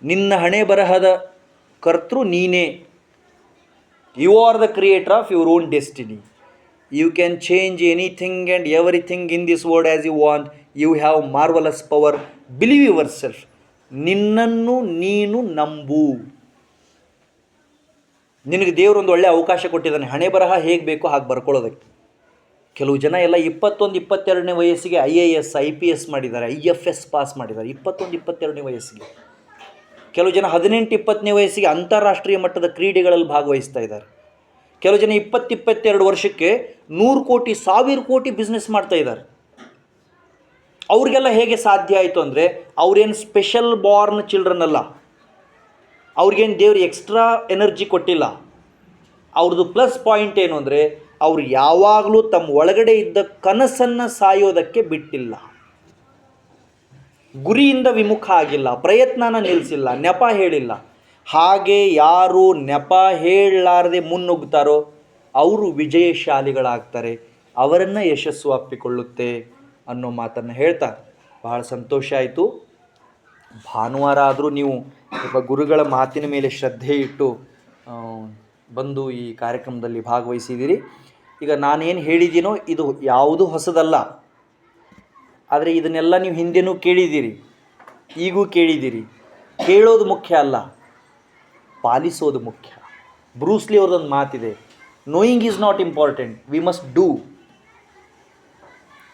ನಿನ್ನ ಹಣೆ ಬರಹದ ಕರ್ತೃ ನೀನೇ. You are the creator of your own destiny. You can change anything and everything in this world as you want. You have marvellous power. Believe yourself. ನಿನ್ನನ್ನು ನೀನು ನಂಬು. ನಿನಗೆ ದೇವರೊಂದು ಒಳ್ಳೆಯ ಅವಕಾಶ ಕೊಟ್ಟಿದ್ದಾನೆ, ಹಣೆ ಬರಹ ಹೇಗೆ ಬೇಕೋ ಹಾಗೆ ಬರ್ಕೊಳ್ಳೋದಕ್ಕೆ. ಕೆಲವು ಜನ ಎಲ್ಲ 21-22ನೇ ವಯಸ್ಸಿಗೆ IAS IPS ಮಾಡಿದ್ದಾರೆ, IFS ಪಾಸ್ ಮಾಡಿದ್ದಾರೆ. 21-22ನೇ ವಯಸ್ಸಿಗೆ. ಕೆಲವು ಜನ 18-20ನೇ ವಯಸ್ಸಿಗೆ ಅಂತಾರಾಷ್ಟ್ರೀಯ ಮಟ್ಟದ ಕ್ರೀಡೆಗಳಲ್ಲಿ ಭಾಗವಹಿಸ್ತಾ ಇದ್ದಾರೆ. ಕೆಲವು ಜನ 20-22 ವರ್ಷಕ್ಕೆ 100 ಕೋಟಿ 1000 ಕೋಟಿ ಬಿಸ್ನೆಸ್ ಮಾಡ್ತಾ ಇದ್ದಾರೆ. ಅವ್ರಿಗೆಲ್ಲ ಹೇಗೆ ಸಾಧ್ಯ ಆಯಿತು ಅಂದರೆ ಅವ್ರೇನು ಸ್ಪೆಷಲ್ ಬಾರ್ನ್ ಚಿಲ್ಡ್ರನ್ ಅಲ್ಲ, ಅವ್ರಿಗೇನು ದೇವ್ರು ಎಕ್ಸ್ಟ್ರಾ ಎನರ್ಜಿ ಕೊಟ್ಟಿಲ್ಲ. ಅವ್ರದ್ದು ಪ್ಲಸ್ ಪಾಯಿಂಟ್ ಏನು ಅಂದರೆ ಅವ್ರು ಯಾವಾಗಲೂ ತಮ್ಮ ಒಳಗಡೆ ಇದ್ದ ಕನಸನ್ನು ಸಾಯೋದಕ್ಕೆ ಬಿಟ್ಟಿಲ್ಲ, ಗುರಿಯಿಂದ ವಿಮುಖ ಆಗಿಲ್ಲ, ಪ್ರಯತ್ನನ ನಿಲ್ಲಿಸಿಲ್ಲ, ನೆಪ ಹೇಳಿಲ್ಲ. ಹಾಗೆ ಯಾರು ನೆಪ ಹೇಳಲಾರದೆ ಮುನ್ನುಗ್ತಾರೋ ಅವರು ವಿಜಯಶಾಲಿಗಳಾಗ್ತಾರೆ, ಅವರನ್ನು ಯಶಸ್ಸು ಅಪ್ಪಿಕೊಳ್ಳುತ್ತೆ ಅನ್ನೋ ಮಾತನ್ನು ಹೇಳ್ತಾ ಬಹಳ ಸಂತೋಷ ಆಯಿತು. ಭಾನುವಾರ ಆದರೂ ನೀವು ಒಬ್ಬ ಗುರುಗಳ ಮಾತಿನ ಮೇಲೆ ಶ್ರದ್ಧೆ ಇಟ್ಟು ಬಂದು ಈ ಕಾರ್ಯಕ್ರಮದಲ್ಲಿ ಭಾಗವಹಿಸಿದ್ದೀರಿ. ಈಗ ನಾನೇನು ಹೇಳಿದ್ದೀನೋ ಇದು ಯಾವುದೂ ಹೊಸದಲ್ಲ, ಆದರೆ ಇದನ್ನೆಲ್ಲ ನೀವು ಹಿಂದೆನೂ ಕೇಳಿದ್ದೀರಿ, ಈಗೂ ಕೇಳಿದ್ದೀರಿ. ಕೇಳೋದು ಮುಖ್ಯ ಅಲ್ಲ, ಪಾಲಿಸೋದು ಮುಖ್ಯ. ಬ್ರೂಸ್ಲಿ ಅವ್ರದ್ದೊಂದು ಮಾತಿದೆ, knowing is not important, we must do.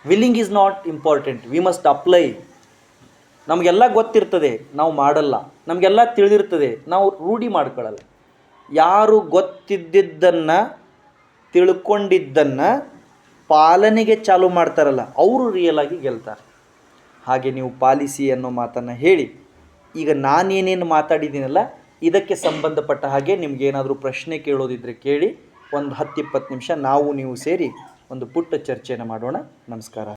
Willing is not important, we must apply. ನಮಗೆಲ್ಲ ಗೊತ್ತಿರ್ತದೆ, ನಾವು ಮಾಡಲ್ಲ. ನಮಗೆಲ್ಲ ತಿಳಿದಿರ್ತದೆ, ನಾವು ರೂಢಿ ಮಾಡ್ಕೊಳ್ಳಲ್ಲ. ಯಾರು ಗೊತ್ತಿದ್ದದ್ದನ್ನು ತಿಳ್ಕೊಂಡಿದ್ದನ್ನು ಪಾಲನೆಗೆ ಚಾಲು ಮಾಡ್ತಾರಲ್ಲ ಅವರು ರಿಯಲ್ ಆಗಿ ಗೆಲ್ತಾರೆ. ಹಾಗೆ ನೀವು ಪಾಲಿಸಿ ಅನ್ನೋ ಮಾತನ್ನು ಹೇಳಿ, ಈಗ ನಾನೇನೇನು ಮಾತಾಡಿದ್ದೀನಲ್ಲ ಇದಕ್ಕೆ ಸಂಬಂಧಪಟ್ಟ ಹಾಗೆ ನಿಮಗೇನಾದರೂ ಪ್ರಶ್ನೆ ಕೇಳೋದಿದ್ದರೆ ಕೇಳಿ. ಒಂದು 10-20 ನಿಮಿಷ ನಾವು ನೀವು ಸೇರಿ ಒಂದು ಪುಟ್ಟ ಚರ್ಚೆಯನ್ನು ಮಾಡೋಣ. ನಮಸ್ಕಾರ.